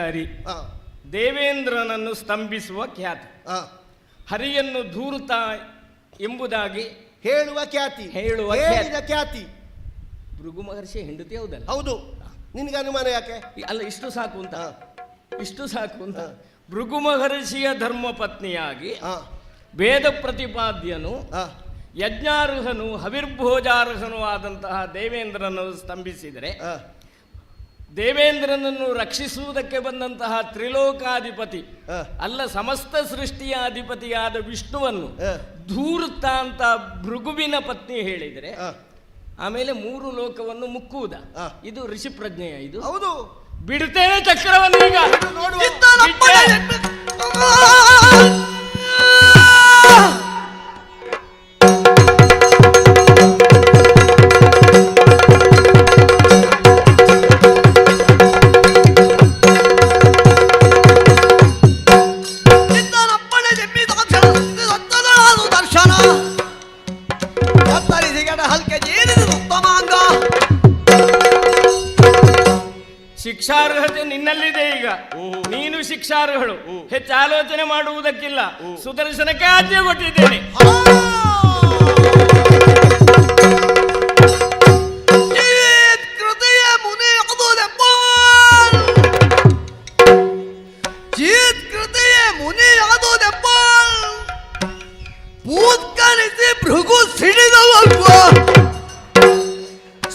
[SPEAKER 6] ಅಧಿಕಾರಿ
[SPEAKER 5] ಆ,
[SPEAKER 6] ದೇವೇಂದ್ರನನ್ನು ಸ್ತಂಭಿಸುವ ಖ್ಯಾತಿ,
[SPEAKER 5] ಆ.
[SPEAKER 6] ಹರಿಯನ್ನು ಧೂರ್ತ ಎಂಬುದಾಗಿ
[SPEAKER 5] ಹೇಳುವ ಖ್ಯಾತಿ,
[SPEAKER 6] ಹೇಳುವ
[SPEAKER 5] ಹೇಳಿದ ಖ್ಯಾತಿ.
[SPEAKER 6] ಭೃಗು ಮಹರ್ಷಿ ಹೆಂಡತಿ ಹೌದಲ್ಲ?
[SPEAKER 5] ಹೌದು. ನಿನಗೆ ಅನುಮಾನ ಯಾಕೆ?
[SPEAKER 6] ಅಲ್ಲ, ಇಷ್ಟು ಸಾಕು ಅಂತ, ಇಷ್ಟು ಸಾಕು ಅಂತ. ಭೃಗು ಮಹರ್ಷಿಯ ಧರ್ಮ ಪತ್ನಿಯಾಗಿ
[SPEAKER 5] ಆ,
[SPEAKER 6] ವೇದ ಪ್ರತಿಪಾದ್ಯನು,
[SPEAKER 5] ಆ,
[SPEAKER 6] ಯಜ್ಞಾರ್ಹನು, ಹವಿರ್ಭೋಜಾರ್ಹನು ಆದಂತಹ ದೇವೇಂದ್ರನನ್ನು ಸ್ತಂಭಿಸಿದರೆ,
[SPEAKER 5] ಆ.
[SPEAKER 6] ದೇವೇಂದ್ರನನ್ನು ರಕ್ಷಿಸುವುದಕ್ಕೆ ಬಂದಂತಹ ತ್ರಿಲೋಕಾಧಿಪತಿ
[SPEAKER 5] ಆ.
[SPEAKER 6] ಅಲ್ಲ, ಸಮಸ್ತ ಸೃಷ್ಟಿಯ ಅಧಿಪತಿಯಾದ ವಿಷ್ಣುವನ್ನು
[SPEAKER 5] ಆ.
[SPEAKER 6] ಧೂರ್ತ ಅಂತ ಭೃಗುವಿನ ಪತ್ನಿ ಹೇಳಿದರೆ,
[SPEAKER 5] ಆ.
[SPEAKER 6] ಆಮೇಲೆ 3 ಲೋಕವನ್ನು ಮುಕ್ಕುವುದ?
[SPEAKER 5] ಆ.
[SPEAKER 6] ಇದು ಋಷಿ ಪ್ರಜ್ಞೆಯ? ಇದು
[SPEAKER 5] ಹೌದು.
[SPEAKER 6] ಬಿಡ್ತೇನೆ ಚಕ್ರವನ್ನು ಈಗ.
[SPEAKER 5] ನೋಡುವ.
[SPEAKER 2] ಚಿತ್ತನಪ್ಪಣೆ ಜನ್ಮಿದಾಕ್ಷಣ ರಕ್ತದಳಾದು ದರ್ಶನ ಕತ್ತರಿಸಿಗಡ ಹಲ್ಕೆ ಜೀರಿದ ಉತ್ತಮಾಂಗ.
[SPEAKER 6] ಶಿಕ್ಷಾರ್ಹತೆ ನಿನ್ನಲ್ಲಿದೆ ಈಗ. ನೀನು ಶಿಕ್ಷಾರ್ಹಳು, ಹೆಚ್ಚು ಆಲೋಚನೆ ಮಾಡುವುದಕ್ಕಿಲ್ಲ. ಸುದರ್ಶನಕ್ಕೆ ಆಜ್ಞೆ ಕೊಟ್ಟಿದ್ದೇನೆ.
[SPEAKER 2] ಕೃತಿಯ ಮುನಿ ಆದುದೆಪ್ಪ, ಚೀತ್ ಕೃತಿಯ ಮುನಿ ಆದುದೆಪ್ಪ, ಪೂತ್ಕರಿಸಿ ಭೃಗು ಸಿಡಿದವಲ್ವ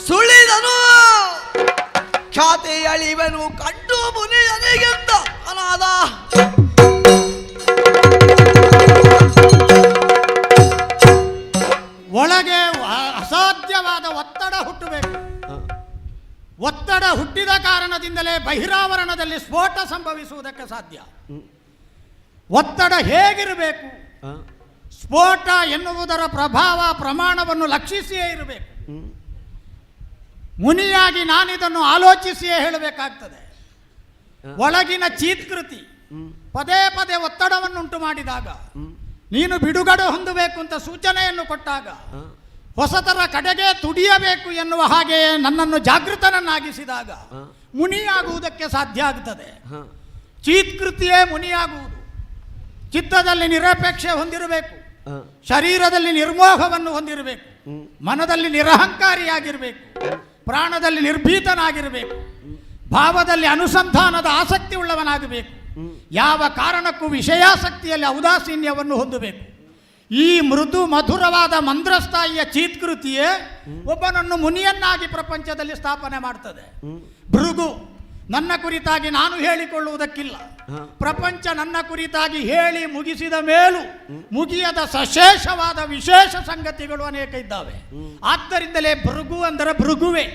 [SPEAKER 2] ಸುಳಿದನು. ಖ್ಯಾತಿ ಅಳಿವನು ಕಂಡು ಮುನಿಯನಿಗೆಂದ ಅನಾದ.
[SPEAKER 7] ಒಳಗೆ ಅಸಾಧ್ಯವಾದ ಒತ್ತಡ ಹುಟ್ಟಬೇಕು. ಒತ್ತಡ ಹುಟ್ಟಿದ ಕಾರಣದಿಂದಲೇ ಬಹಿರಾವರಣದಲ್ಲಿ ಸ್ಫೋಟ ಸಂಭವಿಸುವುದಕ್ಕೆ ಸಾಧ್ಯ. ಒತ್ತಡ ಹೇಗಿರಬೇಕು? ಸ್ಫೋಟ ಎನ್ನುವುದರ ಪ್ರಭಾವ ಪ್ರಮಾಣವನ್ನು ಲಕ್ಷಿಸಿಯೇ ಇರಬೇಕು. ಮುನಿಯಾಗಿ ನಾನಿದನ್ನು ಆಲೋಚಿಸಿಯೇ ಹೇಳಬೇಕಾಗ್ತದೆ. ಒಳಗಿನ ಚೀತ್ಕೃತಿ ಪದೇ ಪದೇ ಒತ್ತಡವನ್ನುಂಟು ಮಾಡಿದಾಗ, ನೀನು ಬಿಡುಗಡೆ ಹೊಂದಬೇಕು ಅಂತ ಸೂಚನೆಯನ್ನು ಕೊಟ್ಟಾಗ, ಹೊಸತರ ಕಡೆಗೆ ತುಡಿಯಬೇಕು ಎನ್ನುವ ಹಾಗೆಯೇ ನನ್ನನ್ನು ಜಾಗೃತನನ್ನಾಗಿಸಿದಾಗ ಮುನಿಯಾಗುವುದಕ್ಕೆ ಸಾಧ್ಯ ಆಗ್ತದೆ. ಚೀತ್ಕೃತಿಯೇ ಮುನಿಯಾಗುವುದು. ಚಿತ್ತದಲ್ಲಿ ನಿರಪೇಕ್ಷೆ ಹೊಂದಿರಬೇಕು, ಶರೀರದಲ್ಲಿ ನಿರ್ಮೋಹವನ್ನು ಹೊಂದಿರಬೇಕು, ಮನದಲ್ಲಿ ನಿರಹಂಕಾರಿಯಾಗಿರಬೇಕು, ಪ್ರಾಣದಲ್ಲಿ ನಿರ್ಭೀತನಾಗಿರಬೇಕು, ಭಾವದಲ್ಲಿ ಅನುಸಂಧಾನದ ಆಸಕ್ತಿ ಉಳ್ಳವನಾಗಬೇಕು, ಯಾವ ಕಾರಣಕ್ಕೂ ವಿಷಯಾಸಕ್ತಿಯಲ್ಲಿ ಔದಾಸೀನ್ಯವನ್ನು ಹೊಂದಬೇಕು. ಈ ಮೃದು ಮಧುರವಾದ ಮಂದ್ರಸ್ಥಾಯಿಯ ಚೀತ್ಕೃತಿಯೇ ಒಬ್ಬನನ್ನು ಮುನಿಯನ್ನಾಗಿ ಪ್ರಪಂಚದಲ್ಲಿ ಸ್ಥಾಪನೆ ಮಾಡ್ತದೆ. ಭೃಗು ನನ್ನ ಕುರಿತಾಗಿ ನಾನು ಹೇಳಿಕೊಳ್ಳುವುದಕ್ಕಿಲ್ಲ. ಪ್ರಪಂಚ ನನ್ನ ಕುರಿತಾಗಿ ಹೇಳಿ ಮುಗಿಸಿದ ಮೇಲೂ ಮುಗಿಯದ ಸಶೇಷವಾದ ವಿಶೇಷ ಸಂಗತಿಗಳು ಅನೇಕ ಇದ್ದಾವೆ. ಆದ್ದರಿಂದಲೇ ಭೃಗು ಅಂದರೆ ಭೃಗುವೆ.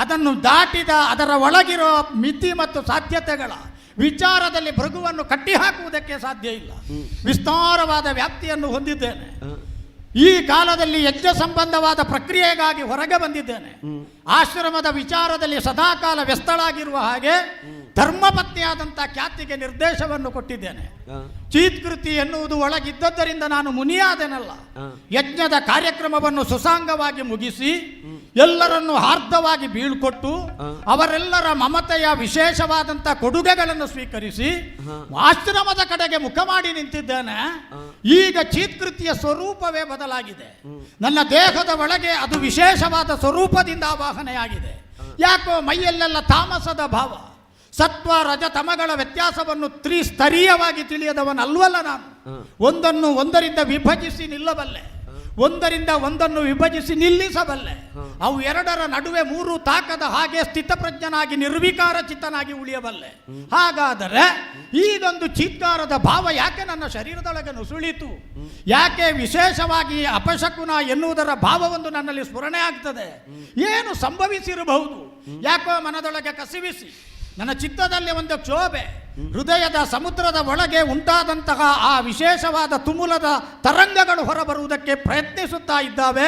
[SPEAKER 7] ಅದನ್ನು ದಾಟಿದ ಅದರ ಒಳಗಿರೋ ಮಿತಿ ಮತ್ತು ಸಾಧ್ಯತೆಗಳ ವಿಚಾರದಲ್ಲಿ ಭೃಗುವನ್ನು ಕಟ್ಟಿಹಾಕುವುದಕ್ಕೆ ಸಾಧ್ಯ ಇಲ್ಲ. ವಿಸ್ತಾರವಾದ ವ್ಯಾಪ್ತಿಯನ್ನು ಹೊಂದಿದ್ದೇನೆ. ಈ ಕಾಲದಲ್ಲಿ ಯಜ್ಞ ಸಂಬಂಧವಾದ ಪ್ರಕ್ರಿಯೆಗಾಗಿ ಹೊರಗೆ ಬಂದಿದ್ದೇನೆ. ಆಶ್ರಮದ ವಿಚಾರದಲ್ಲಿ ಸದಾಕಾಲ ವ್ಯಸ್ತಳಾಗಿರುವ ಹಾಗೆ ಧರ್ಮಪತ್ನಿಯಾದಂಥ ಖ್ಯಾತಿಗೆ ನಿರ್ದೇಶವನ್ನು ಕೊಟ್ಟಿದ್ದೇನೆ. ಚೀತ್ಕೃತಿ ಎನ್ನುವುದು ಒಳಗಿದ್ದದ್ದರಿಂದ ನಾನು ಮುನಿಯಾದೆನಲ್ಲ. ಯಜ್ಞದ ಕಾರ್ಯಕ್ರಮವನ್ನು ಸುಸಾಂಗವಾಗಿ ಮುಗಿಸಿ ಎಲ್ಲರನ್ನು ಹಾರ್ದವಾಗಿ ಬೀಳ್ಕೊಟ್ಟು ಅವರೆಲ್ಲರ ಮಮತೆಯ ವಿಶೇಷವಾದಂಥ ಕೊಡುಗೆಗಳನ್ನು ಸ್ವೀಕರಿಸಿ ಆಶ್ರಮದ ಕಡೆಗೆ ಮುಖ ಮಾಡಿ ನಿಂತಿದ್ದೇನೆ. ಈಗ ಚೀತ್ಕೃತಿಯ ಸ್ವರೂಪವೇ ಬದಲಾಗಿದೆ. ನನ್ನ ದೇಹದ ಒಳಗೆ ಅದು ವಿಶೇಷವಾದ ಸ್ವರೂಪದಿಂದ ಆವಾಹನೆಯಾಗಿದೆ. ಯಾಕೋ ಮೈಯಲ್ಲೆಲ್ಲ ತಾಮಸದ ಭಾವ, ಸತ್ವ ರಜ ತಮಗಳ ವ್ಯತ್ಯಾಸವನ್ನು ತ್ರಿಸ್ತರೀಯವಾಗಿ ತಿಳಿಯದವನಲ್ವಲ್ಲ ನಾನು. ಒಂದನ್ನು ಒಂದರಿಂದ ವಿಭಜಿಸಿ ನಿಲ್ಲಬಲ್ಲೆ, ಒಂದರಿಂದ ಒಂದನ್ನು ವಿಭಜಿಸಿ ನಿಲ್ಲಿಸಬಲ್ಲೆ. ಅವು ಎರಡರ ನಡುವೆ ಮೂರು ತಾಕದ ಹಾಗೆ ಸ್ಥಿತಪ್ರಜ್ಞನಾಗಿ ನಿರ್ವಿಕಾರ ಚಿತ್ತನಾಗಿ ಉಳಿಯಬಲ್ಲೆ. ಹಾಗಾದರೆ ಈಗೊಂದು ಚೀತ್ಕಾರದ ಭಾವ ಯಾಕೆ ನನ್ನ ಶರೀರದೊಳಗೆ ನುಸುಳಿತು? ಯಾಕೆ ವಿಶೇಷವಾಗಿ ಅಪಶಕುನ ಎನ್ನುವುದರ ಭಾವವೊಂದು ನನ್ನಲ್ಲಿ ಸ್ಫುರಣೆ ಆಗ್ತದೆ? ಏನು ಸಂಭವಿಸಿರಬಹುದು? ಯಾಕೋ ಮನದೊಳಗೆ ಕಸಿವಿಸಿ ನನ್ನ ಚಿತ್ತದಲ್ಲಿ ಒಂದು ಕ್ಷೋಭೆ, ಹೃದಯದ ಸಮುದ್ರದ ಒಳಗೆ ಉಂಟಾದಂತಹ ಆ ವಿಶೇಷವಾದ ತುಮುಲದ ತರಂಗಗಳು ಹೊರಬರುವುದಕ್ಕೆ ಪ್ರಯತ್ನಿಸುತ್ತಾ ಇದ್ದಾವೆ.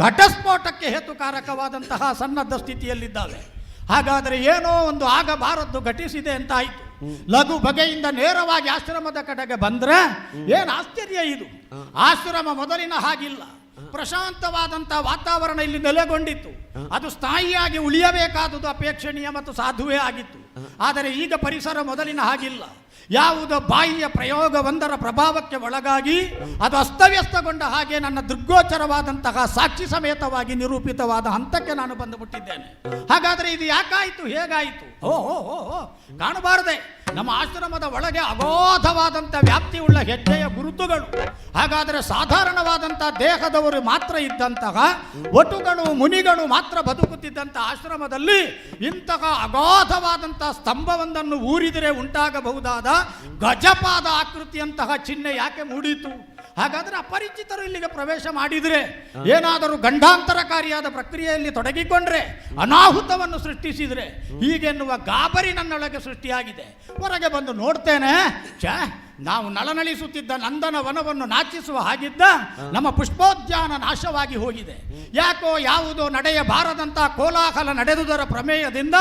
[SPEAKER 7] ಘಟಸ್ಫೋಟಕ್ಕೆ ಹೇತುಕಾರಕವಾದಂತಹ ಸನ್ನದ್ಧ ಸ್ಥಿತಿಯಲ್ಲಿದ್ದಾವೆ. ಹಾಗಾದರೆ ಏನೋ ಒಂದು ಆಗಬಾರದ್ದು ಘಟಿಸಿದೆ ಅಂತಾಯಿತು. ಲಘು ಬಗೆಯಿಂದ ನೇರವಾಗಿ ಆಶ್ರಮದ ಕಡೆಗೆ ಬಂದ್ರೆ ಏನು ಆಶ್ಚರ್ಯ ಇದು. ಆಶ್ರಮ ಮೊದಲಿನ ಹಾಗಿಲ್ಲ. ಪ್ರಶಾಂತವಾದಂಥ ವಾತಾವರಣ ಇಲ್ಲಿ ನೆಲೆಗೊಂಡಿತ್ತು. ಅದು ಸ್ಥಾಯಿಯಾಗಿ ಉಳಿಯಬೇಕಾದುದು ಅಪೇಕ್ಷಣೀಯ ಮತ್ತು ಸಾಧುವೇ ಆಗಿತ್ತು. ಆದರೆ ಈಗ ಪರಿಸರ ಮೊದಲಿನ ಹಾಗಿಲ್ಲ. ಯಾವುದೋ ಬಾಯಿಯ ಪ್ರಯೋಗವೊಂದರ ಪ್ರಭಾವಕ್ಕೆ ಒಳಗಾಗಿ ಅದು ಅಸ್ತವ್ಯಸ್ತಗೊಂಡ ಹಾಗೆ ನನ್ನ ದೃಗ್ಗೋಚರವಾದಂತಹ ಸಾಕ್ಷಿ ಸಮೇತವಾಗಿ ನಿರೂಪಿತವಾದ ಹಂತಕ್ಕೆ ನಾನು ಬಂದುಬಿಟ್ಟಿದ್ದೇನೆ. ಹಾಗಾದರೆ ಇದು ಯಾಕಾಯಿತು, ಹೇಗಾಯಿತು? ಓ ಕಾಣಬಾರದೆ ನಮ್ಮ ಆಶ್ರಮದ ಒಳಗೆ ಅಗಾಧವಾದಂಥ ವ್ಯಾಪ್ತಿಯುಳ್ಳ ಹೆಜ್ಜೆಯ ಗುರುತುಗಳು. ಹಾಗಾದರೆ ಸಾಧಾರಣವಾದಂಥ ದೇಹದವರು ಮಾತ್ರ ಇದ್ದಂತಹ ವಟುಗಳು ಮುನಿಗಳು ಮಾತ್ರ ಬದುಕುತ್ತಿದ್ದಂಥ ಆಶ್ರಮದಲ್ಲಿ ಇಂತಹ ಅಗಾಧವಾದಂಥ ಸ್ತಂಭವೊಂದನ್ನು ಊರಿದರೆ ಉಂಟಾಗಬಹುದಾದ ಗಜಪಾದ ಆಕೃತಿಯಂತಹ ಚಿಹ್ನೆ ಯಾಕೆ ಮೂಡಿತು? ಹಾಗಾದರೆ ಅಪರಿಚಿತರು ಇಲ್ಲಿಗೆ ಪ್ರವೇಶ ಮಾಡಿದರೆ, ಏನಾದರೂ ಗಂಡಾಂತರಕಾರಿಯಾದ ಪ್ರಕ್ರಿಯೆಯಲ್ಲಿ ತೊಡಗಿಕೊಂಡ್ರೆ, ಅನಾಹುತವನ್ನು ಸೃಷ್ಟಿಸಿದರೆ, ಹೀಗೆನ್ನುವ ಗಾಬರಿ ನನ್ನೊಳಗೆ ಸೃಷ್ಟಿಯಾಗಿದೆ. ಹೊರಗೆ ಬಂದು ನೋಡ್ತೇನೆ, ನಾವು ನಳನಳಿಸುತ್ತಿದ್ದ ನಂದನ ವನವನ್ನು ನಾಚಿಸುವ ಹಾಗಿದ್ದ ನಮ್ಮ ಪುಷ್ಪೋದ್ಯಾನ ನಾಶವಾಗಿ ಹೋಗಿದೆ. ಯಾಕೋ ಯಾವುದೋ ನಡೆಯಬಾರದಂಥ ಕೋಲಾಹಲ ನಡೆದುದರ ಪ್ರಮೇಯದಿಂದ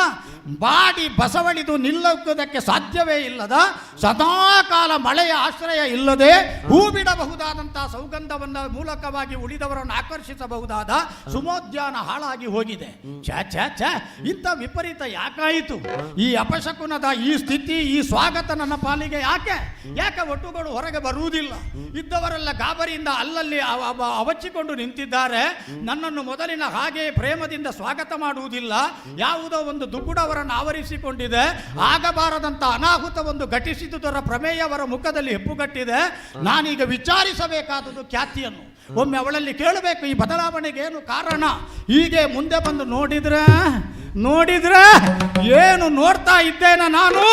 [SPEAKER 7] ಬಾಡಿ ಬಸವಳಿದು ನಿಲ್ಲುವುದಕ್ಕೆ ಸಾಧ್ಯವೇ ಇಲ್ಲದ, ಸದಾಕಾಲ ಮಳೆಯ ಆಶ್ರಯ ಇಲ್ಲದೆ ಹೂ ಬಿಡಬಹುದಾದಂಥ ಸೌಗಂಧವನ್ನ ಮೂಲಕವಾಗಿ ಉಳಿದವರನ್ನು ಆಕರ್ಷಿಸಬಹುದಾದ ಸುಮೋದ್ಯಾನ ಹಾಳಾಗಿ ಹೋಗಿದೆ. ಇಂಥ ವಿಪರೀತ ಯಾಕಾಯಿತು? ಈ ಅಪಶಕುನದ ಈ ಸ್ಥಿತಿ, ಈ ಸ್ವಾಗತ ನನ್ನ ಪಾಲಿಗೆ ಯಾಕೆ ಒಟ್ಟುಗಳು ಹೊರಗೆ ಬರುವುದಿಲ್ಲ? ಇದ್ದವರೆಲ್ಲ ಗಾಬರಿಯಿಂದ ಅಲ್ಲಲ್ಲಿ ಅವಚ್ಚಿಕೊಂಡು ನಿಂತಿದ್ದಾರೆ. ನನ್ನನ್ನು ಮೊದಲಿನ ಹಾಗೆ ಪ್ರೇಮದಿಂದ ಸ್ವಾಗತ ಮಾಡುವುದಿಲ್ಲ. ಯಾವುದೋ ಒಂದು ದುಗುಡವರನ್ನು ಆವರಿಸಿಕೊಂಡಿದೆ. ಆಗಬಾರದಂತ ಅನಾಹುತ ಒಂದು ಘಟಿಸಿದುದರ ಪ್ರಮೇಯ ಅವರ ಮುಖದಲ್ಲಿ ಹೆಪ್ಪುಗಟ್ಟಿದೆ. ನಾನೀಗ ವಿಚಾರಿಸಬೇಕಾದುದು ಖ್ಯಾತಿಯನ್ನು. ಒಮ್ಮೆ ಅವಳಲ್ಲಿ ಕೇಳಬೇಕು, ಈ ಬದಲಾವಣೆಗೆ ಏನು ಕಾರಣ? ಹೀಗೆ ಮುಂದೆ ಬಂದು ನೋಡಿದ್ರೆ ಏನು ನೋಡ್ತಾ ಇದ್ದೇನೆ ನಾನು?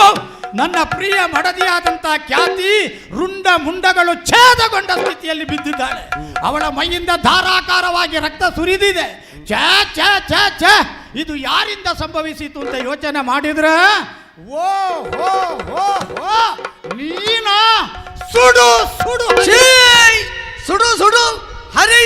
[SPEAKER 7] ನನ್ನ ಪ್ರಿಯ ಮಡದಿಯಾದಂಥ ಖ್ಯಾತಿ ರುಂಡ ಮುಂಡಗಳು ಛೇದಗೊಂಡ ಸ್ಥಿತಿಯಲ್ಲಿ ಬಿದ್ದಿದ್ದಾಳೆ. ಅವಳ ಮೈಯಿಂದ ಧಾರಾಕಾರವಾಗಿ ರಕ್ತ ಸುರಿದಿದೆ. ಇದು ಯಾರಿಂದ ಸಂಭವಿಸಿತು ಅಂತ ಯೋಚನೆ ಮಾಡಿದ್ರೆ, ನೀನಾ? ಸುಡು ಸುಡು
[SPEAKER 2] ಸುಡು ಸುಡು ಹರಿ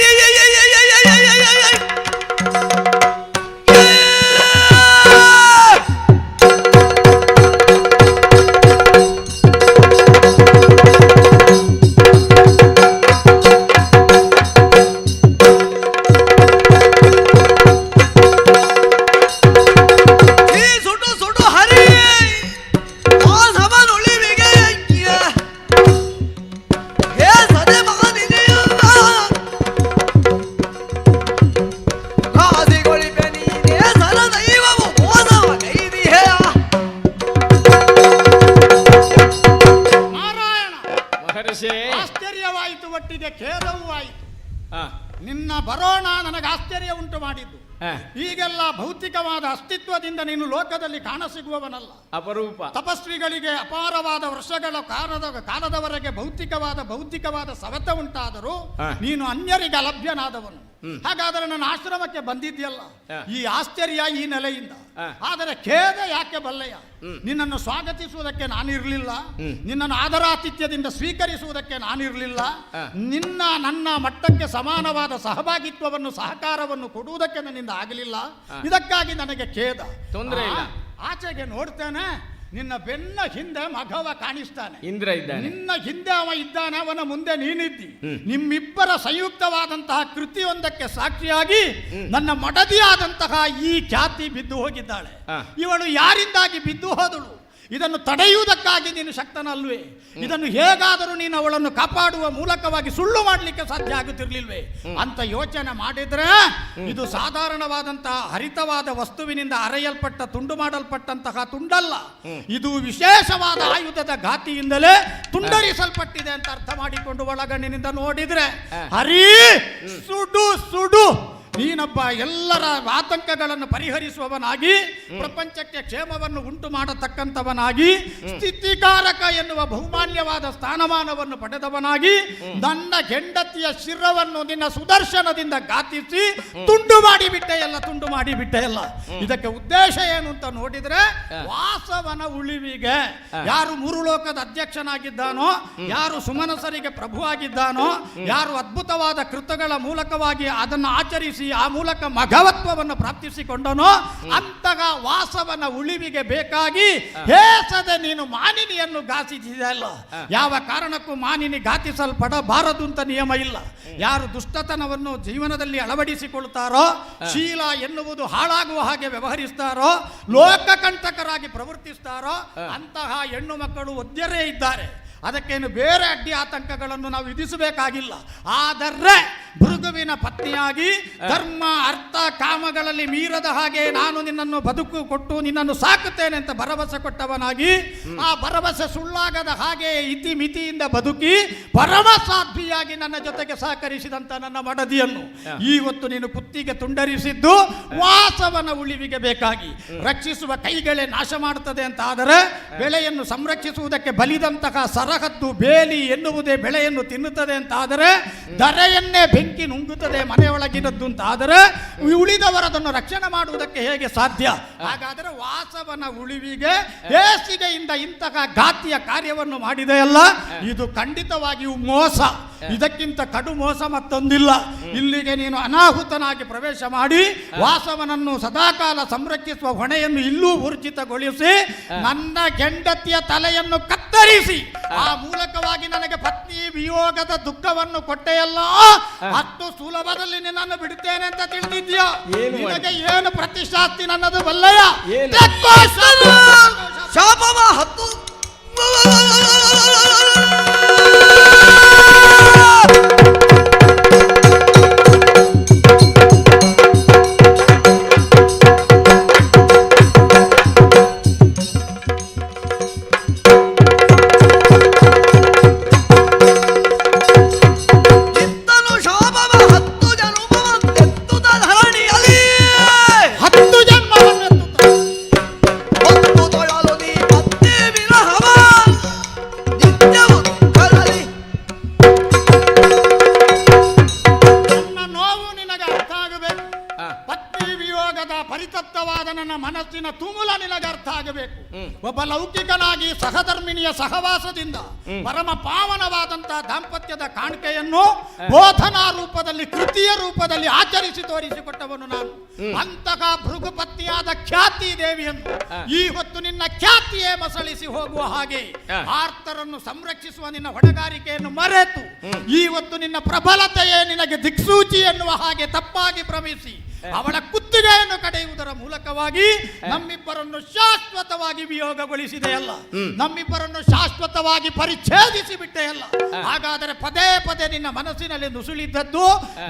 [SPEAKER 7] ಆಶ್ಚರ್ಯವಾಯಿತು, ಒಟ್ಟಿಗೆ ಖೇದವೂ ಆಯಿತು. ನಿನ್ನ ಬರೋಣ ನನಗೆ ಆಶ್ಚರ್ಯ ಉಂಟು ಮಾಡಿದ್ದು. ಈಗೆಲ್ಲ ಭೌತಿಕವಾದ ಅಸ್ತಿತ್ವದಿಂದ ನೀನು ಲೋಕದಲ್ಲಿ ಕಾಣಸಿಗುವವನಲ್ಲ.
[SPEAKER 6] ಅಪರೂಪ.
[SPEAKER 7] ತಪಸ್ವಿಗಳಿಗೆ ಅಪಾರವಾದ ವರ್ಷಗಳ ಕಾಲದವರೆಗೆ ಭೌತಿಕವಾದ ಸವೆತ ಉಂಟಾದರೂ ನೀನು ಅನ್ಯರಿಗೆ ಅಲಭ್ಯನಾದವನು. ಹಾಗಾದರೆ ನನ್ನ ಆಶ್ರಮಕ್ಕೆ ಬಂದಿದ್ಯಲ್ಲ, ಈ ಆಶ್ಚರ್ಯ ಈ ನೆಲೆಯಿಂದ. ಆದರೆ ಖೇದ ಯಾಕೆ ಬಲ್ಲೆಯ? ನಿನ್ನನ್ನು ಸ್ವಾಗತಿಸುವುದಕ್ಕೆ ನಾನಿರಲಿಲ್ಲ, ನಿನ್ನನ್ನು ಆದರಾತಿಥ್ಯದಿಂದ ಸ್ವೀಕರಿಸುವುದಕ್ಕೆ ನಾನಿರಲಿಲ್ಲ, ನನ್ನ ಮಟ್ಟಕ್ಕೆ ಸಮಾನವಾದ ಸಹಭಾಗಿತ್ವವನ್ನು ಸಹಕಾರವನ್ನು ಕೊಡುವುದಕ್ಕೆ ನನ್ನಿಂದ ಆಗಲಿಲ್ಲ. ಇದಕ್ಕಾಗಿ ನನಗೆ ಖೇದ.
[SPEAKER 6] ತೊಂದರೆ ಇಲ್ಲ.
[SPEAKER 7] ಆಚೆಗೆ ನೋಡ್ತೇನೆ, ನಿನ್ನ ಬೆನ್ನ ಹಿಂದೆ ಮಘವ ಕಾಣಿಸ್ತಾನೆ.
[SPEAKER 6] ಇಂದ್ರ ಇದ್ದಾನೆ.
[SPEAKER 7] ನಿನ್ನ ಹಿಂದೆ ಅವ ಇದ್ದಾನೆ, ಅವನ ಮುಂದೆ ನೀನಿದ್ದಿ. ನಿಮ್ಮಿಬ್ಬರ ಸಂಯುಕ್ತವಾದಂತಹ ಕೃತಿಯೊಂದಕ್ಕೆ ಸಾಕ್ಷಿಯಾಗಿ ನನ್ನ ಮಡದಿಯಾದಂತಹ ಈ ಖ್ಯಾತಿ ಬಿದ್ದು ಹೋಗಿದ್ದಾಳೆ. ಇವಳು ಯಾರಿಂದಾಗಿ ಬಿದ್ದು ಹೋದಳು? ಇದನ್ನು ತಡೆಯುವುದಕ್ಕಾಗಿ ನೀನು ಶಕ್ತನಲ್ವೇ? ಇದನ್ನು ಹೇಗಾದರೂ ನೀನು ಅವಳನ್ನು ಕಾಪಾಡುವ ಮೂಲಕವಾಗಿ ಸುಳ್ಳು ಮಾಡಲಿಕ್ಕೆ ಸಾಧ್ಯ ಆಗುತ್ತಿರ್ಲಿಲ್ವೇ ಅಂತ ಯೋಚನೆ ಮಾಡಿದ್ರೆ, ಇದು ಸಾಧಾರಣವಾದಂತಹ ಹರಿತವಾದ ವಸ್ತುವಿನಿಂದ ಅರೆಯಲ್ಪಟ್ಟ ತುಂಡು ಮಾಡಲ್ಪಟ್ಟಂತಹ ತುಂಡಲ್ಲ. ಇದು ವಿಶೇಷವಾದ ಆಯುಧದ ಘಾತಿಯಿಂದಲೇ ತುಂಡರಿಸಲ್ಪಟ್ಟಿದೆ ಅಂತ ಅರ್ಥ ಮಾಡಿಕೊಂಡು ಒಳಗಣ್ಣಿನಿಂದ ನೋಡಿದ್ರೆ, ಹರಿ ಸುಡು ಸುಡು. ನೀನೊಬ್ಬ ಎಲ್ಲರ ಆತಂಕಗಳನ್ನು ಪರಿಹರಿಸುವವನಾಗಿ, ಪ್ರಪಂಚಕ್ಕೆ ಕ್ಷೇಮವನ್ನು ಉಂಟು ಮಾಡತಕ್ಕಂಥವನಾಗಿ, ಸ್ಥಿತಿಕಾರಕ ಎನ್ನುವ ಬಹುಮಾನ್ಯವಾದ ಸ್ಥಾನಮಾನವನ್ನು ಪಡೆದವನಾಗಿ, ನನ್ನ ಹೆಂಡತಿಯ ಶಿರವನ್ನು ನಿನ್ನ ಸುದರ್ಶನದಿಂದ ಘಾತಿಸಿ ತುಂಡು ಮಾಡಿಬಿಟ್ಟೆಯಲ್ಲ. ಇದಕ್ಕೆ ಉದ್ದೇಶ ಏನು ಅಂತ ನೋಡಿದ್ರೆ, ವಾಸವನ ಉಳಿವಿಗೆ. ಯಾರು ಮೂರು ಲೋಕದ ಅಧ್ಯಕ್ಷನಾಗಿದ್ದಾನೋ, ಯಾರು ಸುಮನಸರಿಗೆ ಪ್ರಭುವಾಗಿದ್ದಾನೋ, ಯಾರು ಅದ್ಭುತವಾದ ಕೃತಗಳ ಮೂಲಕವಾಗಿ ಅದನ್ನು ಆಚರಿಸಿ ಪ್ರಾಪ್ತಿಸಿ ಆ ಮೂಲಕ ಮಘವತ್ವವನ್ನು ಪ್ರಾಪ್ತಿಸಿಕೊಂಡನೋ ಅಂತಹ ವಾಸವನ ಉಳಿವಿಗೆ ಬೇಕಾಗಿ ಹೇಸದೆ ನೀನು ಮಾನಿನಿಯನ್ನು ಘಾತಿಸಿದೆಯಲ್ಲ. ಯಾವ ಕಾರಣಕ್ಕೂ ಮಾನಿನಿ ಘಾತಿಸಲ್ಪಡಬಾರದು ಅಂತ ನಿಯಮ ಇಲ್ಲ. ಯಾರು ದುಷ್ಟತನವನ್ನು ಜೀವನದಲ್ಲಿ ಅಳವಡಿಸಿಕೊಳ್ತಾರೋ, ಶೀಲ ಎನ್ನುವುದು ಹಾಳಾಗುವ ಹಾಗೆ ವ್ಯವಹರಿಸ್ತಾರೋ, ಲೋಕಕಂಟಕರಾಗಿ ಪ್ರವರ್ತಿಸ್ತಾರೋ ಅಂತಹ ಹೆಣ್ಣು ಮಕ್ಕಳು ಒದ್ಯರೇ ಇದ್ದಾರೆ. ಅದಕ್ಕೇನು ಬೇರೆ ಅಡ್ಡಿ ಆತಂಕಗಳನ್ನು ನಾವು ವಿಧಿಸಬೇಕಾಗಿಲ್ಲ. ಆದರೆ ಭೃಗುವಿನ ಪತ್ನಿಯಾಗಿ ಧರ್ಮ ಅರ್ಥ ಕಾಮಗಳಲ್ಲಿ ಮೀರದ ಹಾಗೆ ನಾನು ನಿನ್ನನ್ನು ಬದುಕು ಕೊಟ್ಟು ನಿನ್ನನ್ನು ಸಾಕುತ್ತೇನೆ ಅಂತ ಭರವಸೆ ಕೊಟ್ಟವನಾಗಿ ಆ ಭರವಸೆ ಸುಳ್ಳಾಗದ ಹಾಗೆ ಇತಿಮಿತಿಯಿಂದ ಬದುಕಿ ಪರಮಸಾಧ್ವಿಯಾಗಿ ನನ್ನ ಜೊತೆಗೆ ಸಹಕರಿಸಿದಂತ ನನ್ನ ಮಡದಿಯನ್ನು ಇವತ್ತು ನೀನು ಕುತ್ತಿಗೆ ತುಂಡರಿಸಿದ್ದು ವಾಸವನ ಉಳಿವಿಗೆ ಬೇಕಾಗಿ. ರಕ್ಷಿಸುವ ಕೈಗಳೇ ನಾಶ ಮಾಡುತ್ತದೆ ಅಂತ ಆದರೆ ಬೆಳೆಯನ್ನು ಸಂರಕ್ಷಿಸುವುದಕ್ಕೆ ಬಲಿದಂತಹ ಸರಹದ್ದು ಬೇಲಿ ಎನ್ನುವುದೇ ಬೆಳೆಯನ್ನು ತಿನ್ನುತ್ತದೆ ಅಂತ ಆದರೆ ಧರೆಯನ್ನೇ ಬೆಂಕಿ ನುಂಗುತ್ತದೆ ಮನೆಯೊಳಗಿನದ್ದು ಅಂತ ಆದರೆ ಉಳಿದವರದನ್ನು ರಕ್ಷಣೆ ಮಾಡುವುದಕ್ಕೆ ಹೇಗೆ ಸಾಧ್ಯ? ಹಾಗಾದರೆ ವಾಸವನ ಉಳಿವಿಗೆ ಹೇಸಿಗೆಯಿಂದ ಇಂತಹ ಘಾತಿಯ ಕಾರ್ಯವನ್ನು ಮಾಡಿದೆಯಲ್ಲ, ಇದು ಖಂಡಿತವಾಗಿಯೂ ಮೋಸ. ಇದಕ್ಕಿಂತ ಕಡು ಮೋಸ ಮತ್ತೊಂದಿಲ್ಲ. ಇಲ್ಲಿಗೆ ನೀನು ಅನಾಹುತನಾಗಿ ಪ್ರವೇಶ ಮಾಡಿ ವಾಸವನನ್ನು ಸದಾಕಾಲ ಸಂರಕ್ಷಿಸುವ ಹೊಣೆಯನ್ನು ಇಲ್ಲೂ ಊರ್ಜಿತಗೊಳಿಸಿ ನನ್ನ ಹೆಂಡತಿಯ ತಲೆಯನ್ನು ಕತ್ತರಿಸಿ ಆ ಮೂಲಕವಾಗಿ ನನಗೆ ಪತ್ನಿ ವಿಯೋಗದ ದುಃಖವನ್ನು ಕೊಟ್ಟೆಯಲ್ಲ, ಅಷ್ಟು ಸುಲಭದಲ್ಲಿ ನಿನ್ನನ್ನು ಬಿಡುತ್ತೇನೆ ಅಂತ ತಿಳಿದಿದ್ಯಾ? ನಿನಗೆ ಏನು ಪ್ರತಿಷ್ಠಾಸ್ತಿ ನನ್ನದು ಬಲ್ಲಯ?
[SPEAKER 2] ಶಾಪವ ಹತ್ತು
[SPEAKER 7] ಪರಿತಪ್ತವಾದ ನನ್ನ ಮನಸ್ಸಿನ ತುಮುಲ ನಿನಗೆ ಅರ್ಥ ಆಗಬೇಕು. ಒಬ್ಬ ಲೌಕಿಕನಾಗಿ ಸಹಧರ್ಮಿಣಿಯ ಸಹವಾಸದಿಂದ ಪರಮ ಪಾವನವಾದಂತಹ ದಾಂಪತ್ಯದ ಕಾಣಿಕೆಯನ್ನು ಬೋಧನಾ ರೂಪದಲ್ಲಿ ಕೃತಿಯ ರೂಪದಲ್ಲಿ ಆಚರಿಸಿ ತೋರಿಸಿಕೊಟ್ಟವನು ನಾನು. ಅಂತಹ ಭೃಗುಪತ್ನಿಯಾದ ಖ್ಯಾತಿ ದೇವಿಯನ್ನು ಈ ಹೊತ್ತು ನಿನ್ನ ಖ್ಯಾತಿಯೇ ಮಸಳಿಸಿ ಹೋಗುವ ಹಾಗೆ ಆರ್ತರನ್ನು ಸಂರಕ್ಷಿಸುವ ನಿನ್ನ ಹೊಣೆಗಾರಿಕೆಯನ್ನು ಮರೆತು ಈ ಹೊತ್ತು ನಿನ್ನ ಪ್ರಬಲತೆಯೇ ನಿನಗೆ ದಿಕ್ಸೂಚಿ ಎನ್ನುವ ಹಾಗೆ ತಪ್ಪಾಗಿ ಭ್ರಮಿಸಿ ಅವಳ ಕುತ್ತಿಗೆಯನ್ನು ಕಡೆಯುವುದರ ಮೂಲಕವಾಗಿ ನಮ್ಮಿಬ್ಬರನ್ನು ಶಾಶ್ವತವಾಗಿ ವಿಯೋಗಗೊಳಿಸಿದೆಯಲ್ಲ, ನಮ್ಮಿಬ್ಬರನ್ನು ಶಾಶ್ವತವಾಗಿ ಪರಿಚ್ಛೇದಿಸಿ ಬಿಟ್ಟೆಯಲ್ಲ. ಹಾಗಾದರೆ ಪದೇ ಪದೇ ನಿನ್ನ ಮನಸ್ಸಿನಲ್ಲಿ ನುಸುಳಿದ್ದದ್ದು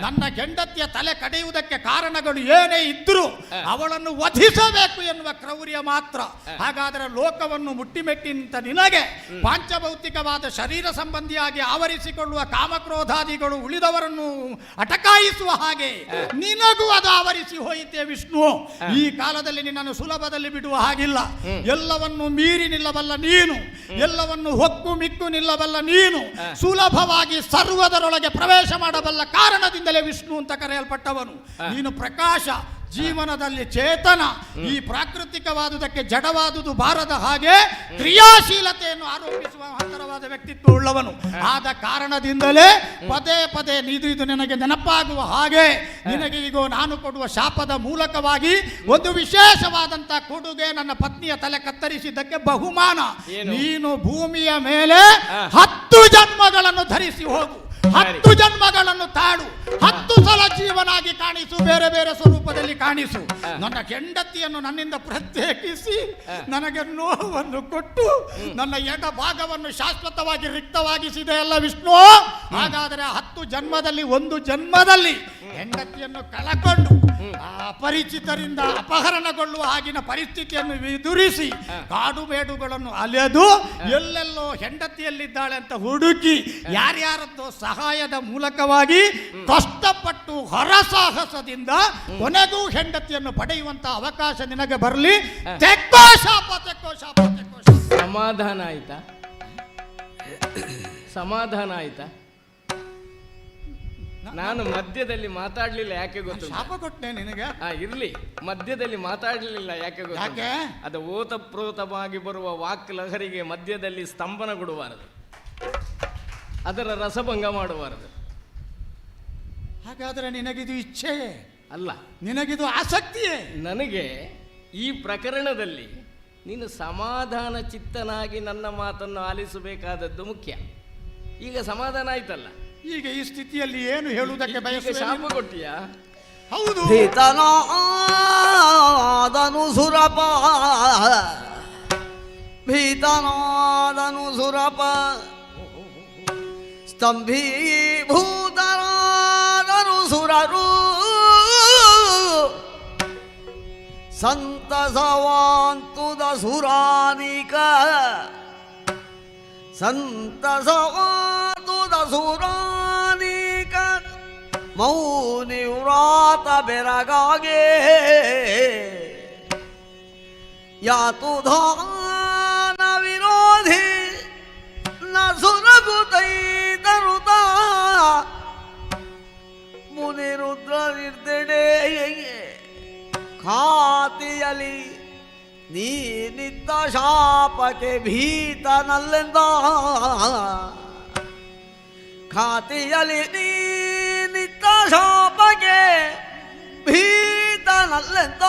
[SPEAKER 7] ನನ್ನ ಹೆಂಡತಿಯ ತಲೆ ಕಡೆಯುವುದಕ್ಕೆ ಕಾರಣಗಳು ಏನೇ ಇದ್ದರೂ ಅವಳನ್ನು ವಧಿಸಬೇಕು ಎನ್ನುವ ಕ್ರೌರ್ಯ ಮಾತ್ರ. ಹಾಗಾದರೆ ಲೋಕವನ್ನು ಮುಟ್ಟಿಮೆಟ್ಟಿ ನಿಂತ ನಿನಗೆ ಪಾಂಚಭೌತಿಕವಾದ ಶರೀರ ಸಂಬಂಧಿಯಾಗಿ ಆವರಿಸಿಕೊಳ್ಳುವ ಕಾಮಕ್ರೋಧಾದಿಗಳು ಉಳಿದವರನ್ನು ಅಟಕಾಯಿಸುವ ಹಾಗೆ ನಿನಗೂ ಅದು ಆವರಿಸಿ ಹೋಯಿತೆ ವಿಷ್ಣು. ಈ ಕಾಲದಲ್ಲಿ ನಿನ್ನನ್ನು ಸುಲಭದಲ್ಲಿ ಬಿಡುವ ಹಾಗಿಲ್ಲ. ಎಲ್ಲವನ್ನು ಮೀರಿ ನಿಲ್ಲಬಲ್ಲ ನೀನು, ಎಲ್ಲವನ್ನು ಹೊಕ್ಕು ಮಿಕ್ಕು ನಿಲ್ಲಬಲ್ಲ ನೀನು, ಸುಲಭವಾಗಿ ಸರ್ವದರೊಳಗೆ ಪ್ರವೇಶ ಮಾಡಬಲ್ಲ ಕಾರಣದಿಂದಲೇ ವಿಷ್ಣು ಅಂತ ಕರೆಯಲ್ಪಟ್ಟವನು ನೀನು. ಪ್ರಕಾಶ ಜೀವನದಲ್ಲಿ ಚೇತನ, ಈ ಪ್ರಾಕೃತಿಕವಾದುದಕ್ಕೆ ಜಡವಾದುದು ಬಾರದ ಹಾಗೆ ಕ್ರಿಯಾಶೀಲತೆಯನ್ನು ಆರೋಪಿಸುವ ಅಂತರವಾದ ವ್ಯಕ್ತಿತ್ವ ಉಳ್ಳವನು. ಆದ ಕಾರಣದಿಂದಲೇ ಪದೇ ಪದೇ ಇದು ನಿನಗೆ ನೆನಪಾಗುವ ಹಾಗೆ ನಿನಗೆ ಈಗ ನಾನು ಕೊಡುವ ಶಾಪದ ಮೂಲಕವಾಗಿ ಒಂದು ವಿಶೇಷವಾದಂತ ಕೊಡುಗೆ, ನನ್ನ ಪತ್ನಿಯ ತಲೆ ಕತ್ತರಿಸಿದ್ದಕ್ಕೆ ಬಹುಮಾನ. ನೀನು ಭೂಮಿಯ ಮೇಲೆ 10 ಜನ್ಮಗಳನ್ನು ಧರಿಸಿ ಹೋಗು, 10 ಜನ್ಮಗಳನ್ನು ತಾಡು, 10 ಸಲ ಜೀವನಾಗಿ ಕಾಣಿಸು, ಬೇರೆ ಬೇರೆ ಸ್ವರೂಪದಲ್ಲಿ ಕಾಣಿಸು. ನನ್ನ ಹೆಂಡತಿಯನ್ನು ನನ್ನಿಂದ ಪ್ರತ್ಯೇಕಿಸಿ ನನಗೆ ನೋವನ್ನು ಕೊಟ್ಟು ನನ್ನ ಎಡ ಭಾಗವನ್ನು ಶಾಶ್ವತವಾಗಿ ರಿಕ್ತವಾಗಿಸಿದೆ ಅಲ್ಲ ವಿಷ್ಣು. ಹಾಗಾದರೆ 10 ಜನ್ಮದಲ್ಲಿ ಒಂದು ಜನ್ಮದಲ್ಲಿ ಹೆಂಡತಿಯನ್ನು ಕಳಕೊಂಡು ಅಪರಿಚಿತರಿಂದ ಅಪಹರಣಗೊಳ್ಳುವ ಹಾಗಿನ ಪರಿಸ್ಥಿತಿಯನ್ನು ಎದುರಿಸಿ ಕಾಡು ಮೇಡುಗಳನ್ನು ಅಲೆದು ಎಲ್ಲೆಲ್ಲೋ ಹೆಂಡತಿಯಲ್ಲಿದ್ದಾಳೆ ಅಂತ ಹುಡುಕಿ ಯಾರ್ಯಾರದ್ದೋ ಸಹಾಯದ ಮೂಲಕವಾಗಿ ಕಷ್ಟಪಟ್ಟು ಹರಸಾಹಸದಿಂದ ಕೊನೆಗೂ ಹೆಂಡತಿಯನ್ನು ಪಡೆಯುವಂತ ಅವಕಾಶ ನಿನಗೆ ಬರಲಿ. ತೆಕ್ಕೋ ಶಾಪ, ತೆಕ್ಕೋ ಶಾಪ, ತೆಕ್ಕೋ ಶಾಪ.
[SPEAKER 6] ಸಮಾಧಾನ ಆಯ್ತಾ? ಸಮಾಧಾನ ಆಯ್ತಾ? ನಾನು ಮಧ್ಯದಲ್ಲಿ ಮಾತಾಡ್ಲಿಲ್ಲ, ಯಾಕೆ ಗೊತ್ತು?
[SPEAKER 7] ಶಾಪ ಕೊಟ್ಟೆ ನಿನಗೆ.
[SPEAKER 6] ಇರ್ಲಿ, ಮಧ್ಯದಲ್ಲಿ ಮಾತಾಡ್ಲಿಲ್ಲ, ಯಾಕೆ ಗೊತ್ತು? ಅದು ಓತಪ್ರೋತವಾಗಿ ಬರುವ ವಾಕ್ ಲಹರಿಗೆ ಮಧ್ಯದಲ್ಲಿ ಸ್ತಂಭನಗೊಡಬಾರದು, ಅದರ ರಸಭಂಗ ಮಾಡಬಾರದು.
[SPEAKER 7] ಹಾಗಾದ್ರೆ ನಿನಗಿದು ಇಚ್ಛೆಯೇ?
[SPEAKER 6] ಅಲ್ಲ,
[SPEAKER 7] ನಿನಗಿದು ಆಸಕ್ತಿಯೇ?
[SPEAKER 6] ನನಗೆ ಈ ಪ್ರಕರಣದಲ್ಲಿ ನೀನು ಸಮಾಧಾನ ಚಿತ್ತನಾಗಿ ನನ್ನ ಮಾತನ್ನು ಆಲಿಸಬೇಕಾದದ್ದು ಮುಖ್ಯ. ಈಗ ಸಮಾಧಾನ ಆಯ್ತಲ್ಲ,
[SPEAKER 7] ಈಗ ಈ ಸ್ಥಿತಿಯಲ್ಲಿ ಏನು ಹೇಳುವುದಕ್ಕೆ
[SPEAKER 6] ಈಗ
[SPEAKER 7] ಬಯಸುವೆ?
[SPEAKER 6] ಶಾಪ ಕೊಟ್ಟಿಯಾ?
[SPEAKER 7] ಹೌದು.
[SPEAKER 2] ಭೀತನಾದನು ಸುರಪ, ಭೀತನಾದನು ಸುರಪ, ಸ್ತಂಭೀಭೂತನಾದನು ಸುರರು, ಸಂತಸವಾಂತುದ ಸುರಾನಿಕ, ಸಂತಸವಾಂತುದ ಸುರಾನಿಕ, ಮೌನಿ ವ್ರಾತ ಬೆರಗಾಗೆ ಯಾತುಧಾನ ವಿರೋಧಿ ನ ಸುರಗುತೈತರುತ ಮುನಿರುದ್ರ ನಿರ್ದೆಡೆ ಖಾತಿಯಲಿ ನೀ ನಿತ್ತ ಶಾಪಕ್ಕೆ ಭೀತನಲ್ಲೆಂದ, ಖಾತಿಯಲಿ ನೀ ನಿತ್ತ ಶಾಪಕ್ಕೆ ಭೀತನಲ್ಲೆಂದ,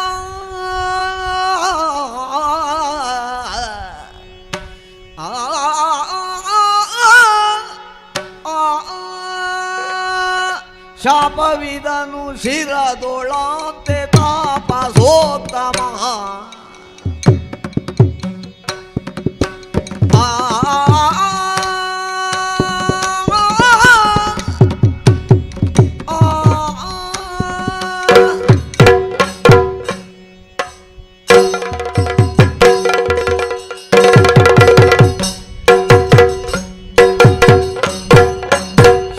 [SPEAKER 2] ಶಾಪವಿದನು ಶಿರದೊಳಂತೆ ತಾಪಸೋತ್ತಮ,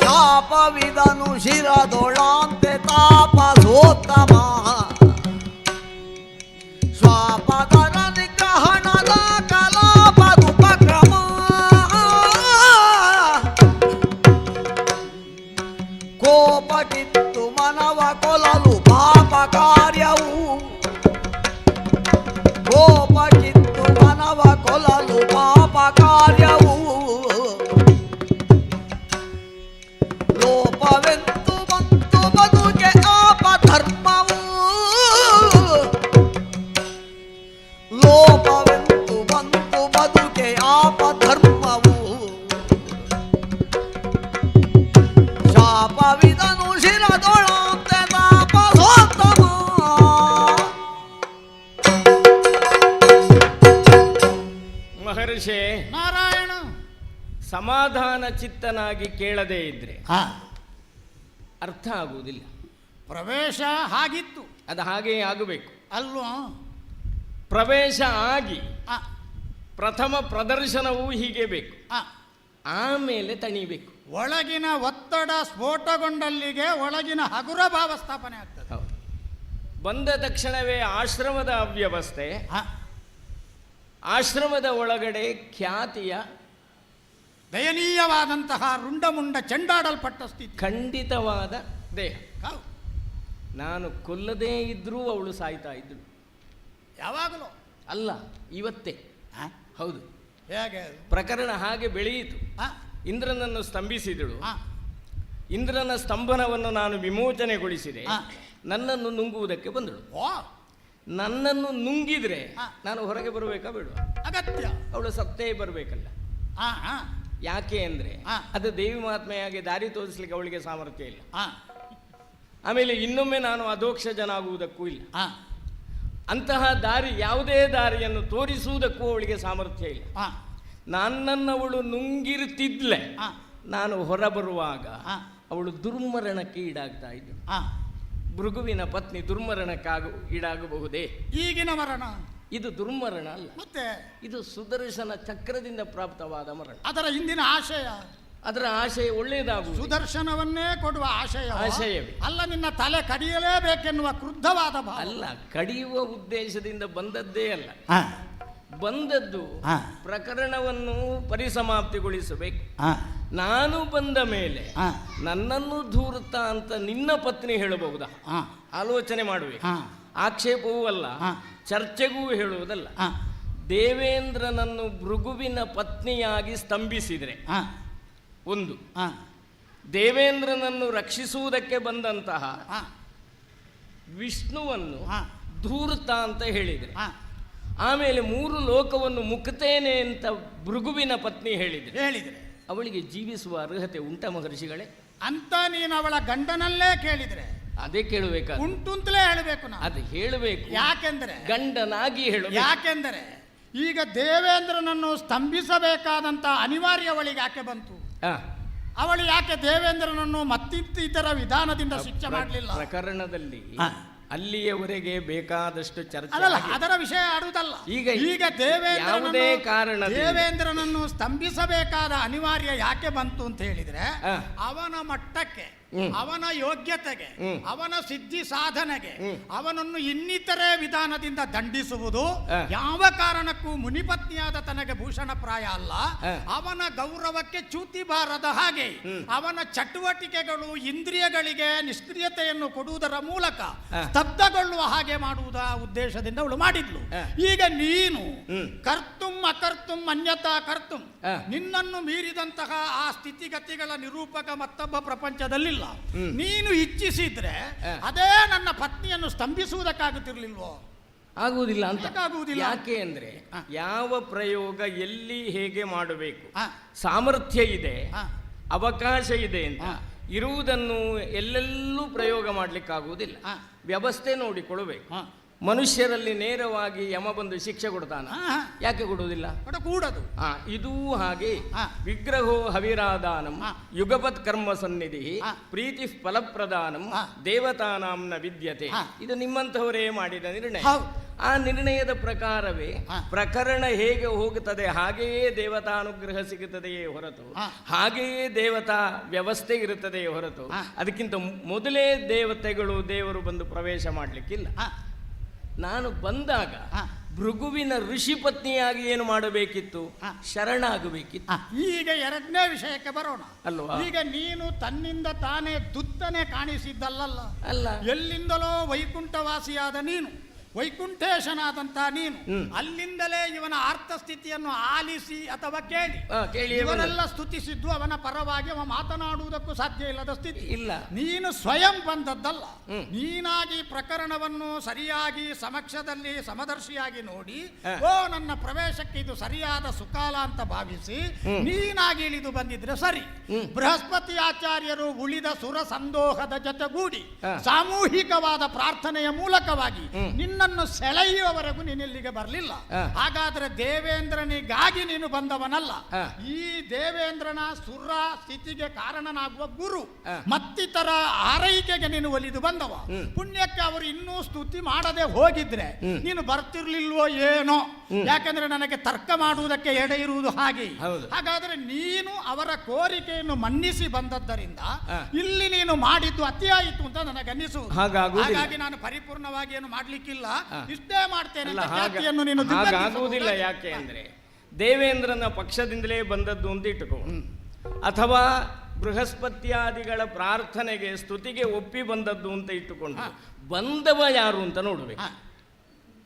[SPEAKER 2] ಶಾಪವಿದನು ಶಿರದೊಳಂತೆ ತಾಪಸೋತ್ತಮ, ಸ್ವಾಪದರ ನಿಗ್ರಹಣದ ಕಲಾಪದುಪಕ್ರಮ, ಕೋಪ ಕಿತ್ತು ಮನವ ಕೊಲಲು ಪಾಪ ಕಾರ್ಯವು, ಕೋಪ ಕಿತ್ತು ಮನವ ಕೊಲಲು ಪಾಪ ಕಾರ್ಯವು, ಲೋಪವೆಂತು ಬಂತು ಬದುಕೆ ಆಪಧರ್ಮವು, ಲೋಪವೆಂತು ಬಂತು ಬದುಕೆ ಆಪಧರ್ಮವು, ಶಾಪವಿದನು ಶಿರದೊಳಂತೆ ತಾಪಸೋತ್ತಮ.
[SPEAKER 6] ಮಹರ್ಷಿ
[SPEAKER 7] ನಾರಾಯಣ,
[SPEAKER 6] ಸಮಾಧಾನ ಚಿತ್ತನಾಗಿ ಕೇಳದೇ ಇದ್ರೆ
[SPEAKER 7] ಹಾ,
[SPEAKER 6] ಅರ್ಥ ಆಗುವುದಿಲ್ಲ.
[SPEAKER 7] ಪ್ರವೇಶ ಹಾಗಿತ್ತು
[SPEAKER 6] ಅದು ಹಾಗೆಯೇ ಆಗಬೇಕು.
[SPEAKER 7] ಅಲ್ವಾ?
[SPEAKER 6] ಪ್ರವೇಶ ಆಗಿ
[SPEAKER 7] ಆ,
[SPEAKER 6] ಪ್ರಥಮ ಪ್ರದರ್ಶನವೂ ಹೀಗೆ ಬೇಕು,
[SPEAKER 7] ಆ,
[SPEAKER 6] ಆಮೇಲೆ ತಣಿಬೇಕು.
[SPEAKER 7] ಒಳಗಿನ ಒತ್ತಡ ಸ್ಫೋಟಗೊಂಡಲ್ಲಿಗೆ ಒಳಗಿನ ಹಗುರ ಭಾವ ಸ್ಥಾಪನೆ ಆಗ್ತದೆ.
[SPEAKER 6] ಹೌದು. ಬಂದ ತಕ್ಷಣವೇ ಆಶ್ರಮದ ಅವ್ಯವಸ್ಥೆ,
[SPEAKER 7] ಆ,
[SPEAKER 6] ಆಶ್ರಮದ ಒಳಗಡೆ ಖ್ಯಾತಿಯ
[SPEAKER 7] ದಯನೀಯವಾದಂತಹ ರುಂಡಮುಂಡ ಚೆಂಡಾಡಲ್ಪಟ್ಟ ಸ್ಥಿತಿ.
[SPEAKER 6] ಖಂಡಿತವಾದ ದೇಹ.
[SPEAKER 7] ಹೌದು.
[SPEAKER 6] ನಾನು ಕೊಲ್ಲದೇ ಇದ್ರೂ ಅವಳು ಸಾಯ್ತಾ ಇದ್ದಳು.
[SPEAKER 7] ಯಾವಾಗಲೂ
[SPEAKER 6] ಅಲ್ಲ, ಇವತ್ತೇ.
[SPEAKER 7] ಆ,
[SPEAKER 6] ಹೌದು,
[SPEAKER 7] ಹೇಗೆ?
[SPEAKER 6] ಪ್ರಕರಣ ಹಾಗೆ ಬೆಳೆಯಿತು.
[SPEAKER 7] ಆ,
[SPEAKER 6] ಇಂದ್ರನನ್ನು ಸ್ತಂಭಿಸಿದಳು.
[SPEAKER 7] ಆ,
[SPEAKER 6] ಇಂದ್ರನ ಸ್ತಂಭನವನ್ನು ನಾನು ವಿಮೋಚನೆಗೊಳಿಸಿದೆ.
[SPEAKER 7] ಆ.
[SPEAKER 6] ನನ್ನನ್ನು ನುಂಗುವುದಕ್ಕೆ ಬಂದಳು.
[SPEAKER 7] ಓ,
[SPEAKER 6] ನನ್ನನ್ನು ನುಂಗಿದ್ರೆ
[SPEAKER 7] ಆ.
[SPEAKER 6] ನಾನು ಹೊರಗೆ ಬರಬೇಕಾ ಬೇಡ?
[SPEAKER 7] ಅಗತ್ಯ.
[SPEAKER 6] ಅವಳು ಸತ್ತೇ ಬರಬೇಕಲ್ಲ.
[SPEAKER 7] ಆ, ಆ,
[SPEAKER 6] ಯಾಕೆ ಅಂದರೆ
[SPEAKER 7] ಆ.
[SPEAKER 6] ಅದು ದೇವಿ ಮಹಾತ್ಮೆಯಾಗಿ ದಾರಿ ತೋರಿಸ್ಲಿಕ್ಕೆ ಅವಳಿಗೆ ಸಾಮರ್ಥ್ಯ ಇಲ್ಲ.
[SPEAKER 7] ಆ,
[SPEAKER 6] ಆಮೇಲೆ ಇನ್ನೊಮ್ಮೆ ನಾನು ಅಧೋಕ್ಷಜನಾಗುವುದಕ್ಕೂ ಇಲ್ಲ.
[SPEAKER 7] ಆ,
[SPEAKER 6] ಅಂತಹ ದಾರಿ, ಯಾವುದೇ ದಾರಿಯನ್ನು ತೋರಿಸುವುದಕ್ಕೂ ಅವಳಿಗೆ ಸಾಮರ್ಥ್ಯ ಇಲ್ಲ.
[SPEAKER 7] ಆ,
[SPEAKER 6] ನನ್ನನ್ನು ಅವಳು ನುಂಗಿರ್ತಿದ್ಲೆ,
[SPEAKER 7] ಆ,
[SPEAKER 6] ನಾನು ಹೊರಬರುವಾಗ
[SPEAKER 7] ಆ.
[SPEAKER 6] ಅವಳು ದುರ್ಮರಣಕ್ಕೆ ಈಡಾಗ್ತಾ ಇದ್ದಳು.
[SPEAKER 7] ಆ.
[SPEAKER 6] ಭೃಗುವಿನ ಪತ್ನಿ ಈಡಾಗಬಹುದೇ?
[SPEAKER 7] ಈಗಿನ ಮರಣ
[SPEAKER 6] ಇದು ದುರ್ಮರಣ ಅಲ್ಲ,
[SPEAKER 7] ಮತ್ತೆ
[SPEAKER 6] ಇದು ಸುದರ್ಶನ ಚಕ್ರದಿಂದ ಪ್ರಾಪ್ತವಾದ ಮರಣ.
[SPEAKER 7] ಅದರ ಹಿಂದಿನ ಆಶಯ,
[SPEAKER 6] ಅದರ ಆಶಯ ಒಳ್ಳೆಯದಾಗುವುದು.
[SPEAKER 7] ಸುದರ್ಶನವನ್ನೇ ಕೊಡುವ ಆಶಯ.
[SPEAKER 6] ಆಶಯವೇ.
[SPEAKER 7] ಅಲ್ಲ, ನಿನ್ನ ತಲೆ ಕಡಿಯಲೇಬೇಕೆನ್ನುವ ಕ್ರುದ್ಧವಾದ ಭಾವ.
[SPEAKER 6] ಅಲ್ಲ, ಕಡಿಯುವ ಉದ್ದೇಶದಿಂದ ಬಂದದ್ದೇ ಅಲ್ಲ.
[SPEAKER 7] ಆ,
[SPEAKER 6] ಬಂದದ್ದು
[SPEAKER 7] ಆ.
[SPEAKER 6] ಪ್ರಕರಣವನ್ನು ಪರಿಸಮಾಪ್ತಿಗೊಳಿಸಬೇಕು.
[SPEAKER 7] ಆ,
[SPEAKER 6] ನಾನು ಬಂದ ಮೇಲೆ
[SPEAKER 7] ಆ.
[SPEAKER 6] ನನ್ನನ್ನು ಧೂರ್ತ ಅಂತ ನಿನ್ನ ಪತ್ನಿ ಹೇಳಬಹುದಾ?
[SPEAKER 7] ಆ,
[SPEAKER 6] ಆಲೋಚನೆ ಮಾಡುವೆ.
[SPEAKER 7] ಆ.
[SPEAKER 6] ಆಕ್ಷೇಪವೂ ಅಲ್ಲ,
[SPEAKER 7] ಆ.
[SPEAKER 6] ಚರ್ಚೆಗೂ ಹೇಳುವುದಲ್ಲ.
[SPEAKER 7] ಆ,
[SPEAKER 6] ದೇವೇಂದ್ರನನ್ನು ಭೃಗುವಿನ ಪತ್ನಿಯಾಗಿ ಸ್ತಂಭಿಸಿದರೆ
[SPEAKER 7] ಆ,
[SPEAKER 6] ಒಂದು,
[SPEAKER 7] ಆ,
[SPEAKER 6] ದೇವೇಂದ್ರನನ್ನು ರಕ್ಷಿಸುವುದಕ್ಕೆ ಬಂದಂತಹ
[SPEAKER 7] ಆ,
[SPEAKER 6] ವಿಷ್ಣುವನ್ನು
[SPEAKER 7] ಹಾ.
[SPEAKER 6] ಧೂರ್ತ ಅಂತ ಹೇಳಿದ್ರೆ,
[SPEAKER 7] ಹಾ,
[SPEAKER 6] ಆಮೇಲೆ 3 ಲೋಕವನ್ನು ಮುಕ್ತೇನೆ ಅಂತ ಭೃಗುವಿನ ಪತ್ನಿ ಹೇಳಿದ್ರೆ
[SPEAKER 7] ಹೇಳಿದ್ರೆ
[SPEAKER 6] ಅವಳಿಗೆ ಜೀವಿಸುವ ಅರ್ಹತೆ ಉಂಟ ಮಹರ್ಷಿಗಳೇ?
[SPEAKER 7] ಅಂತ ನೀನು ಅವಳ ಗಂಡನಲ್ಲೇ ಕೇಳಿದ್ರೆ
[SPEAKER 6] ಅದೇ ಕೇಳಬೇಕಾದ,
[SPEAKER 7] ಉಂಟುಂತಲೇ ಹೇಳಬೇಕು ನಾನು.
[SPEAKER 6] ಅದು ಹೇಳಬೇಕು.
[SPEAKER 7] ಯಾಕೆಂದ್ರೆ
[SPEAKER 6] ಗಂಡನಾಗಿ ಹೇಳಬೇಕು.
[SPEAKER 7] ಯಾಕೆಂದರೆ ಈಗ ದೇವೇಂದ್ರನನ್ನು ಸ್ತಂಭಿಸಬೇಕಾದಂತ ಅನಿವಾರ್ಯ ಅವಳಿಗೆ ಯಾಕೆ ಬಂತು?
[SPEAKER 6] ಆ,
[SPEAKER 7] ಅವಳು ಯಾಕೆ ದೇವೇಂದ್ರನನ್ನು ಮತ್ತಿತರ ವಿಧಾನದಿಂದ ಶಿಕ್ಷೆ ಮಾಡಲಿಲ್ಲ?
[SPEAKER 6] ಪ್ರಕರಣದಲ್ಲಿ
[SPEAKER 7] ಹಾ.
[SPEAKER 6] ಅಲ್ಲಿಯವರೆಗೆ ಬೇಕಾದಷ್ಟು ಚರ್ಚೆ
[SPEAKER 7] ಅದಲ್ಲ,
[SPEAKER 6] ಆಗಿದೆ.
[SPEAKER 7] ಅದರ ವಿಷಯ ಆಡುವುದಲ್ಲ.
[SPEAKER 6] ಈಗ
[SPEAKER 7] ದೇವೇಂದ್ರನನ್ನು
[SPEAKER 6] ಯಾವುದೇ ಕಾರಣದಿಂದ
[SPEAKER 7] ದೇವೇಂದ್ರನನ್ನು ಸ್ತಂಭಿಸಬೇಕಾದ ಅನಿವಾರ್ಯ ಯಾಕೆ ಬಂತು ಅಂತ ಹೇಳಿದ್ರೆ
[SPEAKER 6] ಆ.
[SPEAKER 7] ಅವನ ಮಟ್ಟಕ್ಕೆ, ಅವನ ಯೋಗ್ಯತೆಗೆ, ಅವನ ಸಿದ್ಧಿ ಸಾಧನೆಗೆ ಅವನನ್ನು ಇನ್ನಿತರೆ ವಿಧಾನದಿಂದ ದಂಡಿಸುವುದು ಯಾವ ಕಾರಣಕ್ಕೂ ಮುನಿಪತ್ನಿಯಾದ ತನಗೆ ಭೂಷಣಪ್ರಾಯ ಅಲ್ಲ. ಅವನ ಗೌರವಕ್ಕೆ ಚ್ಯುತಿ ಬಾರದ ಹಾಗೆ ಅವನ ಚಟುವಟಿಕೆಗಳು ಇಂದ್ರಿಯಗಳಿಗೆ ನಿಷ್ಕ್ರಿಯತೆಯನ್ನು ಕೊಡುವುದರ ಮೂಲಕ ಸ್ತಬ್ಧಗೊಳ್ಳುವ ಹಾಗೆ ಮಾಡುವುದ ಉದ್ದೇಶದಿಂದ ಅವಳು ಮಾಡಿದ್ಲು. ಈಗ ನೀನು ಕರ್ತುಂ ಅಕರ್ತುಂ ಅನ್ಯತಾ ಕರ್ತುಂ, ನಿನ್ನನ್ನು ಮೀರಿದಂತಹ ಆ ಸ್ಥಿತಿಗತಿಗಳ ನಿರೂಪಕ ಮತ್ತೊಬ್ಬ ಪ್ರಪಂಚದಲ್ಲಿಲ್ಲ. ನೀನು ಇಚ್ಛಿಸಿದ್ರೆ ಅದೇ ನನ್ನ ಪತ್ನಿಯನ್ನು ಸ್ತಂಭಿಸುವುದಕ್ಕಾಗುತ್ತಿರ್ಲಿಲ್ವೋ?
[SPEAKER 6] ಆಗುವುದಿಲ್ಲ ಅಂತ.
[SPEAKER 7] ಆಗುವುದಿಲ್ಲ.
[SPEAKER 6] ಯಾಕೆ ಅಂದ್ರೆ ಯಾವ ಪ್ರಯೋಗ ಎಲ್ಲಿ ಹೇಗೆ ಮಾಡಬೇಕು,
[SPEAKER 7] ಆ.
[SPEAKER 6] ಸಾಮರ್ಥ್ಯ ಇದೆ,
[SPEAKER 7] ಆ.
[SPEAKER 6] ಅವಕಾಶ ಇದೆ ಅಂತ ಇರುವುದನ್ನು ಎಲ್ಲೆಲ್ಲೂ ಪ್ರಯೋಗ ಮಾಡ್ಲಿಕ್ಕಾಗುವುದಿಲ್ಲ. ವ್ಯವಸ್ಥೆ ನೋಡಿಕೊಳ್ಳಬೇಕು. ಮನುಷ್ಯರಲ್ಲಿ ನೇರವಾಗಿ ಯಮ ಬಂದು ಶಿಕ್ಷೆ ಕೊಡ್ತಾನ, ಯಾಕೆ ಕೊಡುವುದಿಲ್ಲ?
[SPEAKER 7] ಕೂಡದು.
[SPEAKER 6] ಇದೂ ಹಾಗೆ ವಿಗ್ರಹೋ ಹವಿರಾದಾನಂ ಯುಗಪತ್ ಕರ್ಮ ಸನ್ನಿಧಿ ಪ್ರೀತಿ ಫಲಪ್ರದಾನಂ ದೇವತಾನಾಂನ ವಿದ್ಯತೆ. ಇದು ನಿಮ್ಮಂತಹವರೇ ಮಾಡಿದ ನಿರ್ಣಯ. ಆ ನಿರ್ಣಯದ ಪ್ರಕಾರವೇ ಪ್ರಕರಣ ಹೇಗೆ ಹೋಗುತ್ತದೆ ಹಾಗೆಯೇ ದೇವತಾನುಗ್ರಹ ಸಿಗುತ್ತದೆಯೇ ಹೊರತು, ಹಾಗೆಯೇ ದೇವತಾ ವ್ಯವಸ್ಥೆ ಇರುತ್ತದೆಯೇ ಹೊರತು ಅದಕ್ಕಿಂತ ಮೊದಲೇ ದೇವರು ಬಂದು ಪ್ರವೇಶ ಮಾಡಲಿಕ್ಕಿಲ್ಲ. ನಾನು ಬಂದಾಗ ಭೃಗುವಿನ ಋಷಿ ಪತ್ನಿಯಾಗಿ ಏನು ಮಾಡಬೇಕಿತ್ತು? ಶರಣಾಗಬೇಕಿತ್ತು.
[SPEAKER 7] ಈಗ ಎರಡನೇ ವಿಷಯಕ್ಕೆ ಬರೋಣ
[SPEAKER 6] ಅಲ್ವಾ?
[SPEAKER 7] ಈಗ ನೀನು ತನ್ನಿಂದ ತಾನೇ ದುತ್ತನೆ ಕಾಣಿಸಿದ್ದಲ್ಲ,
[SPEAKER 6] ಅಲ್ಲ,
[SPEAKER 7] ಎಲ್ಲಿಂದಲೋ ವೈಕುಂಠವಾಸಿಯಾದ ನೀನು, ವೈಕುಂಠೇಶನಾದಂತ ನೀನು ಅಲ್ಲಿಂದಲೇ ಇವನ ಆರ್ಥ ಸ್ಥಿತಿಯನ್ನು ಆಲಿಸಿ ಅಥವಾ ಕೇಳಿ ಇವರೆಲ್ಲ ಸ್ತುತಿಸಿದ್ದು ಅವನ ಪರವಾಗಿ ಅವ ಮಾತನಾಡುವುದಕ್ಕೂ ಸಾಧ್ಯ ಇಲ್ಲದ ಸ್ಥಿತಿ
[SPEAKER 6] ಇಲ್ಲ.
[SPEAKER 7] ನೀನು ಸ್ವಯಂ ಬಂದದ್ದಲ್ಲ, ನೀನಾಗಿ ಪ್ರಕರಣವನ್ನು ಸರಿಯಾಗಿ ಸಮಕ್ಷದಲ್ಲಿ ಸಮದರ್ಶಿಯಾಗಿ ನೋಡಿ, ಓ ನನ್ನ ಪ್ರವೇಶಕ್ಕೆ ಇದು ಸರಿಯಾದ ಸುಕಾಲ ಅಂತ ಭಾವಿಸಿ ನೀನಾಗಿ ಇಳಿದು ಬಂದಿದ್ರೆ ಸರಿ. ಬೃಹಸ್ಪತಿ ಆಚಾರ್ಯರು ಉಳಿದ ಸುರ ಸಂದೋಹದ ಜೊತೆಗೂಡಿ ಸಾಮೂಹಿಕವಾದ ಪ್ರಾರ್ಥನೆಯ ಮೂಲಕವಾಗಿ ನಿನ್ನನ್ನು ಸೆಳೆಯುವವರೆಗೂ ನೀನಿಲ್ಲಿಗೆ ಬರಲಿಲ್ಲ. ಹಾಗಾದ್ರೆ ದೇವೇಂದ್ರನಿಗಾಗಿ ನೀನು ಬಂದವನಲ್ಲ, ಈ ದೇವೇಂದ್ರನ ಸುರ ಸ್ಥಿತಿಗೆ ಕಾರಣನಾಗುವ ಗುರು ಮತ್ತಿತರ ಆರೈಕೆಗೆ ನೀನು ಒಲಿದು ಬಂದವ. ಪುಣ್ಯಕ್ಕೆ ಅವರು ಇನ್ನೂ ಸ್ತುತಿ ಮಾಡದೆ ಹೋಗಿದ್ರೆ ನೀನು ಬರ್ತಿರ್ಲಿಲ್ವೋ ಏನೋ, ಯಾಕಂದ್ರೆ ನನಗೆ ತರ್ಕ ಮಾಡುವುದಕ್ಕೆ ಎಡೆ ಇರುವುದು ಹಾಗೆ. ಹಾಗಾದ್ರೆ ನೀನು ಅವರ ಕೋರಿಕೆಯನ್ನು ಮನ್ನಿಸಿ ಬಂದದ್ದರಿಂದ ಇಲ್ಲಿ ನೀನು ಮಾಡಿದ್ದು ಅತಿಯಾಯಿತು ಅಂತ ನನಗನ್ನಿಸುವುದು. ಹಾಗಾಗಿ ನಾನು ಪರಿಪೂರ್ಣವಾಗಿ ಏನು ಮಾಡ್ಲಿಕ್ಕಿಲ್ಲ, ಇಷ್ಟೇ ಮಾಡ್ತೇನೆ.
[SPEAKER 6] ಹಾಗಾಗುವುದಿಲ್ಲ. ಯಾಕೆ ಅಂದ್ರೆ ದೇವೇಂದ್ರನ ಪಕ್ಷದಿಂದಲೇ ಬಂದದ್ದು ಅಂತ ಇಟ್ಟುಕೋ, ಅಥವಾ ಬೃಹಸ್ಪತ್ಯಾದಿಗಳ ಪ್ರಾರ್ಥನೆಗೆ ಸ್ತುತಿಗೆ ಒಪ್ಪಿ ಬಂದದ್ದು ಅಂತ ಇಟ್ಟುಕೊಂಡು ಬಂದವ ಯಾರು ಅಂತ ನೋಡಬೇಕು.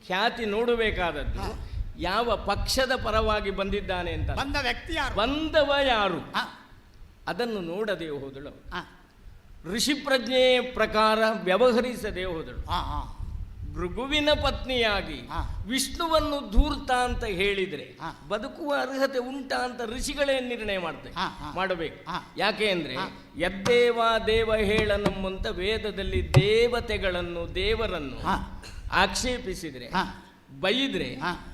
[SPEAKER 6] ಖ್ಯಾತಿ ನೋಡಬೇಕಾದದ್ದು ಯಾವ ಪಕ್ಷದ ಪರವಾಗಿ ಬಂದಿದ್ದಾನೆ ಅಂತ,
[SPEAKER 7] ಬಂದ ವ್ಯಕ್ತಿ ಯಾರು,
[SPEAKER 6] ಬಂದವ ಯಾರು ಅದನ್ನು ನೋಡದೆ ಹೋದಳು. ಋಷಿ ಪ್ರಜ್ಞೆಯ ಪ್ರಕಾರ ವ್ಯವಹರಿಸದೆ ಹೋದಳು. ಭೃಗುವಿನ ಪತ್ನಿಯಾಗಿ ವಿಷ್ಣುವನ್ನು ಧೂರ್ತ ಅಂತ ಹೇಳಿದ್ರೆ ಬದುಕುವ ಅರ್ಹತೆ ಉಂಟಾ ಅಂತ ಋಷಿಗಳೇ ನಿರ್ಣಯ ಮಾಡಬೇಕು. ಯಾಕೆ ಅಂದ್ರೆ ಯದ್ದೇವ ದೇವ ಹೇಳನಮ್ಮಂತ ವೇದದಲ್ಲಿ ದೇವತೆಗಳನ್ನು ದೇವರನ್ನು ಆಕ್ಷೇಪಿಸಿದ್ರೆ ಬೈದ್ರೆ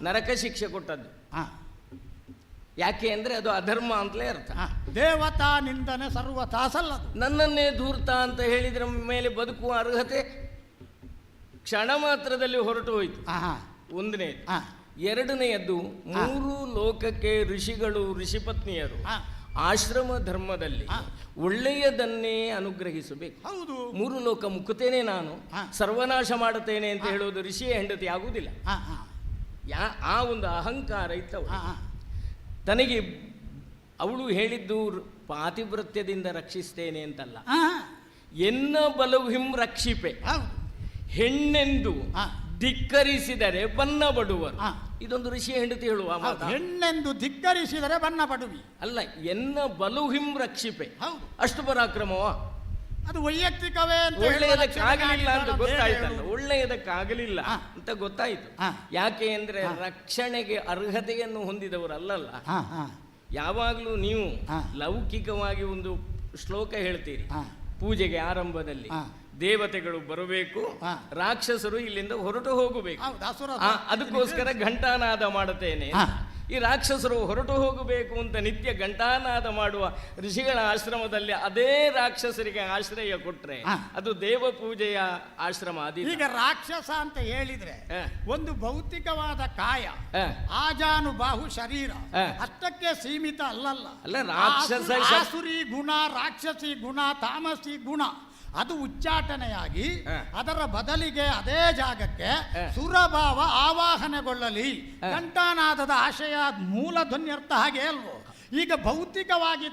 [SPEAKER 6] ನರಕ ಶಿಕ್ಷೆ ಕೊಟ್ಟದ್ದು. ಯಾಕೆ ಅಂದ್ರೆ ಅದು ಅಧರ್ಮ ಅಂತಲೇ ಅರ್ಥ.
[SPEAKER 7] ದೇವತಾ ನಿಂದನೆ ಸರ್ವತಾ ಸಲ್ಲದು.
[SPEAKER 6] ನನ್ನನ್ನೇ ಧೂರ್ತ ಅಂತ ಹೇಳಿದ್ರ ಮೇಲೆ ಬದುಕುವ ಅರ್ಹತೆ ಕ್ಷಣ ಮಾತ್ರದಲ್ಲಿ ಹೊರಟು ಹೋಯಿತು. ಒಂದನೇದು. ಎರಡನೆಯದ್ದು, 3 ಲೋಕಕ್ಕೆ ಋಷಿಗಳು ಋಷಿಪತ್ನಿಯರು ಆಶ್ರಮ ಧರ್ಮದಲ್ಲಿ ಒಳ್ಳೆಯದನ್ನೇ ಅನುಗ್ರಹಿಸಬೇಕು. 3 ಲೋಕ ಮುಕ್ಕುತ್ತೇನೆ ನಾನು, ಸರ್ವನಾಶ ಮಾಡುತ್ತೇನೆ ಅಂತ ಹೇಳುವುದು ಋಷಿಯ ಹೆಂಡತಿ ಆಗುವುದಿಲ್ಲ. ಆ ಒಂದು ಅಹಂಕಾರ ಇತ್ತವು. ತನಗೆ ಅವಳು ಹೇಳಿದ್ದು ಪಾತಿವ್ರತ್ಯದಿಂದ ರಕ್ಷಿಸ್ತೇನೆ ಅಂತಲ್ಲ, ಎನ್ನ ಬಲುಹಿಂ ರಕ್ಷಿಪೆ, ಹೆಣ್ಣೆಂದು ಧಿಕ್ಕರಿಸಿದರೆ ಬನ್ನ ಬಡುವರು. ಇದೊಂದು ಋಷಿ ಹೆಂಡತಿ ಹೇಳುವ ಮಾತು.
[SPEAKER 7] ಹೆಣ್ಣೆಂದು ಧಿಕ್ಕರಿಸಿದರೆ ಬನ್ನ ಬಡುವಿ
[SPEAKER 6] ಅಲ್ಲ, ಎನ್ನ ಬಲುಹಿಂ ರಕ್ಷಿಪೆ. ಅಷ್ಟು ಪರಾಕ್ರಮವ
[SPEAKER 7] ಅದು ವೈಯಕ್ತಿಕವೇ ಅಂತ
[SPEAKER 6] ಒಳ್ಳೆಯದಕ್ಕಾಗಲಿಲ್ಲ ಅಂತ
[SPEAKER 7] ಹೇಳುವ
[SPEAKER 6] ಗೊತ್ತಾಯ್ತಲ್ಲ,
[SPEAKER 7] ಬೇರೆ
[SPEAKER 6] ಒಳ್ಳೆಯದಕ್ಕಾಗಲಿಲ್ಲ ಅಂತ ಗೊತ್ತಾಯ್ತು.
[SPEAKER 7] ಹಾ.
[SPEAKER 6] ಯಾಕೆ ಅಂದ್ರೆ ರಕ್ಷಣೆಗೆ ಅರ್ಹತೆಯನ್ನು ಹೊಂದಿದವರಲ್ಲ.
[SPEAKER 7] ಹಾ, ಹಾ.
[SPEAKER 6] ಯಾವಾಗಲೂ ನೀವು
[SPEAKER 7] ಹಾ.
[SPEAKER 6] ಲೌಕಿಕವಾಗಿ ಒಂದು ಶ್ಲೋಕ ಹೇಳ್ತೀರಿ
[SPEAKER 7] ಹಾ.
[SPEAKER 6] ಪೂಜೆಗೆ ಆರಂಭದಲ್ಲಿ,
[SPEAKER 7] ಹಾ.
[SPEAKER 6] ದೇವತೆಗಳು ಬರಬೇಕು,
[SPEAKER 7] ಹಾ.
[SPEAKER 6] ರಾಕ್ಷಸರು ಇಲ್ಲಿಂದ ಹೊರಟು ಹೋಗಬೇಕು.
[SPEAKER 7] ಹೌದು, ಅಸುರ
[SPEAKER 6] ಅದಕ್ಕೋಸ್ಕರ ಘಂಟಾನಾದ ಮಾಡುತ್ತೇನೆ.
[SPEAKER 7] ಹಾ.
[SPEAKER 6] ಈ ರಾಕ್ಷಸರು ಹೊರಟು ಹೋಗಬೇಕು ಅಂತ ನಿತ್ಯ ಘಂಟಾನಾದ ಮಾಡುವ ಋಷಿಗಳ ಆಶ್ರಮದಲ್ಲಿ ಅದೇ ರಾಕ್ಷಸರಿಗೆ ಆಶ್ರಯ ಕೊಟ್ರೆ
[SPEAKER 7] ಹಾ.
[SPEAKER 6] ಅದು ದೇವ ಪೂಜೆಯ ಆಶ್ರಮ.
[SPEAKER 7] ಈಗ ರಾಕ್ಷಸ ಅಂತ ಹೇಳಿದ್ರೆ
[SPEAKER 6] ಹಾ.
[SPEAKER 7] ಒಂದು ಭೌತಿಕವಾದ ಕಾಯ,
[SPEAKER 6] ಹಾ.
[SPEAKER 7] ಆಜಾನುಬಾಹು ಶರೀರ,
[SPEAKER 6] ಹಾ.
[SPEAKER 7] ಅಷ್ಟಕ್ಕೆ ಸೀಮಿತ ಅಲ್ಲಲ್ಲ.
[SPEAKER 6] ಅಲ್ಲ, ರಾಕ್ಷಸ
[SPEAKER 7] ಆಸುರಿ ಗುಣ, ರಾಕ್ಷಸಿ ಗುಣ, ತಾಮಸಿ ಗುಣ ಅದು ಉಚ್ಚಾಟನೆಯಾಗಿ
[SPEAKER 6] ಹಾ.
[SPEAKER 7] ಅದರ ಬದಲಿಗೆ ಅದೇ ಜಾಗಕ್ಕೆ
[SPEAKER 6] ಹಾ.
[SPEAKER 7] ಸುರಭಾವ ಆವಾಹನೆಗೊಳ್ಳಲಿ. ಘಂಟಾನಾದದ ಆಶಯ ಮೂಲ ಧ್ವನ್ಯರ್ಥ ಹಾಗೆ ಅಲ್ವೋ? ಈಗ ಭೌತಿಕವಾಗಿ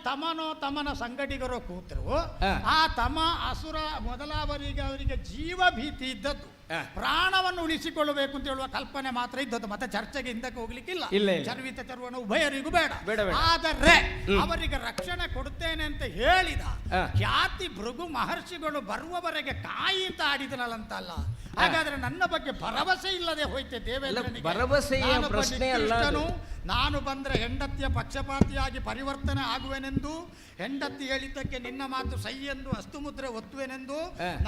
[SPEAKER 7] ತಮನ ಸಂಗಡಿಗರು ಕೂತರು,
[SPEAKER 6] ಹಾ.
[SPEAKER 7] ಆ ತಮ ಅಸುರ ಮೊದಲಾವರಿಗೆ ಅವರಿಗೆ ಜೀವ ಭೀತಿ ಇದ್ದದ್ದು,
[SPEAKER 6] ಹಾ.
[SPEAKER 7] ಪ್ರಾಣವನ್ನು ಉಳಿಸಿಕೊಳ್ಳಬೇಕು ಅಂತ ಹೇಳುವ ಕಲ್ಪನೆ ಮಾತ್ರ ಇದ್ದದ್ದು. ಮತ್ತೆ ಚರ್ಚೆಗೆ ಹಿಂದಕ್ಕೆ ಹೋಗ್ಲಿಕ್ಕಿಲ್ಲ.
[SPEAKER 6] ಇಲ್ಲ, ಇಲ್ಲ.
[SPEAKER 7] ಚರ್ವಿತ ಚರ್ವಣ ಉಭಯರಿಗೂ ಬೇಡ.
[SPEAKER 6] ಬೇಡ, ಬೇಡ.
[SPEAKER 7] ಆದರೆ ಅವರಿಗೆ ರಕ್ಷಣೆ ಕೊಡುತ್ತೇನೆ ಅಂತ ಹೇಳಿದ
[SPEAKER 6] ಹಾ.
[SPEAKER 7] ಖ್ಯಾತಿ ಭೃಗು ಮಹರ್ಷಿಗಳು ಬರುವವರೆಗೆ ಕಾಯಿ ಅಂತ ಆಡಿದನಲ್ಲ. ಹಾಗಾದ್ರೆ ನನ್ನ ಬಗ್ಗೆ ಭರವಸೆ ಇಲ್ಲದೆ ಹೋಯ್ತೆ ದೇವೇಂದ್ರನಿಗೆ.
[SPEAKER 6] ಭರವಸೆಯ
[SPEAKER 7] ನಾನೊಬ್ಬ
[SPEAKER 6] ಪ್ರಶ್ನೆ ಅಲ್ಲ ಅದು.
[SPEAKER 7] ನಿಕೃಷ್ಟನು, ನಾನು ಬಂದ್ರೆ ಹೆಂಡತಿಯ ಪಕ್ಷಪಾತಿಯಾಗಿ ಪರಿವರ್ತನೆ ಆಗುವೆನೆಂದು, ಹೆಂಡತಿ ಹೇಳಿದ್ದಕ್ಕೆ ನಿನ್ನ ಮಾತು ಸೈ ಎಂದು ಹಸ್ತುಮುದ್ರೆ ಒತ್ತುವೆನೆಂದು,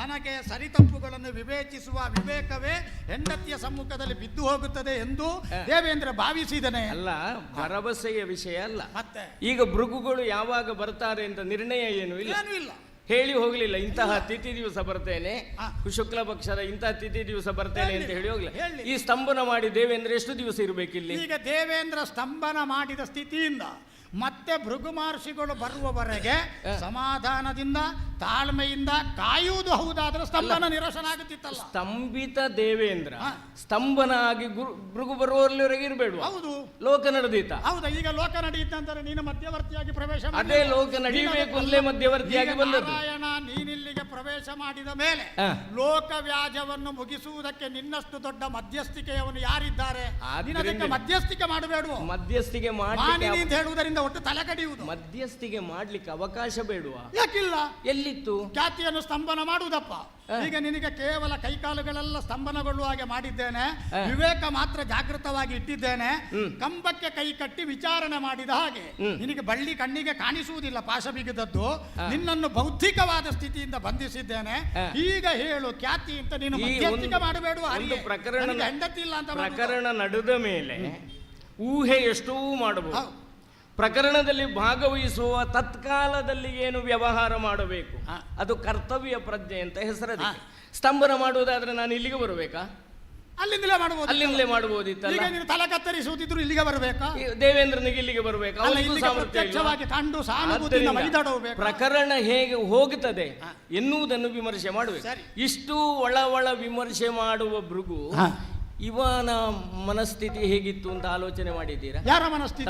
[SPEAKER 7] ನನಗೆ ಸರಿತಪ್ಪುಗಳನ್ನು ವಿವೇಚಿಸುವ ವಿವೇಕವೇ ಹೆಂಡತಿಯ ಸಮ್ಮುಖದಲ್ಲಿ ಬಿದ್ದು ಹೋಗುತ್ತದೆ ಎಂದು ದೇವೇಂದ್ರ ಭಾವಿಸಿದನೆ.
[SPEAKER 6] ಅಲ್ಲ, ಭರವಸೆಯ ವಿಷಯ ಅಲ್ಲ.
[SPEAKER 7] ಮತ್ತೆ
[SPEAKER 6] ಈಗ ಭೃಗುಗಳು ಯಾವಾಗ ಬರ್ತಾರೆ ಅಂತ ನಿರ್ಣಯ ಏನು ಇಲ್ಲ.
[SPEAKER 7] ಏನೂ ಇಲ್ಲ.
[SPEAKER 6] ಹೇಳಿ ಹೋಗ್ಲಿಲ್ಲ, ಇಂತಹ ತಿಥಿ ದಿವಸ ಬರ್ತೇನೆ,
[SPEAKER 7] ಹಾ.
[SPEAKER 6] ಶುಕ್ಲ ಪಕ್ಷದ ಇಂತಹ ತಿಥಿ ದಿವಸ ಬರ್ತೇನೆ ಅಂತ ಹೇಳಿ ಹೋಗ್ಲಿಲ್ಲ.
[SPEAKER 7] ಹೇಳಿಲ್ಲ.
[SPEAKER 6] ಈ ಸ್ತಂಭನ ಮಾಡಿ ದೇವೇಂದ್ರ ಎಷ್ಟು ದಿವಸ ಇರ್ಬೇಕಿಲ್ಲಿ?
[SPEAKER 7] ಈಗ ದೇವೇಂದ್ರ ಸ್ತಂಭನ ಮಾಡಿದ ಸ್ಥಿತಿಯಿಂದ ಮತ್ತೆ ಭೃಗು ಮಹರ್ಷಿಗಳು ಬರುವವರೆಗೆ ಸಮಾಧಾನದಿಂದ ತಾಳ್ಮೆಯಿಂದ ಕಾಯುವುದು ಹೌದಾದ್ರೆ ಸ್ತಂಭನ ನಿರಸನ ಆಗುತ್ತಿತ್ತಲ್ಲ.
[SPEAKER 6] ಸ್ತಂಭಿತ ದೇವೇಂದ್ರ ಸ್ತಂಭನ ಆಗಿ ಭೃಗು ಬರುವವರೆಗೆ ಇರಬೇಡ.
[SPEAKER 7] ಹೌದು,
[SPEAKER 6] ಲೋಕ ನಡೆದೀತ.
[SPEAKER 7] ಹೌದಾ? ಈಗ ಲೋಕ ನಡೆಯುತ್ತಂತಾರೆ ನೀನು ಮಧ್ಯವರ್ತಿಯಾಗಿ ಪ್ರವೇಶ ಮಾಡಿ.
[SPEAKER 6] ಅದೇ ಲೋಕ ನಡೀಬೇಕು ಅಲ್ಲೇ ಮಧ್ಯವರ್ತಿಯಾಗಿ ಬಂದದ್ದು.
[SPEAKER 7] ನಾರಾಯಣ ನೀನಿಲ್ಲಿಗೆ ಪ್ರವೇಶ ಮಾಡಿದ ಮೇಲೆ
[SPEAKER 6] ಹಾ.
[SPEAKER 7] ಲೋಕ ವ್ಯಾಜವನ್ನು ಮುಗಿಸುವುದಕ್ಕೆ ನಿನ್ನಷ್ಟು ದೊಡ್ಡ ಮಧ್ಯಸ್ಥಿಕೆಯವನು ಯಾರಿದ್ದಾರೆ?
[SPEAKER 6] ಆದ್ರಿಂದ
[SPEAKER 7] ಅದಕ್ಕೆ ಮಧ್ಯಸ್ಥಿಕೆ ಮಾಡಬೇಡುವ.
[SPEAKER 6] ಮಧ್ಯಸ್ಥಿಗೆ
[SPEAKER 7] ಮಾನಿನಿ
[SPEAKER 6] ಮಾಡ್ಲಿಕ್ಕೆ
[SPEAKER 7] ಅಂತ ಹೇಳುವುದರಿಂದ ಒಟ್ಟು ತಲೆ ಕಡಿಯುವುದು.
[SPEAKER 6] ಮಧ್ಯಸ್ಥಿಗೆ ಮಾಡ್ಲಿಕ್ಕೆ ಅವಕಾಶ ಬೇಡುವ?
[SPEAKER 7] ಯಾಕಿಲ್ಲ?
[SPEAKER 6] ಎಲ್ಲಿತ್ತು?
[SPEAKER 7] ಖ್ಯಾತಿಯನ್ನು ಸ್ತಂಭನ ಮಾಡುವುದಪ್ಪ. ಈಗ ನಿನಗೆ ಕೇವಲ ಕೈಕಾಲುಗಳೆಲ್ಲ ಸ್ತಂಭನಗೊಳ್ಳುವ ಹಾಗೆ ಮಾಡಿದ್ದೇನೆ, ವಿವೇಕ ಮಾತ್ರ ಜಾಗೃತವಾಗಿ ಇಟ್ಟಿದ್ದೇನೆ, ಕಂಬಕ್ಕೆ ಕೈ ಕಟ್ಟಿ ವಿಚಾರಣೆ ಮಾಡಿದ ಹಾಗೆ. ನಿನಗೆ ಬಳ್ಳಿ ಕಣ್ಣಿಗೆ ಕಾಣಿಸುವುದಿಲ್ಲ ಪಾಶ ಬಿಗಿದದ್ದು, ನಿನ್ನನ್ನು ಬೌದ್ಧಿಕವಾದ ಸ್ಥಿತಿಯಿಂದ ಬಂಧಿಸಿದ್ದೇನೆ. ಈಗ ಹೇಳು ಖ್ಯಾತಿ ಅಂತ ನೀನು ಮಧ್ಯಸ್ಥಿಕೆ ಮಾಡಬೇಡುವ. ಹೆಂಡತಿ ಇಲ್ಲ ಅಂತ
[SPEAKER 6] ಪ್ರಕರಣ ನಡೆದ ಮೇಲೆ ಊಹೆ ಎಷ್ಟೂ ಮಾಡಬಹುದು. ಪ್ರಕರಣದಲ್ಲಿ ಭಾಗವಹಿಸುವ ತತ್ಕಾಲದಲ್ಲಿ ಏನು ವ್ಯವಹಾರ ಮಾಡಬೇಕು ಅದು ಕರ್ತವ್ಯ ಪ್ರಜ್ಞೆ ಅಂತ ಹೆಸರದು. ಸ್ತಂಭನ ಮಾಡುವುದಾದ್ರೆ ನಾನು ಇಲ್ಲಿಗೆ ಬರಬೇಕಾ?
[SPEAKER 7] ಅಲ್ಲಿಂದಲೇ ಮಾಡಬಹುದು.
[SPEAKER 6] ಅಲ್ಲಿಂದಲೇ ಮಾಡಬಹುದಿತ್ತಲ್ಲ.
[SPEAKER 7] ಈಗ ನೀನು ತಲೆ ಕತ್ತರಿಸುತ್ತಿದ್ರು ಇಲ್ಲಿಗೆ ಬರಬೇಕಾ?
[SPEAKER 6] ದೇವೇಂದ್ರನಿಗೆ ಇಲ್ಲಿಗೆ ಬರಬೇಕಾ?
[SPEAKER 7] ಪ್ರತ್ಯಕ್ಷವಾಗಿ ಕಂಡು ಸಾನುಭೂತಿಯಿಂದ ಮೈದಾಡಬೇಕು.
[SPEAKER 6] ಪ್ರಕರಣ ಹೇಗೆ ಹೋಗುತ್ತದೆ ಎನ್ನುವುದನ್ನು ವಿಮರ್ಶೆ ಮಾಡಬೇಕು. ಇಷ್ಟು ಒಳ ವಿಮರ್ಶೆ ಮಾಡುವ ಭೃಗು ಇವನ ಮನಸ್ಥಿತಿ ಹೇಗಿತ್ತು ಅಂತ ಆಲೋಚನೆ ಮಾಡಿದ್ದೀರಾ?
[SPEAKER 7] ಯಾರ ಮನಸ್ಥಿತಿ?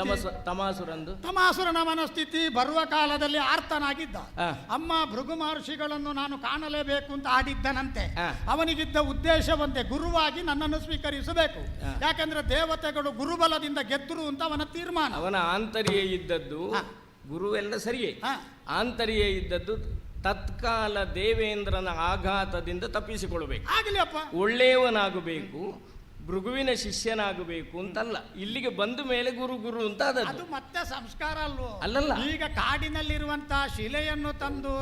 [SPEAKER 6] ತಮಾಸುರಂದು.
[SPEAKER 7] ತಮಾಸುರನ ಮನಸ್ಥಿತಿ ಬರುವ ಕಾಲದಲ್ಲಿ ಆರ್ತನಾಗಿದ್ದ. ಅಮ್ಮ ಭೃಗು ಮಹರ್ಷಿಗಳನ್ನು ನಾನು ಕಾಣಲೇಬೇಕು ಅಂತ ಆಡಿದ್ದನಂತೆ. ಅವನಿಗಿದ್ದ ಉದ್ದೇಶವಂತೆ ಗುರುವಾಗಿ ನನ್ನನ್ನು ಸ್ವೀಕರಿಸಬೇಕು. ಯಾಕಂದ್ರೆ ದೇವತೆಗಳು ಗುರುಬಲದಿಂದ ಗೆದ್ದರು ಅಂತ ಅವನ ತೀರ್ಮಾನ.
[SPEAKER 6] ಅವನ ಆಂತರ್ಯ ಇದ್ದದ್ದು ಗುರು ಎಲ್ಲ ಸರಿಯೇ, ಆಂತರ್ಯ ಇದ್ದದ್ದು ತತ್ಕಾಲ ದೇವೇಂದ್ರನ ಆಘಾತದಿಂದ ತಪ್ಪಿಸಿಕೊಳ್ಬೇಕು.
[SPEAKER 7] ಆಗಲಿ ಅಪ್ಪ,
[SPEAKER 6] ಒಳ್ಳೆಯವನಾಗಬೇಕು, ಭೃಗುವಿನ ಶಿಷ್ಯನಾಗಬೇಕು ಅಂತಲ್ಲ. ಇಲ್ಲಿಗೆ ಬಂದ ಮೇಲೆ ಗುರು ಅಂತ
[SPEAKER 7] ಅದು ಮತ್ತೆ ಸಂಸ್ಕಾರ ಅಲ್ವೋ?
[SPEAKER 6] ಅಲ್ಲಲ್ಲ.
[SPEAKER 7] ಈಗ ಕಾಡಿನಲ್ಲಿರುವಂತಹ ಶಿಲೆಯನ್ನು ತಂದು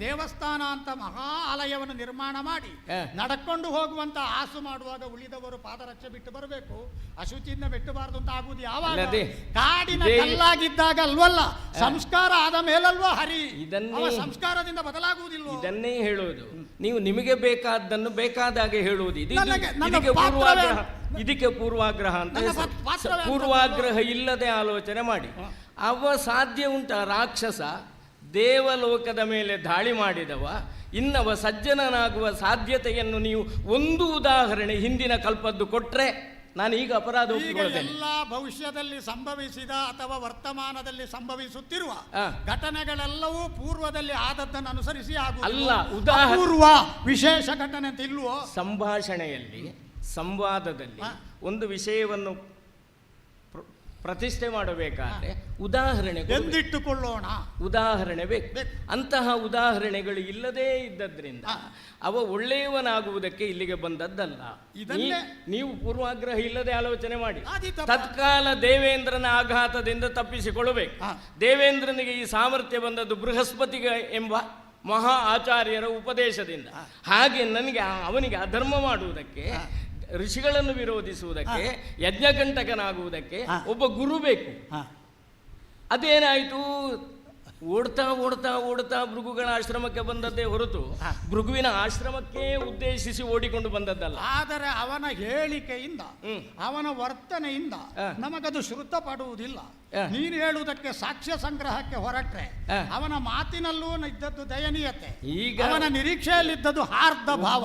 [SPEAKER 7] ದೇವಸ್ಥಾನ ಅಂತ ಮಹಾ ಆಲಯವನ್ನು ನಿರ್ಮಾಣ ಮಾಡಿ ನಡ್ಕೊಂಡು ಹೋಗುವಂತ ಆಸು ಮಾಡುವಾಗ ಉಳಿದವರು ಪಾದರಕ್ಷೆ ಬಿಟ್ಟು ಬರಬೇಕು, ಅಶುಚಿಯಿಂದ ಬಿಟ್ಟಬಾರದು ಅಂತ ಆಗುವುದು ಯಾವಾಗ? ಕಾಡಿನ ಕಲ್ಲಾಗಿದ್ದಾಗ ಅಲ್ವಲ್ಲ, ಸಂಸ್ಕಾರ ಆದ ಮೇಲಲ್ವೋ ಹರಿ. ಇದನ್ನೇ ಸಂಸ್ಕಾರದಿಂದ ಬದಲಾಗುವುದಿಲ್ಲ.
[SPEAKER 6] ಇದನ್ನೇ ಹೇಳುವುದು. ನೀವು ನಿಮಗೆ ಬೇಕಾದ್ದನ್ನು ಬೇಕಾದಾಗೆ ಹೇಳುವುದು. ಇದಕ್ಕೆ ಪೂರ್ವಾಗ್ರಹ ಅಂತ. ಪೂರ್ವಾಗ್ರಹ ಇಲ್ಲದೆ ಆಲೋಚನೆ ಮಾಡಿ. ಅವ ಸಾಧ್ಯ ಉಂಟ? ರಾಕ್ಷಸ ದೇವಲೋಕದ ಮೇಲೆ ದಾಳಿ ಮಾಡಿದವ, ಇನ್ನವ ಸಜ್ಜನನಾಗುವ ಸಾಧ್ಯತೆಯನ್ನು ನೀವು ಒಂದು ಉದಾಹರಣೆ ಹಿಂದಿನ ಕಲ್ಪದ್ದು ಕೊಟ್ರೆ ನಾನು ಈಗ ಅಪರಾಧ ಒಪ್ಪಿಕೊಳ್ಳುತ್ತೇನೆ.
[SPEAKER 7] ಎಲ್ಲ ಭವಿಷ್ಯದಲ್ಲಿ ಸಂಭವಿಸಿದ ಅಥವಾ ವರ್ತಮಾನದಲ್ಲಿ ಸಂಭವಿಸುತ್ತಿರುವ ಘಟನೆಗಳೆಲ್ಲವೂ ಪೂರ್ವದಲ್ಲಿ ಆದದ್ದನ್ನು ಅನುಸರಿಸಿ
[SPEAKER 6] ಅಲ್ಲ.
[SPEAKER 7] ಪೂರ್ವ ವಿಶೇಷ ಘಟನೆ ಅಂತ ಇಲ್ವೋ?
[SPEAKER 6] ಸಂಭಾಷಣೆಯಲ್ಲಿ, ಸಂವಾದದಲ್ಲಿ ಒಂದು ವಿಷಯವನ್ನು ಪ್ರತಿಷ್ಠೆ ಮಾಡಬೇಕಾದ್ರೆ ಉದಾಹರಣೆ ಕೊಡ್ಬೇಕು.
[SPEAKER 7] ಎಂದಿಟ್ಟುಕೊಳ್ಳೋಣ.
[SPEAKER 6] ಉದಾಹರಣೆ ಬೇಕು. ಅಂತಹ ಉದಾಹರಣೆಗಳು ಇಲ್ಲದೇ ಇದ್ದದ್ರಿಂದ ಅವ ಒಳ್ಳೆಯವನಾಗುವುದಕ್ಕೆ ಇಲ್ಲಿಗೆ ಬಂದದ್ದಲ್ಲ. ನೀವು ಪೂರ್ವಾಗ್ರಹ ಇಲ್ಲದೆ ಆಲೋಚನೆ ಮಾಡಿ. ತತ್ಕಾಲ ದೇವೇಂದ್ರನ ಆಘಾತದಿಂದ ತಪ್ಪಿಸಿಕೊಳ್ಳಬೇಕು. ದೇವೇಂದ್ರನಿಗೆ ಈ ಸಾಮರ್ಥ್ಯ ಬಂದದ್ದು ಬೃಹಸ್ಪತಿಗೆ ಎಂಬ ಮಹಾ ಆಚಾರ್ಯರ ಉಪದೇಶದಿಂದ. ಹಾಗೆ ನನಗೆ ಅವನಿಗೆ ಅಧರ್ಮ ಮಾಡುವುದಕ್ಕೆ, ಋಷಿಗಳನ್ನು ವಿರೋಧಿಸುವುದಕ್ಕೆ, ಯಜ್ಞಕಂಟಕನಾಗುವುದಕ್ಕೆ ಒಬ್ಬ ಗುರು ಬೇಕು. ಅದೇನಾಯಿತು, ಓಡ್ತಾ ಓಡ್ತಾ ಓಡ್ತಾ ಭೃಗುಗಳ ಆಶ್ರಮಕ್ಕೆ ಬಂದದ್ದೇ ಹೊರತು ಭೃಗುವಿನ ಆಶ್ರಮಕ್ಕೆ ಉದ್ದೇಶಿಸಿ ಓಡಿಕೊಂಡು ಬಂದದ್ದಲ್ಲ.
[SPEAKER 7] ಆದರೆ ಅವನ ಹೇಳಿಕೆಯಿಂದ, ಅವನ ವರ್ತನೆಯಿಂದ ನಮಗದು ಶ್ರುತ ಪಡುವುದಿಲ್ಲ. ನೀನು ಹೇಳುವುದಕ್ಕೆ ಸಾಕ್ಷ್ಯ ಸಂಗ್ರಹಕ್ಕೆ ಹೊರಟ್ರೆ ಅವನ ಮಾತಿನಲ್ಲೂ ಇದ್ದದ್ದು ದಯನೀಯತೆ, ಈಗ ಅವನ ನಿರೀಕ್ಷೆಯಲ್ಲಿದ್ದದ್ದು ಹಾರ್ದ ಭಾವ.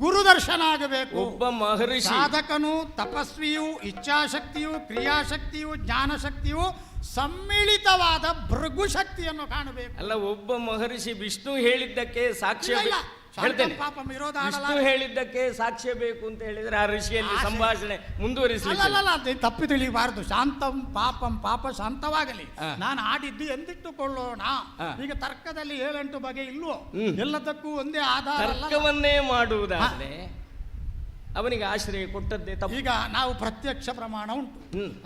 [SPEAKER 7] ಗುರುದರ್ಶನ ಆಗಬೇಕು.
[SPEAKER 6] ಒಬ್ಬ ಮಹರ್ಷಿ
[SPEAKER 7] ಸಾಧಕನು, ತಪಸ್ವಿಯು, ಇಚ್ಛಾಶಕ್ತಿಯು, ಕ್ರಿಯಾಶಕ್ತಿಯು, ಜ್ಞಾನಶಕ್ತಿಯು ಸಮ್ಮಿಳಿತವಾದ ಭೃಗು ಶಕ್ತಿಯನ್ನು ಕಾಣಬೇಕು.
[SPEAKER 6] ಅಲ್ಲ, ಒಬ್ಬ ಮಹರ್ಷಿ ವಿಷ್ಣು ಹೇಳಿದ್ದಕ್ಕೆ ಸಾಕ್ಷ್ಯ ಹೇಳ್ತೇನೆ. ವಿಷ್ಣು ಹೇಳಿದ್ದಕ್ಕೆ ಸಾಕ್ಷ್ಯ ಬೇಕು ಅಂತ ಹೇಳಿದ್ರೆ ಆ ಋಷಿಯಲ್ಲಿ ಸಂಭಾಷಣೆ ಮುಂದುವರಿಸಲಿಲ್ಲ.
[SPEAKER 7] ತಪ್ಪು ತಿಳಿಯಬಾರದು. ಶಾಂತಂ ಪಾಪಂ, ಪಾಪ ಶಾಂತವಾಗಲಿ. ನಾನು ಆಡಿದ್ದು ಎಂದಿಟ್ಟುಕೊಳ್ಳೋಣ. ಈಗ ತರ್ಕದಲ್ಲಿ 7-8 ಬಗೆ ಇಲ್ವೋ? ಎಲ್ಲದಕ್ಕೂ ಒಂದೇ ಆಧಾರ.
[SPEAKER 6] ತರ್ಕವನ್ನೇ ಮಾಡುವುದಾದ್ರೆ ಅವನಿಗೆ ಆಶ್ರಯ ಕೊಟ್ಟದ್ದೇ ತಪ್ಪು.
[SPEAKER 7] ಈಗ ನಾವು ಪ್ರತ್ಯಕ್ಷ ಪ್ರಮಾಣ ಉಂಟು,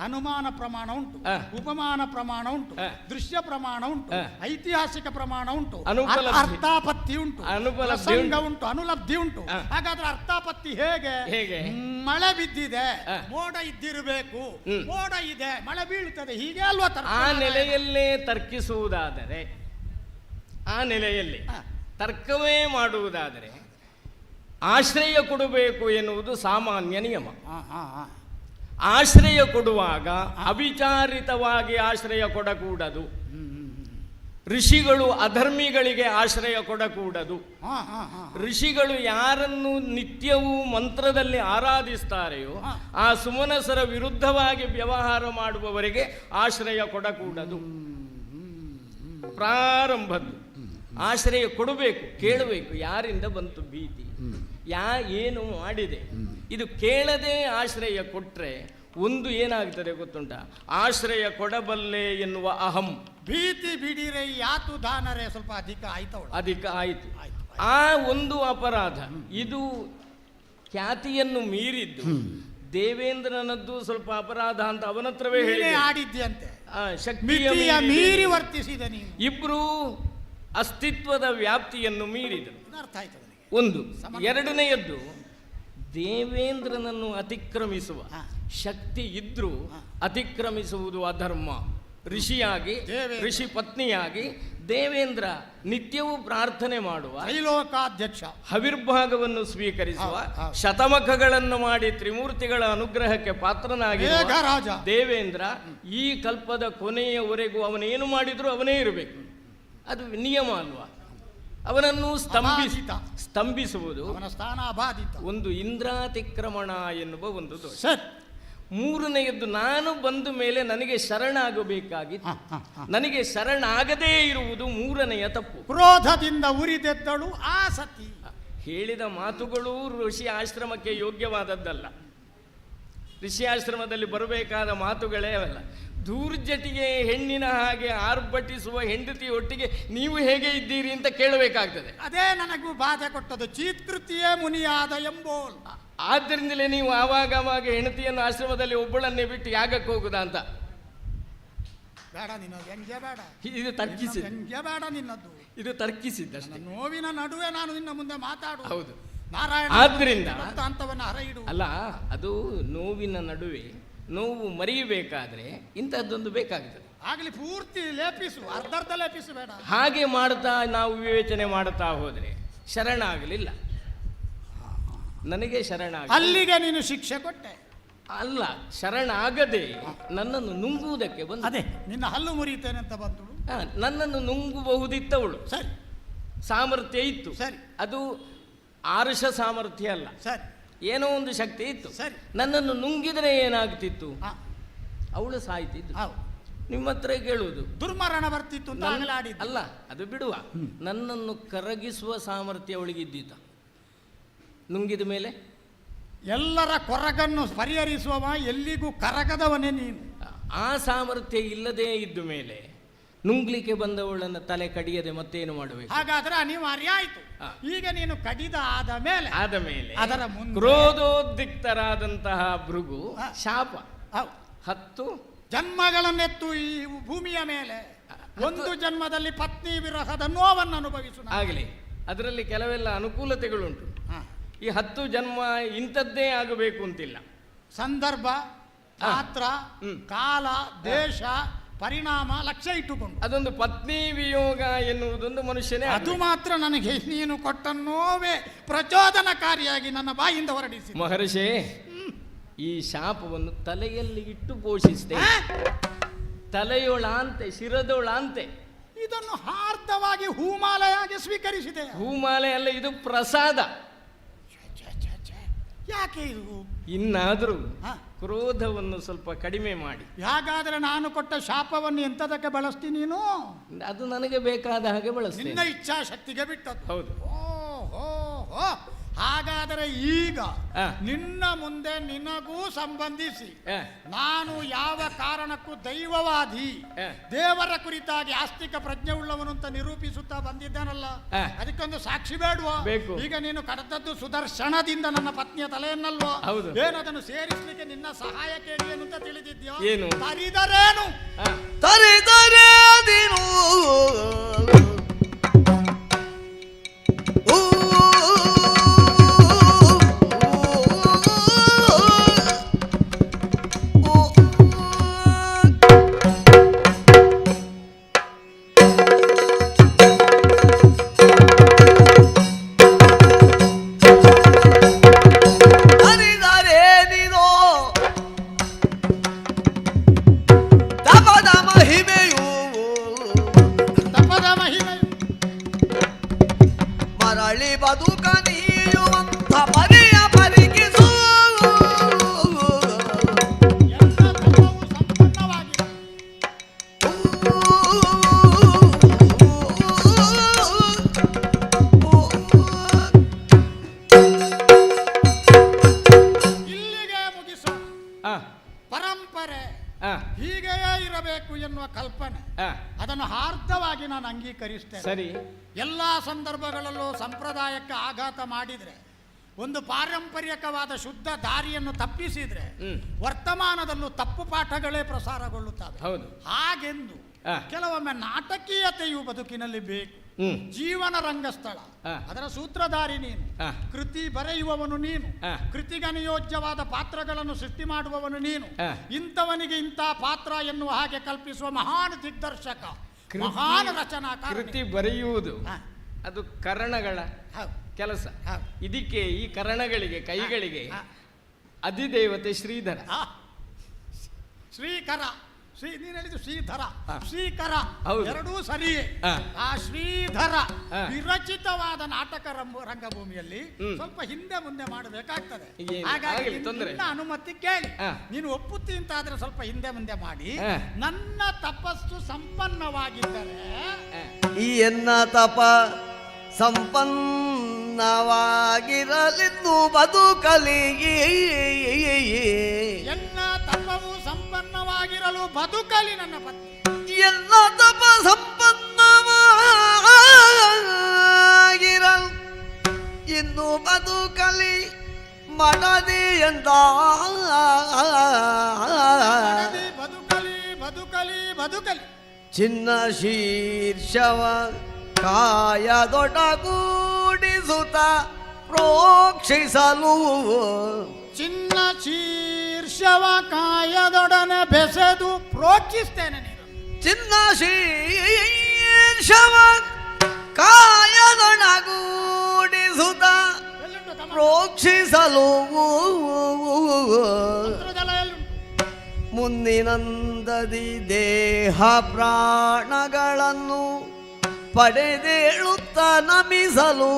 [SPEAKER 7] ಅನುಮಾನ ಪ್ರಮಾಣ ಉಂಟು, ಉಪಮಾನ ಪ್ರಮಾಣ ಉಂಟು, ದೃಶ್ಯ ಪ್ರಮಾಣ ಉಂಟು, ಐತಿಹಾಸಿಕ ಪ್ರಮಾಣ ಉಂಟು, ಅರ್ಥಾಪತ್ತಿ ಉಂಟು, ಪ್ರಸಂಗ ಉಂಟು, ಅನುಲಬ್ಧಿ ಉಂಟು. ಹಾಗಾದ್ರೆ ಅರ್ಥಾಪತ್ತಿ ಹೇಗೆ? ಮಳೆ ಬಿದ್ದಿದೆ, ಮೋಡ ಇದ್ದಿರಬೇಕು, ಮೋಡ ಇದೆ, ಮಳೆ ಬೀಳುತ್ತದೆ, ಹೀಗೆ ಅಲ್ವಾ?
[SPEAKER 6] ಆ ನೆಲೆಯಲ್ಲೇ ತರ್ಕಿಸುವುದಾದರೆ, ಆ ನೆಲೆಯಲ್ಲಿ ತರ್ಕವೇ ಮಾಡುವುದಾದರೆ ಆಶ್ರಯ ಕೊಡಬೇಕು ಎನ್ನುವುದು ಸಾಮಾನ್ಯ ನಿಯಮ. ಆಶ್ರಯ ಕೊಡುವಾಗ ಅವಿಚಾರಿತವಾಗಿ ಆಶ್ರಯ ಕೊಡಕೂಡದು. ಋಷಿಗಳು ಅಧರ್ಮಿಗಳಿಗೆ ಆಶ್ರಯ ಕೊಡಕೂಡದು. ಋಷಿಗಳು ಯಾರನ್ನು ನಿತ್ಯವೂ ಮಂತ್ರದಲ್ಲಿ ಆರಾಧಿಸ್ತಾರೆಯೋ ಆ ಸುಮನಸರ ವಿರುದ್ಧವಾಗಿ ವ್ಯವಹಾರ ಮಾಡುವವರಿಗೆ ಆಶ್ರಯ ಕೊಡಕೂಡದು. ಪ್ರಾರಂಭದ್ದು ಆಶ್ರಯ ಕೊಡಬೇಕು, ಕೇಳಬೇಕು. ಯಾರಿಂದ ಬಂತು ಭೀತಿ, ಏನು ಮಾಡಿದೆ, ಇದು ಕೇಳದೆ ಆಶ್ರಯ ಕೊಟ್ರೆ ಒಂದು ಏನಾಗ್ತದೆ ಗೊತ್ತುಂಟ? ಆಶ್ರಯ ಕೊಡಬಲ್ಲೆ ಎನ್ನುವ ಅಹಂ.
[SPEAKER 7] ಭೀತಿ ಬಿಡಿರೆ ಯಾತು ದಾನರೇ ಸ್ವಲ್ಪ ಅಧಿಕ ಆಯಿತು.
[SPEAKER 6] ಆ ಒಂದು ಅಪರಾಧ ಇದು ಖ್ಯಾತಿಯನ್ನು ಮೀರಿದ್ದು. ದೇವೇಂದ್ರನದ್ದು ಸ್ವಲ್ಪ ಅಪರಾಧ ಅಂತ ಅವನತ್ರವೇ ಹೇಳಿ
[SPEAKER 7] ಆಡಿದ್ಯಂತೆ.
[SPEAKER 6] ಶಕ್ತಿಯ
[SPEAKER 7] ಮೀರಿ ವರ್ತಿಸಿದ ನೀವು.
[SPEAKER 6] ಇಬ್ರು ಅಸ್ತಿತ್ವದ ವ್ಯಾಪ್ತಿಯನ್ನು ಮೀರಿದರು.
[SPEAKER 7] ಅರ್ಥ ಆಯ್ತು.
[SPEAKER 6] ಒಂದು. ಎರಡನೆಯದ್ದು, ದೇವೇಂದ್ರನನ್ನು ಅತಿಕ್ರಮಿಸುವ ಶಕ್ತಿ ಇದ್ರೂ ಅತಿಕ್ರಮಿಸುವುದು ಅಧರ್ಮ. ಋಷಿಯಾಗಿ, ಋಷಿ ಪತ್ನಿಯಾಗಿ ದೇವೇಂದ್ರ ನಿತ್ಯವೂ ಪ್ರಾರ್ಥನೆ ಮಾಡುವ,
[SPEAKER 7] ತ್ರೈಲೋಕಾಧ್ಯಕ್ಷ,
[SPEAKER 6] ಹವಿರ್ಭಾಗವನ್ನು ಸ್ವೀಕರಿಸುವ, ಶತಮಖಗಳನ್ನು ಮಾಡಿ ತ್ರಿಮೂರ್ತಿಗಳ ಅನುಗ್ರಹಕ್ಕೆ ಪಾತ್ರನಾಗಿರುವ ದೇವೇಂದ್ರ ಈ ಕಲ್ಪದ ಕೊನೆಯವರೆಗೂ ಅವನೇನು ಮಾಡಿದರೂ ಅವನೇ ಇರಬೇಕು. ಅದು ನಿಯಮ ಅಲ್ವಾ? ಅವನನ್ನು ಸ್ತಂಭಿಸುವುದು
[SPEAKER 7] ಅವನ ಸ್ಥಾನ ಅಬಾಧಿತ.
[SPEAKER 6] ಒಂದು ಇಂದ್ರಾತಿಕ್ರಮಣ ಎನ್ನುವ ಒಂದು ದೋಷ. ಮೂರನೆಯದ್ದು, ನಾನು ಬಂದ ಮೇಲೆ ನನಗೆ ಶರಣಾಗಬೇಕಾಗಿತ್ತು, ನನಗೆ ಶರಣಾಗದೇ ಇರುವುದು ಮೂರನೆಯ ತಪ್ಪು.
[SPEAKER 7] ಕ್ರೋಧದಿಂದ ಉರಿದೆದ್ದಳು ಆ ಸತಿ.
[SPEAKER 6] ಹೇಳಿದ ಮಾತುಗಳು ಋಷಿ ಆಶ್ರಮಕ್ಕೆ ಯೋಗ್ಯವಾದದ್ದಲ್ಲ. ಋಷಿ ಆಶ್ರಮದಲ್ಲಿ ಬರಬೇಕಾದ ಮಾತುಗಳೇ ಅಲ್ಲ. ಧೂರ್ಜಟಿಗೆ ಹೆಣ್ಣಿನ ಹಾಗೆ ಆರ್ಭಟಿಸುವ ಹೆಂಡತಿಯೊಟ್ಟಿಗೆ ನೀವು ಹೇಗೆ ಇದ್ದೀರಿ ಅಂತ ಕೇಳಬೇಕಾಗ್ತದೆ.
[SPEAKER 7] ಅದೇ ನನಗೂ ಬಾಧೆ ಕೊಟ್ಟದು. ಚೀತ್ಕೃತಿಯೇ ಮುನಿಯಾದ ಎಂಬೋಲ್.
[SPEAKER 6] ಆದ್ದರಿಂದಲೇ ನೀವು ಆವಾಗ ಹೆಂಡತಿಯನ್ನು ಆಶ್ರಮದಲ್ಲಿ ಒಬ್ಬಳನ್ನೇ ಬಿಟ್ಟು ಯಾಗಕ್ಕೆ ಹೋಗುದಾ ಅಂತ.
[SPEAKER 7] ಬೇಡ, ನಿನ್ನ ವ್ಯಂಗ್ಯ ಬೇಡ.
[SPEAKER 6] ಇದು ತರ್ಕಿಸಿದ
[SPEAKER 7] ವ್ಯಂಗ್ಯ ಬೇಡ ನಿನ್ನದ್ದು.
[SPEAKER 6] ಇದು ತರ್ಕಿಸಿದ್ದಷ್ಟೇ.
[SPEAKER 7] ನೋವಿನ ನಡುವೆ ನಾನು ನಿನ್ನ ಮುಂದೆ ಮಾತಾಡು.
[SPEAKER 6] ಹೌದು,
[SPEAKER 7] ನಾರಾಯಣ
[SPEAKER 6] ಆದ್ರಿಂದ
[SPEAKER 7] ಅಂತವನ್ನ ಹರಯಿಡು.
[SPEAKER 6] ಅಲ್ಲ, ಅದು ನೋವಿನ ನಡುವೆ ನೋವು ಮರೆಯಬೇಕಾದ್ರೆ ಇಂಥದ್ದೊಂದು ಬೇಕಾಗ್ತದೆ.
[SPEAKER 7] ಆಗಲಿ, ಪೂರ್ತಿ ಲೇಪಿಸು, ಅರ್ಧ ಲೇಪಿಸು ಬೇಡ.
[SPEAKER 6] ಹಾಗೆ ಮಾಡ್ತಾ ನಾವು ವಿವೇಚನೆ ಮಾಡುತ್ತಾ ಹೋದ್ರೆ ಶರಣಾಗಲಿಲ್ಲ, ನನಗೆ ಶರಣಾಗ.
[SPEAKER 7] ಅಲ್ಲಿಗೆ ನೀನು ಶಿಕ್ಷೆ ಕೊಟ್ಟೆ.
[SPEAKER 6] ಅಲ್ಲ, ಶರಣಾಗದೆ ನನ್ನನ್ನು ನುಂಗುವುದಕ್ಕೆ ಬಂದ.
[SPEAKER 7] ಅದೇ ನಿನ್ನ ಹಲ್ಲು ಮುರಿಯುತ್ತೇನೆ ಅಂತ ಬಂದಳು.
[SPEAKER 6] ನನ್ನನ್ನು ನುಂಗಬಹುದಿತ್ತವಳು.
[SPEAKER 7] ಸರಿ,
[SPEAKER 6] ಸಾಮರ್ಥ್ಯ ಇತ್ತು.
[SPEAKER 7] ಸರಿ,
[SPEAKER 6] ಅದು ಆರುಷ ಸಾಮರ್ಥ್ಯ ಅಲ್ಲ.
[SPEAKER 7] ಸರಿ,
[SPEAKER 6] ಏನೋ ಒಂದು ಶಕ್ತಿ ಇತ್ತು.
[SPEAKER 7] ಸರಿ,
[SPEAKER 6] ನನ್ನನ್ನು ನುಂಗಿದ್ರೆ ಏನಾಗ್ತಿತ್ತು? ಅವಳು ಸಾಯ್ತಿದ್ದು. ನಿಮ್ಮ ಹತ್ರ ಕೇಳುವುದು
[SPEAKER 7] ದುರ್ಮರಣ ಬರ್ತಿತ್ತು ಅಂತ
[SPEAKER 6] ಅಲ್ಲ, ಅದು ಬಿಡುವ. ನನ್ನನ್ನು ಕರಗಿಸುವ ಸಾಮರ್ಥ್ಯ ಅವಳಿಗಿದ್ದೀತ. ನುಂಗಿದ ಮೇಲೆ
[SPEAKER 7] ಎಲ್ಲರ ಕೊರಗನ್ನು ಪರಿಹರಿಸುವ ಎಲ್ಲಿಗೂ ಕರಗದವನೇ ನೀನು.
[SPEAKER 6] ಆ ಸಾಮರ್ಥ್ಯ ಇಲ್ಲದೇ ಇದ್ದ ಮೇಲೆ ನುಂಗ್ಲಿಕ್ಕೆ ಬಂದವಳನ್ನ ತಲೆ ಕಡಿಯದೆ ಮತ್ತೇನು ಮಾಡಬೇಕು?
[SPEAKER 7] ಹಾಗಾದ್ರೆ ಅನಿವಾರ್ಯ ಆಯ್ತು. ಈಗ ನೀನು ಕಡಿದ ಆದ ಮೇಲೆ ಅದರ ಮುಂದೆ
[SPEAKER 6] ಕ್ರೋಧೋದ್ರಿಕ್ತರಾದಂತಹ ಭೃಗು ಶಾಪ 10
[SPEAKER 7] ಜನ್ಮಗಳನ್ನೆತ್ತು ಈ ಭೂಮಿಯ ಮೇಲೆ ಒಂದು ಜನ್ಮದಲ್ಲಿ ಪತ್ನಿ ವಿರಹದ ನೋವನ್ನು ಅನುಭವಿಸು
[SPEAKER 6] ಆಗಲಿ. ಅದರಲ್ಲಿ ಕೆಲವೆಲ್ಲ ಅನುಕೂಲತೆಗಳುಂಟು. ಈ 10 ಜನ್ಮ ಇಂಥದ್ದೇ ಆಗಬೇಕು ಅಂತಿಲ್ಲ.
[SPEAKER 7] ಸಂದರ್ಭ, ಪಾತ್ರ, ಕಾಲ, ದೇಶ, ಪರಿಣಾಮ ಲಕ್ಷ್ಯ ಇಟ್ಟುಕೊಂಡು
[SPEAKER 6] ಅದೊಂದು ಪತ್ನಿ ವಿಯೋಗ ಎನ್ನುವುದೊಂದು ಮನುಷ್ಯನೇ.
[SPEAKER 7] ಅದು ಮಾತ್ರ ನನಗೆ ನೀನು ಕೊಟ್ಟ ನೋವೇ ಪ್ರಚೋದನಕಾರಿಯಾಗಿ ನನ್ನ ಬಾಯಿಂದ ಹೊರಡಿಸಿ.
[SPEAKER 6] ಮಹರ್ಷಿ, ಈ ಶಾಪವನ್ನು ತಲೆಯಲ್ಲಿ ಇಟ್ಟು ಪೋಷಿಸಿದೆ. ತಲೆಯೊಳಾಂತೆ ಶಿರದೊಳಾಂತೆ
[SPEAKER 7] ಇದನ್ನು ಹಾರ್ದವಾಗಿ ಹೂಮಾಲೆಯಾಗಿ ಸ್ವೀಕರಿಸಿದೆ.
[SPEAKER 6] ಹೂಮಾಲೆ ಅಲ್ಲ, ಇದು ಪ್ರಸಾದ.
[SPEAKER 7] ಯಾಕೆ ಇದು?
[SPEAKER 6] ಇನ್ನಾದರೂ ಕ್ರೋಧವನ್ನು ಸ್ವಲ್ಪ ಕಡಿಮೆ ಮಾಡಿ.
[SPEAKER 7] ಹಾಗಾದ್ರೆ ನಾನು ಕೊಟ್ಟ ಶಾಪವನ್ನು ಎಂತದಕ್ಕೆ ಬಳಸ್ತೀನಿ ನೀನು?
[SPEAKER 6] ಅದು ನನಗೆ ಬೇಕಾದ ಹಾಗೆ ಬಳಸ್ತೀನಿ.
[SPEAKER 7] ನಿನ್ನ ಇಚ್ಛಾಶಕ್ತಿಗೆ ಬಿಟ್ಟದ್ದು.
[SPEAKER 6] ಹೌದು.
[SPEAKER 7] ಓಹೋ, ಹಾಗಾದರೆ ಈಗ ನಿನ್ನ ಮುಂದೆ ನಿನಗೂ ಸಂಬಂಧಿಸಿ ನಾನು ಯಾವ ಕಾರಣಕ್ಕೂ ದೈವವಾದಿ, ದೇವರ ಕುರಿತಾಗಿ ಆಸ್ತಿಕ ಪ್ರಜ್ಞೆ ಉಳ್ಳವನು ಅಂತ ನಿರೂಪಿಸುತ್ತಾ ಬಂದಿದ್ದಾನಲ್ಲ, ಅದಕ್ಕೊಂದು ಸಾಕ್ಷಿ ಬೇಡುವ? ಈಗ ನೀನು ಕಡದದ್ದು ಸುದರ್ಶನದಿಂದ ನನ್ನ ಪತ್ನಿಯ ತಲೆಯನ್ನಲ್ವೋ? ಏನದನ್ನು ಸೇರಿಸಲಿಕ್ಕೆ ನಿನ್ನ ಸಹಾಯ ಕೇಳಿ ಅಂತ ತಿಳಿದಿದ್ಯೋ?
[SPEAKER 6] ಏನು
[SPEAKER 7] ತರಿದರೇನು?
[SPEAKER 2] ತರಿದರೇನು ಬದುಕ ನೀಯುವಂತ ಪರಿಯ ಪರಿಗಿಸು.
[SPEAKER 7] ಇಲ್ಲಿಗೆ ಮುಗಿಸು. ಪರಂಪರೆ ಹೀಗೆಯೇ ಇರಬೇಕು ಎನ್ನುವ ಕಲ್ಪನೆ, ಅದನ್ನು ಹಾರ್ದವಾಗಿ ನಾನು ಅಂಗೀಕರಿಸ್ತೇನೆ.
[SPEAKER 6] ಸರಿ.
[SPEAKER 7] ಎಲ್ಲಾ ಸಂದರ್ಭಗಳಲ್ಲೂ ಸಂಪ್ರದಾಯಕ್ಕೆ ಆಘಾತ ಮಾಡಿದ್ರೆ, ಒಂದು ಪಾರಂಪರಿಕವಾದ ಶುದ್ಧ ದಾರಿಯನ್ನು ತಪ್ಪಿಸಿದ್ರೆ ವರ್ತಮಾನದಲ್ಲೂ ತಪ್ಪು ಪಾಠಗಳೇ ಪ್ರಸಾರಗೊಳ್ಳುತ್ತವೆ. ಹಾಗೆಂದು ಕೆಲವೊಮ್ಮೆ ನಾಟಕೀಯತೆಯು ಬದುಕಿನಲ್ಲಿ ಬೇಕು. ಜೀವನ ರಂಗಸ್ಥಳ, ಅದರ ಸೂತ್ರಧಾರಿ ನೀನು, ಕೃತಿ ಬರೆಯುವವನು ನೀನು, ಕೃತಿಗನಿಯೋಜ್ಯವಾದ ಪಾತ್ರಗಳನ್ನು ಸೃಷ್ಟಿ ಮಾಡುವವನು ನೀನು, ಇಂಥವನಿಗೆ ಇಂಥ ಪಾತ್ರ ಎನ್ನುವ ಹಾಗೆ ಕಲ್ಪಿಸುವ ಮಹಾನ್ ದಿಗ್ದರ್ಶಕ, ಮಹಾನ್ ರಚನಾಕಾರ.
[SPEAKER 6] ಕೃತಿ ಬರೆಯುವುದು ಅದು ಕರಣಗಳ ಕೆಲಸ. ಇದಕ್ಕೆ ಈ ಕರಣಗಳಿಗೆ ಕೈಗಳಿಗೆ ಅಧಿದೇವತೆ ಶ್ರೀಧರ.
[SPEAKER 7] ಶ್ರೀಕರ, ನೀನು ಹೇಳಿದ್ದು ಶ್ರೀಧರ, ಶ್ರೀಕರ ಎರಡೂ ಸರಿಯೇ. ಆ ಶ್ರೀಧರ ವಿರಚಿತವಾದ ನಾಟಕ ರಂಗಭೂಮಿಯಲ್ಲಿ ಸ್ವಲ್ಪ ಹಿಂದೆ ಮುಂದೆ ಮಾಡಬೇಕಾಗ್ತದೆ. ಹಾಗಾಗಿ ನಿನ್ನ ಅನುಮತಿ ಕೇಳಿ, ನೀನು ಒಪ್ಪುತ್ತಿ ಅಂತಾದ್ರೆ ಸ್ವಲ್ಪ ಹಿಂದೆ ಮುಂದೆ ಮಾಡಿ. ನನ್ನ ತಪಸ್ಸು ಸಂಪನ್ನವಾಗಿದ್ದರೆ
[SPEAKER 2] ಈ ಎನ್ನ ತಪ ಸಂಪನ್ನವಾಗಿರಲಿದ್ದು ಬದುಕಲಿ.
[SPEAKER 7] ಎನ್ನ ತಪವು ಸಂಪನ್ನವಾಗಿರಲು ಬದುಕಲಿ ನನ್ನ ಪತ್ನಿ.
[SPEAKER 2] ಎಲ್ಲ ತಪ ಸಂಪನ್ನವಾಗಿರಲು ಇನ್ನು ಬದುಕಲಿ ಮಡದಿ ಎಂದ.
[SPEAKER 7] ಬದುಕಲಿ ಬದುಕಲಿ ಬದುಕಲಿ.
[SPEAKER 2] ಚಿನ್ನ ಶೀರ್ಷವ ಕಾಯದೊಡಗೂಡಿಸುತ್ತ ಪ್ರೋಕ್ಷಿಸಲು.
[SPEAKER 7] ಚಿನ್ನ ಶೀರ್ಷವ ಕಾಯದೊಡನೆ ಬೆಸೆದು ಪ್ರೋಕ್ಷಿಸ್ತೇನೆ ನೀನು.
[SPEAKER 2] ಚಿನ್ನ ಶೀರ್ಷವ ಕಾಯದೊಡಗೂಡಿಸುತ್ತ ಪ್ರೋಕ್ಷಿಸಲು ಮುಂದಿನಂದದಿ ದೇಹ ಪ್ರಾಣಗಳನ್ನು ಪಡೆದೇಳುತ್ತ ನಮಿಸಲು.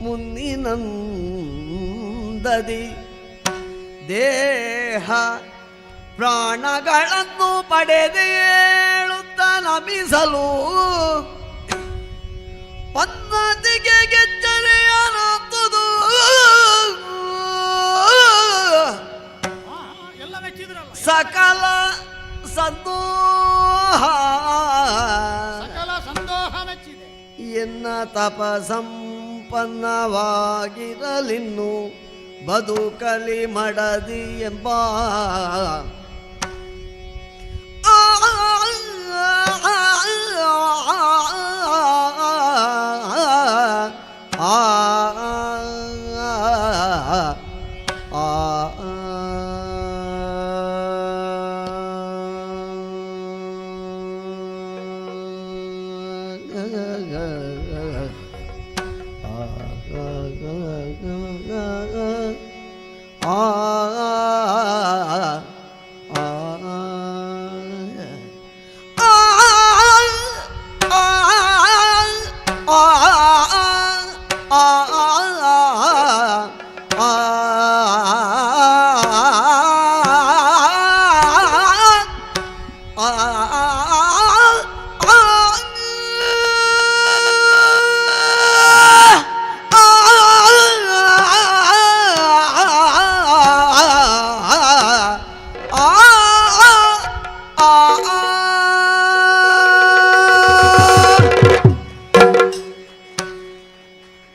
[SPEAKER 2] ಮುಂದಿನಂದದಿ ದೇಹ ಪ್ರಾಣಗಳನ್ನು ಪಡೆದೇಳುತ್ತ ನಮಿಸಲು. ಪನ್ನತಿಗೆ ಗೆಜ್ಜರೆಯನಾತದು ಸಕಲ ಸಂದೋಹ
[SPEAKER 7] ಸಕಲ ಸಂದೋಹ ಮೆಚ್ಚಿದೆ.
[SPEAKER 2] ಎನ್ನ ತಪ ಸಂಪನ್ನವಾಗಿರಲಿನ್ನು ಬದುಕಲಿ ಮಡದಿ ಎಂಬ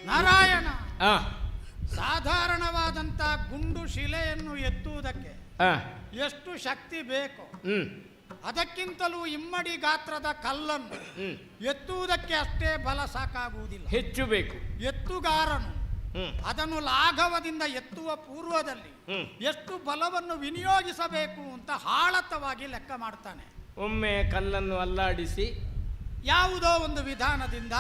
[SPEAKER 7] ನಾರಾಯಣ,
[SPEAKER 6] ಆ,
[SPEAKER 7] ಸಾಧಾರಣವಾದಂತ ಗುಂಡು ಶಿಲೆಯನ್ನು ಎತ್ತುವುದಕ್ಕೆ
[SPEAKER 6] ಆ,
[SPEAKER 7] ಎಷ್ಟು ಶಕ್ತಿ ಬೇಕು,
[SPEAKER 6] ಹ್ಮ್
[SPEAKER 7] ಅದಕ್ಕಿಂತಲೂ ಇಮ್ಮಡಿ ಗಾತ್ರದ ಕಲ್ಲನ್ನು
[SPEAKER 6] ಹ್ಮ್
[SPEAKER 7] ಎತ್ತುವುದಕ್ಕೆ ಅಷ್ಟೇ ಬಲ ಸಾಕಾಗುವುದಿಲ್ಲ.
[SPEAKER 6] ಹೆಚ್ಚು ಬೇಕು.
[SPEAKER 7] ಎತ್ತುಗಾರನು
[SPEAKER 6] ಹ್ಮ್
[SPEAKER 7] ಅದನ್ನು ಲಾಘವದಿಂದ ಎತ್ತುವ ಪೂರ್ವದಲ್ಲಿ
[SPEAKER 6] ಹ್ಮ್.
[SPEAKER 7] ಎಷ್ಟು ಬಲವನ್ನು ವಿನಿಯೋಗಿಸಬೇಕು ಅಂತ ಆಳತವಾಗಿ ಲೆಕ್ಕ ಮಾಡ್ತಾನೆ.
[SPEAKER 6] ಒಮ್ಮೆ ಕಲ್ಲನ್ನು ಅಲ್ಲಾಡಿಸಿ
[SPEAKER 7] ಯಾವುದೋ ಒಂದು ವಿಧಾನದಿಂದ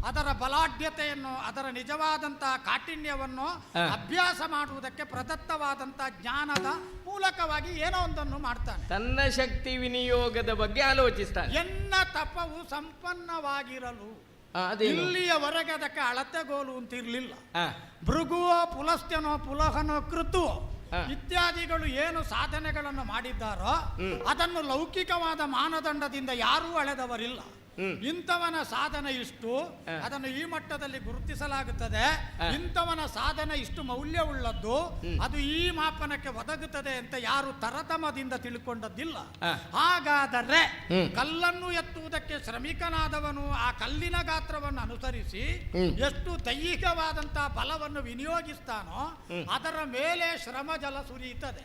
[SPEAKER 7] ಅದರ ಬಲಾಢ್ಯತೆಯನ್ನು, ಅದರ ನಿಜವಾದಂತಹ ಕಾಠಿಣ್ಯವನ್ನು ಅಭ್ಯಾಸ ಮಾಡುವುದಕ್ಕೆ ಪ್ರದತ್ತವಾದಂತಹ ಜ್ಞಾನದ ಮೂಲಕವಾಗಿ ಏನೋ ಒಂದನ್ನು ಮಾಡ್ತಾನೆ.
[SPEAKER 6] ತನ್ನ ಶಕ್ತಿ ವಿನಿಯೋಗದ ಬಗ್ಗೆ ಆಲೋಚಿಸ್ತಾನೆ.
[SPEAKER 7] ಎನ್ನ ತಪವು ಸಂಪನ್ನವಾಗಿರಲು
[SPEAKER 6] ಅದೇನು?
[SPEAKER 7] ಇಲ್ಲಿಯವರೆಗೆ ಅದಕ್ಕೆ ಅಳತೆಗೋಲು ಅಂತ ಇರಲಿಲ್ಲ.
[SPEAKER 6] ಆ,
[SPEAKER 7] ಭೃಗುವೋ ಪುಲಸ್ತ್ಯನೋ ಪುಲಹನೋ ಕೃತುವೋ
[SPEAKER 6] ಹಾ.
[SPEAKER 7] ಇತ್ಯಾದಿಗಳು ಏನು ಸಾಧನೆಗಳನ್ನು ಮಾಡಿದ್ದಾರೋ ಅದನ್ನು ಲೌಕಿಕವಾದ ಮಾನದಂಡದಿಂದ ಯಾರೂ ಅಳೆದವರಿಲ್ಲ. ಇಂಥವನ ಸಾಧನೆ ಇಷ್ಟು, ಅದನ್ನು ಈ ಮಟ್ಟದಲ್ಲಿ ಗುರುತಿಸಲಾಗುತ್ತದೆ. ಇಂಥವನ ಸಾಧನೆ ಇಷ್ಟು ಮೌಲ್ಯವುಳ್ಳದ್ದು, ಅದು ಈ ಮಾಪನಕ್ಕೆ ಒದಗುತ್ತದೆ ಅಂತ ಯಾರು ತರತಮದಿಂದ ತಿಳ್ಕೊಂಡದ್ದಿಲ್ಲ. ಹಾಗಾದರೆ ಕಲ್ಲನ್ನು ಎತ್ತುವುದಕ್ಕೆ ಶ್ರಮಿಕನಾದವನು ಆ ಕಲ್ಲಿನ ಗಾತ್ರವನ್ನು ಅನುಸರಿಸಿ ಎಷ್ಟು ದೈಹಿಕವಾದಂತಹ ಬಲವನ್ನು ವಿನಿಯೋಗಿಸ್ತಾನೋ ಅದರ ಮೇಲೆ ಶ್ರಮ ಜಲ ಸುರಿಯುತ್ತದೆ.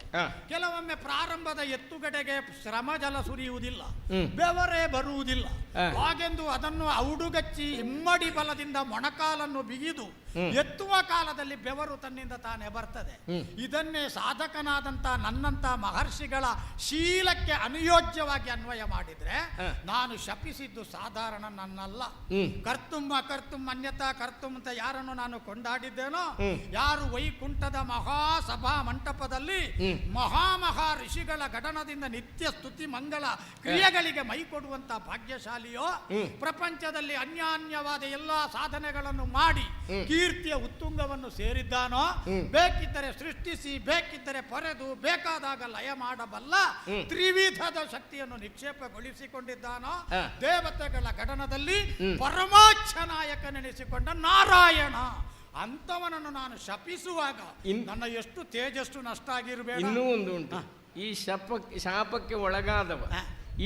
[SPEAKER 7] ಕೆಲವೊಮ್ಮೆ ಪ್ರಾರಂಭದ ಎತ್ತುಗಡೆಗೆ ಶ್ರಮ ಜಲ ಸುರಿಯುವುದಿಲ್ಲ, ಬೆವರೇ ಬರುವುದಿಲ್ಲ. ಹಾಗೆಂದು ಅದನ್ನು ಔಡುಗಚ್ಚಿ ಇಮ್ಮಡಿ ಬಲದಿಂದ ಮೊಣಕಾಲನ್ನು ಬಿಗಿದು ಎತ್ತುವ ಕಾಲದಲ್ಲಿ ಬೆವರು ತನ್ನಿಂದ ತಾನೇ ಬರ್ತದೆ. ಇದನ್ನೇ ಸಾಧಕನಾದಂತ ನನ್ನಂತ ಮಹರ್ಷಿಗಳ ಶೀಲಕ್ಕೆ ಅನುಯೋಜ್ಯವಾಗಿ ಅನ್ವಯ ಮಾಡಿದ್ರೆ ನಾನು ಶಪಿಸಿದ್ದು ಸಾಧಾರಣ ನನ್ನಲ್ಲ. ಕರ್ತುಂ ಅಕರ್ತುಂ ಅನ್ಯತಾ ಕರ್ತುಂ ಅಂತ ಯಾರನ್ನು ನಾನು ಕೊಂಡಾಡಿದ್ದೇನೋ, ಯಾರು ವೈಕುಂಠದ ಮಹಾಸಭಾ ಮಂಟಪದಲ್ಲಿ ಮಹಾ ಋಷಿಗಳ ಗಡನದಿಂದ ನಿತ್ಯ ಸ್ತುತಿ ಮಂಗಳ ಕ್ರಿಯೆಗಳಿಗೆ ಮೈ ಕೊಡುವಂತ ಭಾಗ್ಯಶಾಲಿಯೋ, ಪ್ರಪಂಚದಲ್ಲಿ ಅನ್ಯಾನ್ಯವಾದ ಎಲ್ಲಾ ಸಾಧನೆಗಳನ್ನು ಮಾಡಿ ಕೀರ್ತಿಯ ಉತ್ತುಂಗವನ್ನು ಸೇರಿದ್ದಾನೋ, ಬೇಕಿದ್ದರೆ ಸೃಷ್ಟಿಸಿ ಬೇಕಿದ್ದರೆ ಪೊರೆದು ಬೇಕಾದಾಗ ಲಯ ಮಾಡಬಲ್ಲ ತ್ರಿವಿಧದ ಶಕ್ತಿಯನ್ನು ನಿಕ್ಷೇಪಗೊಳಿಸಿಕೊಂಡಿದ್ದಾನೋ, ದೇವತೆಗಳ ಗಡನದಲ್ಲಿ ಪರಮಾಚ್ಛ ನಾಯಕನೆನಿಸಿಕೊಂಡ ನಾರಾಯಣ ಅಂತವನನ್ನು ನಾನು ಶಪಿಸುವಾಗ ನನ್ನ ಎಷ್ಟು ತೇಜಸ್ಸು ನಷ್ಟ ಆಗಿರಬೇಡ.
[SPEAKER 6] ಇನ್ನೂ ಒಂದು ಉಂಟು. ಈ ಶಾಪಕ್ಕೆ ಒಳಗಾದವ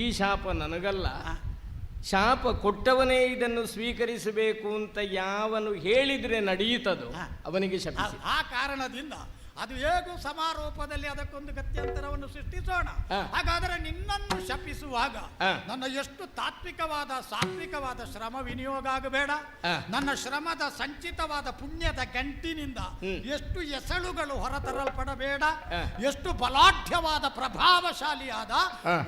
[SPEAKER 6] ಈ ಶಾಪ ನನಗಲ್ಲ, ಶಾಪ ಕೊಟ್ಟವನೇ ಇದನ್ನು ಸ್ವೀಕರಿಸಬೇಕು ಅಂತ ಯಾವನು ಹೇಳಿದ್ರೆ ನಡೆಯುತ್ತದೋ ಅವನಿಗೆ ಶಪಿಸಿ.
[SPEAKER 7] ಆ ಕಾರಣದಿಂದ ಅದು ಹೇಗೂ ಸಮಾರೋಪದಲ್ಲಿ ಅದಕ್ಕೊಂದು ಗತ್ಯಂತರವನ್ನು ಸೃಷ್ಟಿಸೋಣ. ಹಾಗಾದರೆ ನಿನ್ನನ್ನು ಶಪಿಸುವಾಗ ನನ್ನ ಎಷ್ಟು ತಾತ್ವಿಕವಾದ ಸಾತ್ವಿಕವಾದ ಶ್ರಮ ವಿನಿಯೋಗ ಆಗಬೇಡ. ನನ್ನ ಶ್ರಮದ ಸಂಚಿತವಾದ ಪುಣ್ಯದ ಗಂಟಿನಿಂದ ಎಷ್ಟು ಎಸಳುಗಳು ಹೊರತರಲ್ಪಡಬೇಡ. ಎಷ್ಟು ಬಲಾಢ್ಯವಾದ ಪ್ರಭಾವಶಾಲಿಯಾದ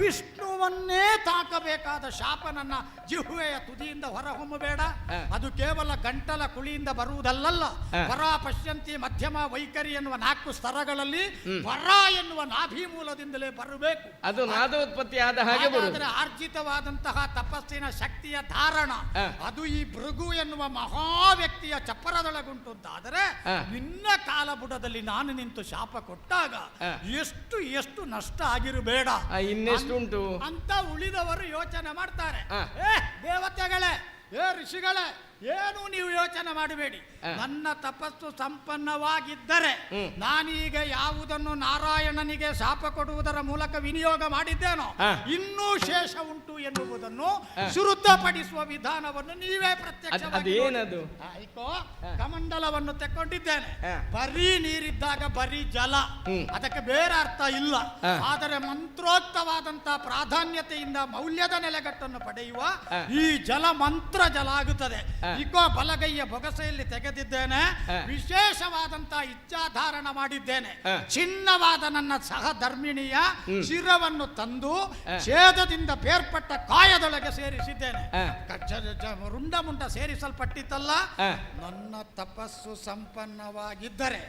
[SPEAKER 7] ವಿಷ್ಣುವನ್ನೇ ತಾಕಬೇಕಾದ ಶಾಪ ನನ್ನ ಜಿಹ್ವೆಯ ತುದಿಯಿಂದ ಹೊರಹೊಮ್ಮಬೇಡ. ಅದು ಕೇವಲ ಗಂಟಲ ಕುಳಿಯಿಂದ ಬರುವುದಲ್ಲ. ಪರ ಪಶ್ಯಂತಿ ಮಧ್ಯಮ ವೈಖರಿ ಎನ್ನುವ 4 ಸ್ತರಗಳಲ್ಲಿ ಪರ ಎನ್ನುವ ನಾಭಿ ಮೂಲದಿಂದಲೇ ಬರಬೇಕು.
[SPEAKER 6] ಅದು ನಾದೋತ್ಪತ್ತಿ ಆದ ಹಾಗೆ ಬರುತ್ತದೆ.
[SPEAKER 7] ಆರ್ಜಿತವಾದಂತಹ ತಪಸ್ಸಿನ ಶಕ್ತಿಯ ಧಾರಣ ಅದು ಈ ಭೃಗು ಎನ್ನುವ ಮಹಾ ವ್ಯಕ್ತಿಯ ಚಪ್ಪರದೊಳಗುಂಟು ಅಂತಾದರೆ ನಿನ್ನ ಕಾಲಬುಡದಲ್ಲಿ ನಾನು ನಿಂತು ಶಾಪ ಕೊಟ್ಟಾಗ ಎಷ್ಟು ಎಷ್ಟು ನಷ್ಟ ಆಗಿರಬೇಡ.
[SPEAKER 6] ಇನ್ನೆಷ್ಟುಂಟು
[SPEAKER 7] ಅಂತ ಉಳಿದವರು ಯೋಚನೆ ಮಾಡ್ತಾರೆ. ದೇವತೆಗಳೇ, ಋಷಿಗಳೇ, ಏನು ನೀವು ಯೋಚನೆ ಮಾಡಬೇಡಿ. ನನ್ನ ತಪಸ್ಸು ಸಂಪನ್ನವಾಗಿದ್ದರೆ ನಾನೀಗ ಯಾವುದನ್ನು ನಾರಾಯಣನಿಗೆ ಶಾಪ ಕೊಡುವುದರ ಮೂಲಕ ವಿನಿಯೋಗ ಮಾಡಿದ್ದೇನೋ ಇನ್ನೂ ಶೇಷ ಉಂಟು ಎನ್ನುವುದನ್ನು ಶುದ್ಧಪಡಿಸುವ ವಿಧಾನವನ್ನು ನೀವೇ ಪ್ರತ್ಯಕ್ಷ.
[SPEAKER 6] ಏನದು?
[SPEAKER 7] ಕಮಂಡಲವನ್ನು ತೆಕ್ಕೊಂಡಿದ್ದೇನೆ. ಬರೀ ನೀರಿದ್ದಾಗ ಬರೀ ಜಲ, ಅದಕ್ಕೆ ಬೇರೆ ಅರ್ಥ ಇಲ್ಲ. ಆದರೆ ಮಂತ್ರೋಕ್ತವಾದಂತಹ ಪ್ರಾಧಾನ್ಯತೆಯಿಂದ ಮೌಲ್ಯದ ನೆಲೆಗಟ್ಟನ್ನು ಪಡೆಯುವ ಈ ಜಲ ಮಂತ್ರ ಜಲ ಆಗುತ್ತದೆ. ಇಕೋ ಬಲಗೈಯ ಬೊಗಸೆಯಲ್ಲಿ ತೆಗೆದಿದ್ದೇನೆ. ವಿಶೇಷವಾದಂತಹ ಇಚ್ಛಾಧಾರಣ ಮಾಡಿದ್ದೇನೆ. ಚಿನ್ನವಾದ ನನ್ನ ಸಹಧರ್ಮಿಣಿಯ ಶಿರವನ್ನು ತಂದು ಛೇದದಿಂದ ಬೇರ್ಪಟ್ಟ ಕಾಯದೊಳಗೆ ಸೇರಿಸಿದ್ದೇನೆ. ರುಂಡ ಮುಂಡ ಸೇರಿಸಲ್ಪಟ್ಟಿತ್ತಲ್ಲ. ನನ್ನ ತಪಸ್ಸು ಸಂಪನ್ನವಾಗಿದ್ದರೆ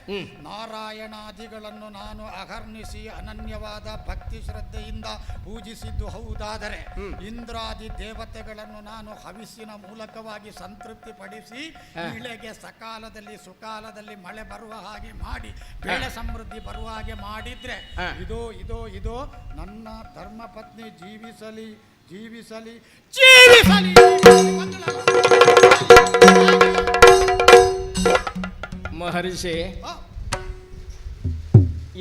[SPEAKER 7] ನಾರಾಯಣಾದಿಗಳನ್ನು ನಾನು ಅಹರ್ನಿಸಿ ಅನನ್ಯವಾದ ಭಕ್ತಿ ಶ್ರದ್ಧೆಯಿಂದ ಪೂಜಿಸಿದ್ದು ಹೌದಾದರೆ ಇಂದ್ರಾದಿ ದೇವತೆಗಳನ್ನು ನಾನು ಹವಿಸ್ಸಿನ ಮೂಲಕವಾಗಿ ಸಂತೃಪ್ತಿ ಪಡಿಸಿ ಇಳೆಗೆ ಸಕಾಲದಲ್ಲಿ ಸುಕಾಲದಲ್ಲಿ ಮಳೆ ಬರುವ ಹಾಗೆ ಮಾಡಿ ಬೆಳೆ ಸಮೃದ್ಧಿ ಬರುವ ಹಾಗೆ ಮಾಡಿದ್ರೆ ಇದೋ ಇದೋ ಇದೋ ನನ್ನ ಧರ್ಮಪತ್ನಿ ಜೀವಿಸಲಿ ಜೀವಿಸಲಿ ಜೀವಿಸಲಿ.
[SPEAKER 6] ಮಹರ್ಷಿ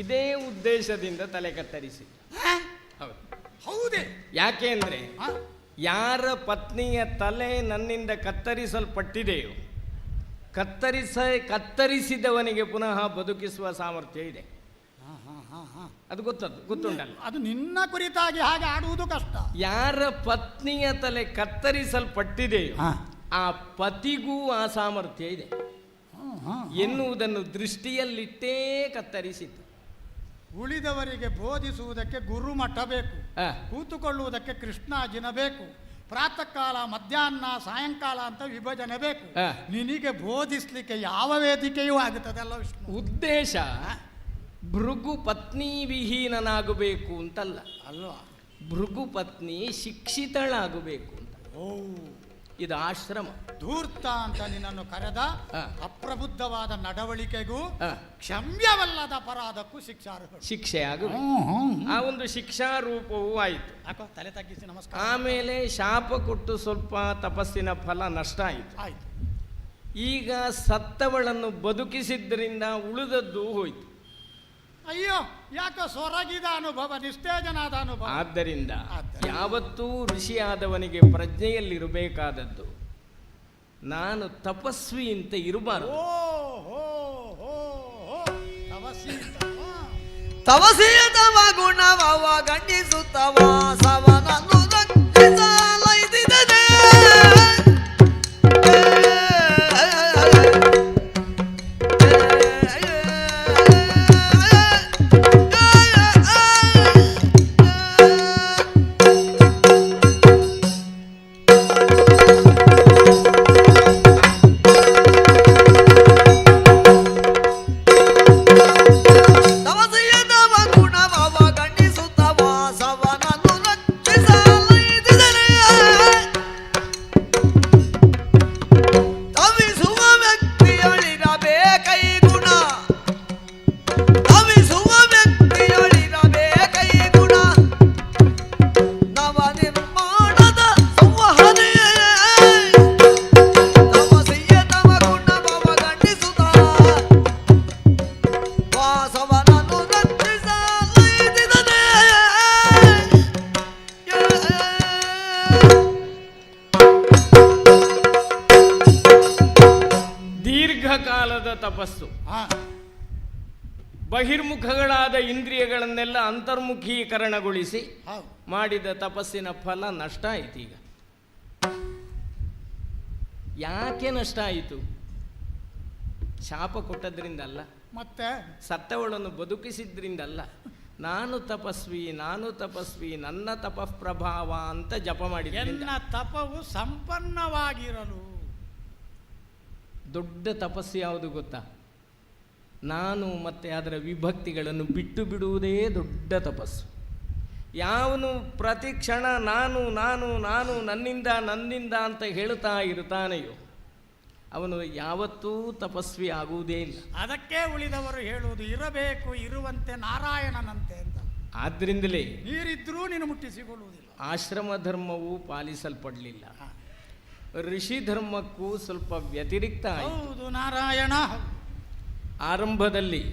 [SPEAKER 6] ಇದೇ ಉದ್ದೇಶದಿಂದ ತಲೆ ಕತ್ತರಿಸಿ.
[SPEAKER 7] ಹೌದೇ?
[SPEAKER 6] ಯಾಕೆ ಅಂದ್ರೆ ಯಾರ ಪತ್ನಿಯ ತಲೆ ನನ್ನಿಂದ ಕತ್ತರಿಸಲ್ಪಟ್ಟಿದೆಯೋ ಕತ್ತರಿಸಿದವನಿಗೆ ಪುನಃ ಬದುಕಿಸುವ ಸಾಮರ್ಥ್ಯ ಇದೆ. ಅದು ಗೊತ್ತುಂಟಲ್ಲ?
[SPEAKER 7] ಅದು ನಿನ್ನ ಕುರಿತಾಗಿ ಹಾಗೆ ಆಡುವುದು ಕಷ್ಟ.
[SPEAKER 6] ಯಾರ ಪತ್ನಿಯ ತಲೆ ಕತ್ತರಿಸಲ್ಪಟ್ಟಿದೆಯೋ ಆ ಪತಿಗೂ ಆ ಸಾಮರ್ಥ್ಯ ಇದೆ ಎನ್ನುವುದನ್ನು ದೃಷ್ಟಿಯಲ್ಲಿಟ್ಟೇ ಕತ್ತರಿಸಿತು.
[SPEAKER 7] ಉಳಿದವರಿಗೆ ಬೋಧಿಸುವುದಕ್ಕೆ ಗುರುಮಠ ಬೇಕು, ಕೂತುಕೊಳ್ಳುವುದಕ್ಕೆ ಕೃಷ್ಣಾಜಿನ ಬೇಕು, ಪ್ರಾತಃ ಕಾಲ ಮಧ್ಯಾಹ್ನ ಸಾಯಂಕಾಲ ಅಂತ ವಿಭಜನೆ ಬೇಕು. ನಿನಗೆ ಬೋಧಿಸ್ಲಿಕ್ಕೆ ಯಾವ ವೇದಿಕೆಯೂ ಆಗುತ್ತದೆ ಅಲ್ಲ ವಿಷ್ಣು?
[SPEAKER 6] ಉದ್ದೇಶ ಭೃಗು ಪತ್ನಿ ವಿಹೀನನಾಗಬೇಕು ಅಂತಲ್ಲ
[SPEAKER 7] ಅಲ್ವಾ?
[SPEAKER 6] ಭೃಗು ಪತ್ನಿ ಶಿಕ್ಷಿತಳಾಗಬೇಕು ಅಂತ. ಇದು ಆಶ್ರಮ.
[SPEAKER 7] ಧೂರ್ತ ಅಂತ ನಿನ್ನನ್ನು ಕರೆದ ಅಪ್ರಬುದ್ಧವಾದ ನಡವಳಿಕೆಗೂ ಕ್ಷಮ್ಯವಲ್ಲದ ಅಪರಾಧಕ್ಕೂ
[SPEAKER 6] ಶಿಕ್ಷೆ ಆಗಬೇಕು. ಆ ಒಂದು ಶಿಕ್ಷಾ ರೂಪವೂ ಆಯಿತು.
[SPEAKER 7] ತಲೆ ತಗ್ಗಿಸಿ ನಮಸ್ಕಾರ.
[SPEAKER 6] ಆಮೇಲೆ ಶಾಪ ಕೊಟ್ಟು ಸ್ವಲ್ಪ ತಪಸ್ಸಿನ ಫಲ ನಷ್ಟ ಆಯಿತು. ಈಗ ಸತ್ತವಳನ್ನು ಬದುಕಿಸಿದ್ದರಿಂದ ಉಳಿದದ್ದು ಹೋಯಿತು.
[SPEAKER 7] ಅಯ್ಯೋ, ಯಾಕೆ ಸೊರಗಿದ ಅನುಭವ, ನಿಸ್ತೇಜನಾದ ಅನುಭವ.
[SPEAKER 6] ಆದ್ದರಿಂದ ಯಾವತ್ತೂ ಋಷಿಯಾದವನಿಗೆ ಪ್ರಜ್ಞೆಯಲ್ಲಿರಬೇಕಾದದ್ದು ನಾನು ತಪಸ್ವಿ ಅಂತ ಇರಬಾರದು.
[SPEAKER 2] ತಪಸ್ಸಿಯ ತವ ಗುಣವ ಗಂಡಿಸುತ್ತವ ಸವನನ್ನು ರಕ್ಷಿಸಲೈದಿದೆ.
[SPEAKER 6] ತಪಸ್ಸು ಬಹಿರ್ಮುಖಗಳಾದ ಇಂದ್ರಿಯಗಳನ್ನೆಲ್ಲ ಅಂತರ್ಮುಖೀಕರಣಗೊಳಿಸಿ ಮಾಡಿದ ತಪಸ್ಸಿನ ಫಲ ನಷ್ಟ ಆಯಿತು. ಈಗ ಯಾಕೆ ನಷ್ಟ ಆಯಿತು? ಶಾಪ ಕೊಟ್ಟದ್ರಿಂದಲ್ಲ,
[SPEAKER 7] ಮತ್ತೆ
[SPEAKER 6] ಸತ್ತವಳನ್ನು ಬದುಕಿಸಿದ್ರಿಂದಲ್ಲ. ನಾನು ತಪಸ್ವಿ, ನಾನು ತಪಸ್ವಿ, ನನ್ನ ತಪಃಪ್ರಭಾವ ಅಂತ ಜಪ ಮಾಡಿದ್ರಿಂದ.
[SPEAKER 7] ನನ್ನ ತಪವು ಸಂಪನ್ನವಾಗಿರಲು.
[SPEAKER 6] ದೊಡ್ಡ ತಪಸ್ಸು ಯಾವುದು ಗೊತ್ತಾ? ನಾನು ಮತ್ತೆ ಅದರ ವಿಭಕ್ತಿಗಳನ್ನು ಬಿಟ್ಟು ಬಿಡುವುದೇ ದೊಡ್ಡ ತಪಸ್ಸು. ಯಾವನು ಪ್ರತಿ ಕ್ಷಣ ನಾನು ನಾನು ನಾನು ನನ್ನಿಂದ ನನ್ನಿಂದ ಅಂತ ಹೇಳ್ತಾ ಇರ್ತಾನೆಯೋ ಅವನು ಯಾವತ್ತೂ ತಪಸ್ವಿ ಆಗುವುದೇ ಇಲ್ಲ.
[SPEAKER 7] ಅದಕ್ಕೆ ಉಳಿದವರು ಹೇಳುವುದು ಇರಬೇಕು ಇರುವಂತೆ ನಾರಾಯಣನಂತೆ ಅಂತ.
[SPEAKER 6] ಆದ್ದರಿಂದಲೇ
[SPEAKER 7] ನೀರಿದ್ರೂ ನೀನು ಮುಟ್ಟಿಸಿಕೊಳ್ಳುವುದಿಲ್ಲ.
[SPEAKER 6] ಆಶ್ರಮ ಧರ್ಮವು ಪಾಲಿಸಲ್ಪಡಲಿಲ್ಲ. ಋಷಿ ಧರ್ಮಕ್ಕೂ ಸ್ವಲ್ಪ ವ್ಯತಿರಿಕ್ತ ಆಯಿತು.
[SPEAKER 7] ಹೌದು ನಾರಾಯಣ.
[SPEAKER 6] ಆರಂಭದಲ್ಲಿ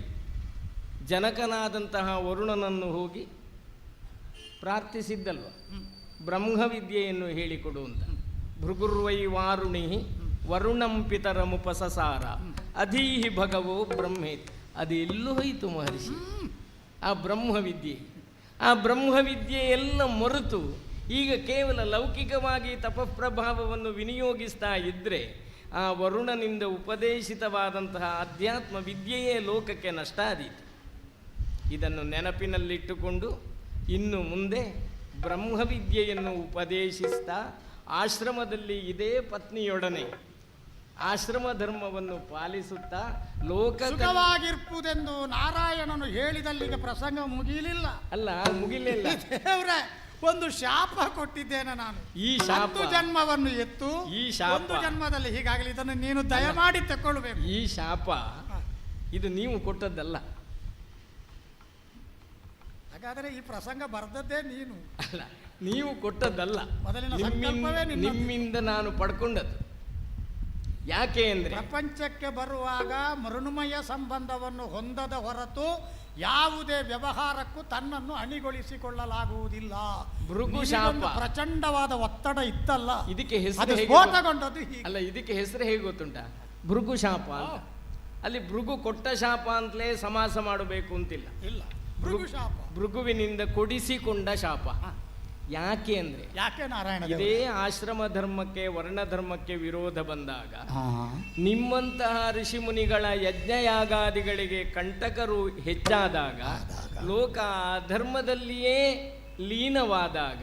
[SPEAKER 6] ಜನಕನಾದಂತಹ ವರುಣನನ್ನು ಹೋಗಿ ಪ್ರಾರ್ಥಿಸಿದ್ದಲ್ವ, ಬ್ರಹ್ಮವಿದ್ಯೆಯನ್ನು ಹೇಳಿಕೊಡು ಅಂತ. ಭೃಗುರ್ವೈ ವಾರುಣಿ ವರುಣಂ ಪಿತರಮುಪಸಸಾರ ಅಧೀಹಿ ಭಗವೋ ಬ್ರಹ್ಮೇತ್. ಅದು ಎಲ್ಲೂ ಹೋಯಿತು ಮಹರ್ಷಿ ಆ ಬ್ರಹ್ಮವಿದ್ಯೆ. ಆ ಬ್ರಹ್ಮವಿದ್ಯೆ ಎಲ್ಲ ಮರೆತು ಈಗ ಕೇವಲ ಲೌಕಿಕವಾಗಿ ತಪಃಪ್ರಭಾವವನ್ನು ವಿನಿಯೋಗಿಸ್ತಾ ಇದ್ದರೆ ಆ ವರುಣನಿಂದ ಉಪದೇಶಿತವಾದಂತಹ ಅಧ್ಯಾತ್ಮ ವಿದ್ಯೆಯೇ ಲೋಕಕ್ಕೆ ನಷ್ಟ ಆದೀತು. ಇದನ್ನು ನೆನಪಿನಲ್ಲಿಟ್ಟುಕೊಂಡು ಇನ್ನು ಮುಂದೆ ಬ್ರಹ್ಮವಿದ್ಯೆಯನ್ನು ಉಪದೇಶಿಸ್ತಾ ಆಶ್ರಮದಲ್ಲಿ ಇದೇ ಪತ್ನಿಯೊಡನೆ ಆಶ್ರಮ ಧರ್ಮವನ್ನು ಪಾಲಿಸುತ್ತಾ
[SPEAKER 7] ಸುಖವಾಗಿರ್ಪುದೆಂದು ನಾರಾಯಣನು ಹೇಳಿದಲ್ಲಿಗೆ ಪ್ರಸಂಗ ಮುಗಿಲಿಲ್ಲ.
[SPEAKER 6] ಅಲ್ಲ, ಮುಗಿಲಿಲ್ಲ.
[SPEAKER 7] ದೇವ್ರೆ, ಒಂದು ಶಾಪ ಕೊಟ್ಟಿದ್ದೇನೆ ನಾನು.
[SPEAKER 6] ಈ ಶಾಪ,
[SPEAKER 7] ಒಂದು ಜನ್ಮವನ್ನು ಎತ್ತು
[SPEAKER 6] ಈ ಶಾಪ,
[SPEAKER 7] ಒಂದು ಜನ್ಮದಲ್ಲಿ ಹೀಗಾಗಲಿ, ಇದನ್ನು ನೀನು ದಯಮಾಡಿ ತಗೊಳ್ಬೇಕು.
[SPEAKER 6] ಈ ಶಾಪ ಇದು ನೀವು ಕೊಟ್ಟದ್ದಲ್ಲ.
[SPEAKER 7] ಹಾಗಾದರೆ ಈ ಪ್ರಸಂಗ ಬರೆದದ್ದೇ ನೀನು.
[SPEAKER 6] ಅಲ್ಲ, ನೀವು ಕೊಟ್ಟದ್ದಲ್ಲ,
[SPEAKER 7] ಮೊದಲಿನ ಸಂಕಲ್ಪವೇ ನಿನ್ನದು.
[SPEAKER 6] ನಿಮ್ಮಿಂದ ನಾನು ಪಡ್ಕೊಂಡದ್ದು. ಯಾಕೆ ಅಂದರೆ
[SPEAKER 7] ಪ್ರಪಂಚಕ್ಕೆ ಬರುವಾಗ ಮೃಣ್ಮಯ ಸಂಬಂಧವನ್ನು ಹೊಂದದ ಹೊರತು ಯಾವುದೇ ವ್ಯವಹಾರಕ್ಕೂ ತನ್ನನ್ನು ಅಣಿಗೊಳಿಸಿಕೊಳ್ಳಲಾಗುವುದಿಲ್ಲ.
[SPEAKER 6] ಭೃಗು ಶಾಪ,
[SPEAKER 7] ಪ್ರಚಂಡವಾದ ಒತ್ತಡ ಇತ್ತಲ್ಲ,
[SPEAKER 6] ಇದಕ್ಕೆ ಹೆಸರು
[SPEAKER 7] ಸ್ಫೋಟಗೊಂಡದ್ದು ಹೀಗೆ.
[SPEAKER 6] ಅಲ್ಲ, ಇದಕ್ಕೆ ಹೆಸರು ಹೇಗೆ ಗೊತ್ತುಂಟ? ಭೃಗು ಶಾಪ ಅಂತ. ಅಲ್ಲಿ ಭೃಗು ಕೊಟ್ಟ ಶಾಪ ಅಂತಲೇ ಸಮಾಸ ಮಾಡಬೇಕು ಅಂತಿಲ್ಲ.
[SPEAKER 7] ಇಲ್ಲ, ಭೃಗು ಶಾಪ
[SPEAKER 6] ಭೃಗುವಿನಿಂದ ಕೊಡಿಸಿಕೊಂಡ ಶಾಪ. ಯಾಕೆ ಅಂದರೆ,
[SPEAKER 7] ಯಾಕೆ ನಾರಾಯಣ,
[SPEAKER 6] ಇದೇ ಆಶ್ರಮ ಧರ್ಮಕ್ಕೆ ವರ್ಣ ಧರ್ಮಕ್ಕೆ ವಿರೋಧ ಬಂದಾಗ ನಿಮ್ಮಂತಹ ಋಷಿಮುನಿಗಳ ಯಜ್ಞಯಾಗಾದಿಗಳಿಗೆ ಕಂಟಕರು ಹೆಚ್ಚಾದಾಗ, ಲೋಕ ಧರ್ಮದಲ್ಲಿಯೇ ಲೀನವಾದಾಗ,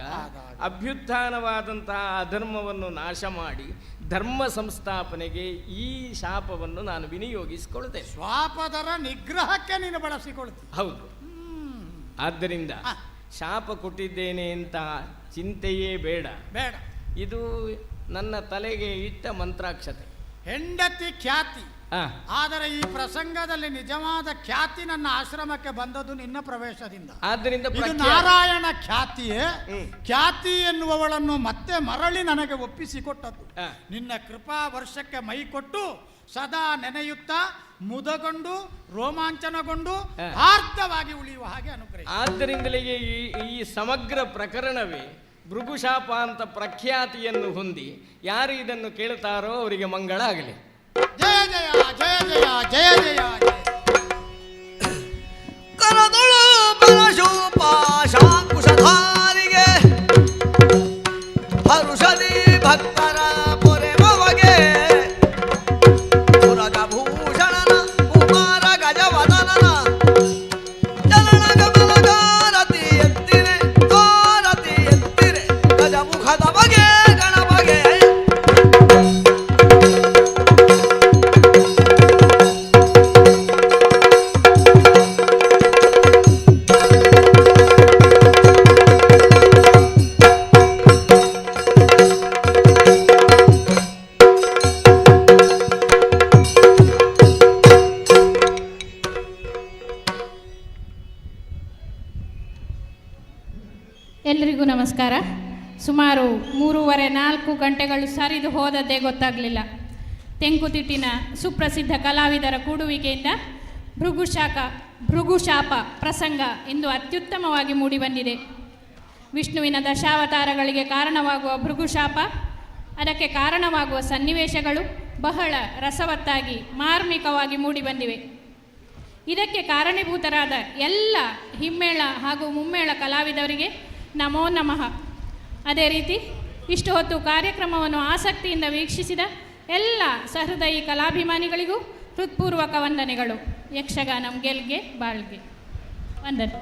[SPEAKER 6] ಅಭ್ಯುತ್ಥಾನವಾದಂತಹ ಅಧರ್ಮವನ್ನು ನಾಶ ಮಾಡಿ ಧರ್ಮ ಸಂಸ್ಥಾಪನೆಗೆ ಈ ಶಾಪವನ್ನು ನಾನು ವಿನಿಯೋಗಿಸಿಕೊಳ್ತೇನೆ.
[SPEAKER 7] ಸ್ವಾಪದರ ನಿಗ್ರಹಕ್ಕೆ ನೀನು ಬಳಸಿಕೊಳ್ತೀನಿ.
[SPEAKER 6] ಹೌದು. ಆದ್ದರಿಂದ ಶಾಪ ಕೊಟ್ಟಿದ್ದೇನೆ ಅಂತ ಚಿಂತೆಯೇ ಬೇಡ.
[SPEAKER 7] ಬೇಡ.
[SPEAKER 6] ಇದು ನನ್ನ ತಲೆಗೆ ಇಟ್ಟ ಮಂತ್ರಾಕ್ಷತೆ.
[SPEAKER 7] ಹೆಂಡತಿ ಖ್ಯಾತಿ. ಆದರೆ ಈ ಪ್ರಸಂಗದಲ್ಲಿ ನಿಜವಾದ ಖ್ಯಾತಿ ನನ್ನ ಆಶ್ರಮಕ್ಕೆ ಬಂದದ್ದು ನಿನ್ನ ಪ್ರವೇಶದಿಂದ.
[SPEAKER 6] ಆದ್ದರಿಂದ
[SPEAKER 7] ಇದು ನಾರಾಯಣ ಖ್ಯಾತಿಯೇ. ಖ್ಯಾತಿ ಎನ್ನುವವಳನ್ನು ಮತ್ತೆ ಮರಳಿ ನನಗೆ ಒಪ್ಪಿಸಿಕೊಟ್ಟದ್ದು. ನಿನ್ನ ಕೃಪಾ ವರ್ಷಕ್ಕೆ ಮೈ ಕೊಟ್ಟು ಸದಾ ನೆನೆಯುತ್ತಾ ಮುದಗೊಂಡು ರೋಮಾಂಚನಗೊಂಡು ಆರ್ಧವಾಗಿ ಉಳಿಯುವ ಹಾಗೆ ಅನುಗ್ರಹ.
[SPEAKER 6] ಆದ್ದರಿಂದಲೇ ಈ ಸಮಗ್ರ ಪ್ರಕರಣವೇ ಭೃಗುಶಾಪ ಅಂತ ಪ್ರಖ್ಯಾತಿಯನ್ನು ಹೊಂದಿ ಯಾರು ಇದನ್ನು ಕೇಳುತ್ತಾರೋ ಅವರಿಗೆ ಮಂಗಳ ಆಗಲಿ.
[SPEAKER 7] ಜಯ ಜಯ ಜಯ ಜಯ ಜಯ ಜಯ ಜಯ.
[SPEAKER 2] ಕರದೊಳು ಬಲಶೂಪಾಶಾಂಕುಶಧಾರಿಗೆ ಹರುಷದಿ ಭಕ್ತರ ಪೊರೆಮವಗೆ ಪುರಗಭೂಷಣನ ಕುಮಾರ ಗಜವದನನ ಚಲನ ಗಮನಗಾರತಿ ಎತ್ತಿರೆ ಗಾರತಿ ಎತ್ತಿರೆ ಗಜಮುಖದ ಬಗೆ ಗಣಬಗೆ
[SPEAKER 1] ಎಲ್ರಿಗೂ ನಮಸ್ಕಾರ. ಸುಮಾರು 3:30-4 ಗಂಟೆಗಳು ಸರಿದು ಹೋದದ್ದೇ ಗೊತ್ತಾಗಲಿಲ್ಲ. ತೆಂಕುತಿಟ್ಟಿನ ಸುಪ್ರಸಿದ್ಧ ಕಲಾವಿದರ ಕೂಡುವಿಕೆಯಿಂದ ಭೃಗುಶಾಪ ಪ್ರಸಂಗ ಇಂದು ಅತ್ಯುತ್ತಮವಾಗಿ ಮೂಡಿಬಂದಿದೆ. ವಿಷ್ಣುವಿನ ದಶಾವತಾರಗಳಿಗೆ ಕಾರಣವಾಗುವ ಭೃಗುಶಾಪ, ಅದಕ್ಕೆ ಕಾರಣವಾಗುವ ಸನ್ನಿವೇಶಗಳು ಬಹಳ ರಸವತ್ತಾಗಿ ಮಾರ್ಮಿಕವಾಗಿ ಮೂಡಿಬಂದಿವೆ. ಇದಕ್ಕೆ ಕಾರಣೀಭೂತರಾದ ಎಲ್ಲ ಹಿಮ್ಮೇಳ ಹಾಗೂ ಮುಮ್ಮೇಳ ಕಲಾವಿದರಿಗೆ ನಮೋ ನಮಃ. ಅದೇ ರೀತಿ ಇಷ್ಟು ಹೊತ್ತು ಕಾರ್ಯಕ್ರಮವನ್ನು ಆಸಕ್ತಿಯಿಂದ ವೀಕ್ಷಿಸಿದ ಎಲ್ಲ ಸಹೃದಯಿ ಕಲಾಭಿಮಾನಿಗಳಿಗೂ ಹೃತ್ಪೂರ್ವಕ ವಂದನೆಗಳು. ಯಕ್ಷಗಾನಂ ಗೆಲ್ಗೆ ಬಾಳ್ಗೆ ವಂದನೆ.